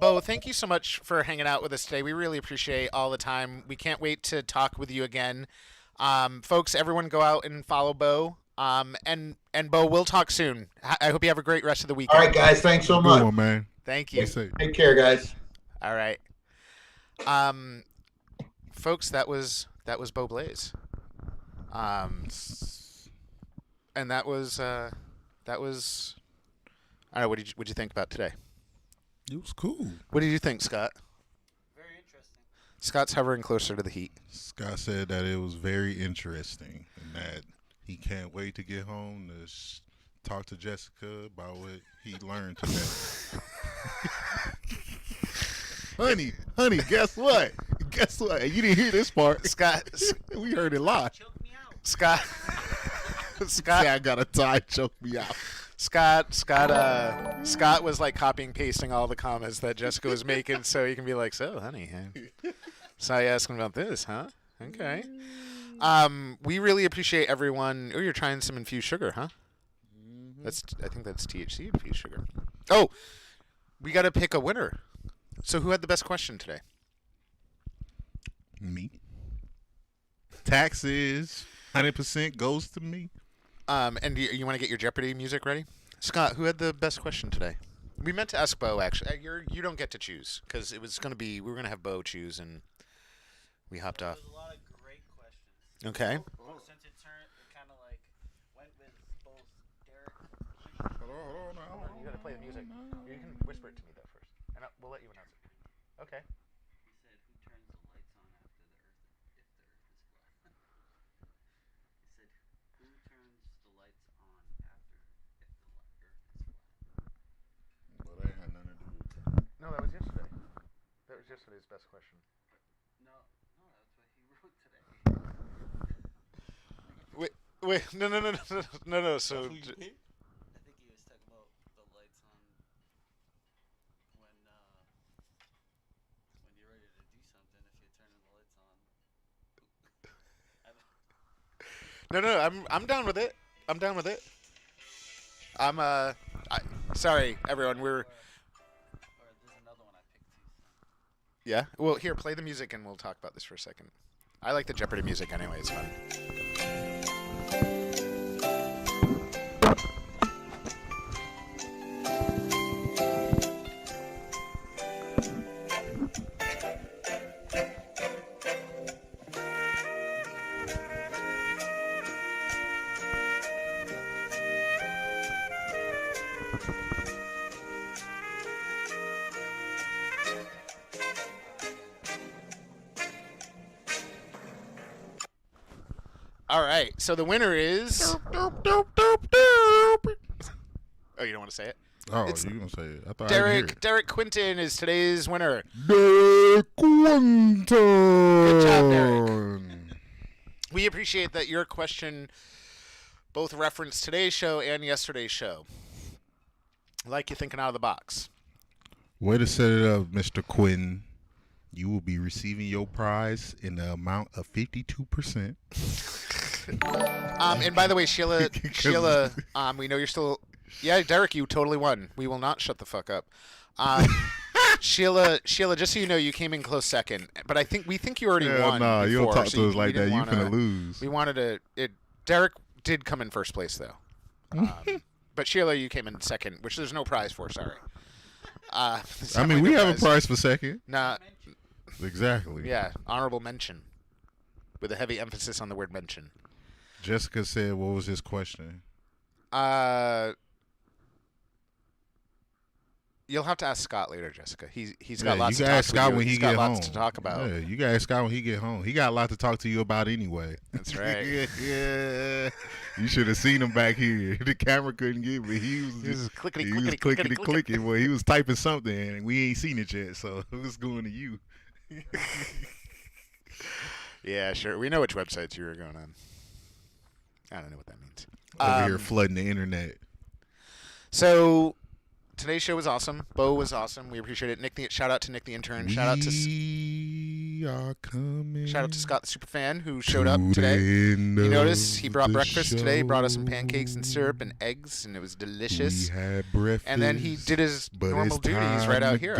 Bo, thank you so much for hanging out with us today. We really appreciate all the time. We can't wait to talk with you again. Folks, everyone go out and follow Bo. And Bo, we'll talk soon. I hope you have a great rest of the weekend. All right, guys. Thanks so much. Good one, man. Thank you. Take care, guys. All right. Folks, that was Bo Blaze. And that was I don't know, what'd you think about today? It was cool. What did you think, Scott? Very interesting. Scott's hovering closer to the heat. Scott said that it was very interesting and that he can't wait to get home to talk to Jessica about what he learned today. honey, guess what? Guess what? You didn't hear this part. Scott, we heard it live. Choke me out. Scott, Say I got a tie, choke me out. Scott was like copying and pasting all the comments that Jessica was making, so you can be like, "So, honey, so you asking about this, huh? Okay." We really appreciate everyone. Oh, you're trying some infused sugar, huh? I think that's THC infused sugar. Oh, we got to pick a winner. So, who had the best question today? Me. Taxes 100% goes to me. And you want to get your Jeopardy music ready? Scott, who had the best question today? We meant to ask Bo, actually. You don't get to choose, because we were going to have Bo choose, and we hopped off. There's a lot of great questions. Okay. Since it kind of like went with both Derek. Hold on. You got to play the music. You can whisper it to me, though, first. And we'll let you announce it. Okay. He said, "Who turns the lights on after the Earth, if the Earth is flat?" He said, "Who turns the lights on after if the Earth is flat?" Well, that ain't had nothing to do with it. No, that was yesterday. That was yesterday's best question. No, that's what he wrote today. Wait, no. So, I think he was talking about the lights on when you're ready to do something. If you're turning the lights on. I'm down with it. Sorry, everyone. Or there's another one I picked too. Yeah. Well, here, play the music, and we'll talk about this for a second. I like the Jeopardy music anyway. It's fun. All right. So the winner is. Oh, you don't want to say it? Oh, It's you gonna say it? I thought I didn't hear it. Derek Quinton is today's winner. Derek Quinton. Good job, Derek. We appreciate that your question both referenced today's show and yesterday's show. I like you thinking out of the box. Way to set it up, Mr. Quinn. you will be receiving your prize in the amount of 52%. And by the way, Sheila, we know you're still. Yeah, Derek, you totally won. We will not shut the fuck up. Sheila, just so you know, you came in close second, but we think you already won. No, you don't before, talk so to us like we that. didn't You wanna- finna lose. We wanted to. Derek did come in first place though, but Sheila, you came in second, which there's no prize for. Sorry. I mean, we have a prize for second. Nah, Exactly. yeah, honorable mention, with a heavy emphasis on the word mention. Jessica said, "What was his question?" You'll have to ask Scott later, Jessica. He's got lots. You to can talk ask Scott with you. when he He's get got home. lots to talk about. Yeah, you can ask Scott when he get home. He got a lot to talk to you about anyway. That's right. Yeah. You should have seen him back here. The camera couldn't get me. He was clicking. Well, he was typing something, and we ain't seen it yet. So it was going to you. Yeah, sure. We know which websites you were going on. I don't know what that means. Over here flooding the internet. So today's show was awesome. Bo was awesome. We appreciate it. Shout out to Nick the intern. Shout out to Scott the superfan who showed up today. You notice he brought breakfast today. He brought us some pancakes and syrup and eggs, and it was delicious. We had breakfast, and then he did his normal duties right out here.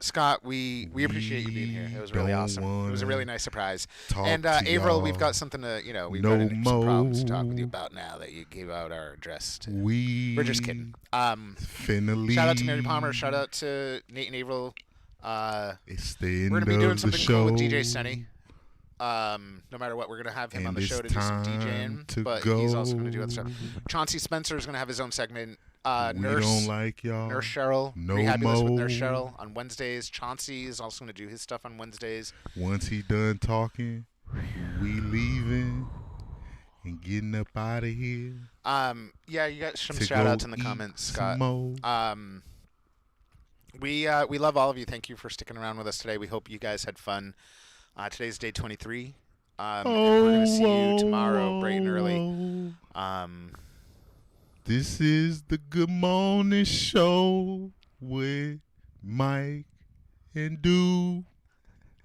Scott, we appreciate you being here. It was really awesome. It was a really nice surprise. And Averill, we've got something to we've got some problems to talk with you about now that you gave out our address. We're just kidding. Shout out to Mary Palmer. Shout out to Nate and Averill. It's the end we're gonna be doing of something the cool show. with DJ Senny. No matter what, we're gonna have him on the show to do some DJing, but he's also gonna do other stuff. Chauncey Spencer is gonna have his own segment. We don't like y'all. Nurse Cheryl, No Rehabulous with mo. Nurse Cheryl on Wednesdays. Chauncey is also gonna do his stuff on Wednesdays. Once he done talking, we leaving and getting up out of here. Yeah, you got some to shout go outs in the eat comments, some Scott. mo. We love all of you. Thank you for sticking around with us today. We hope you guys had fun. Today's day 23. And we're going to see you tomorrow bright and early. This is the Good Morning Show with Mike and Dube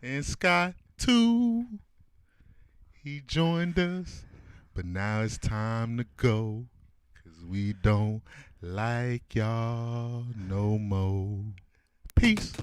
and Scott too. He joined us, but now it's time to go. 'Cause we don't like y'all no more. Peace.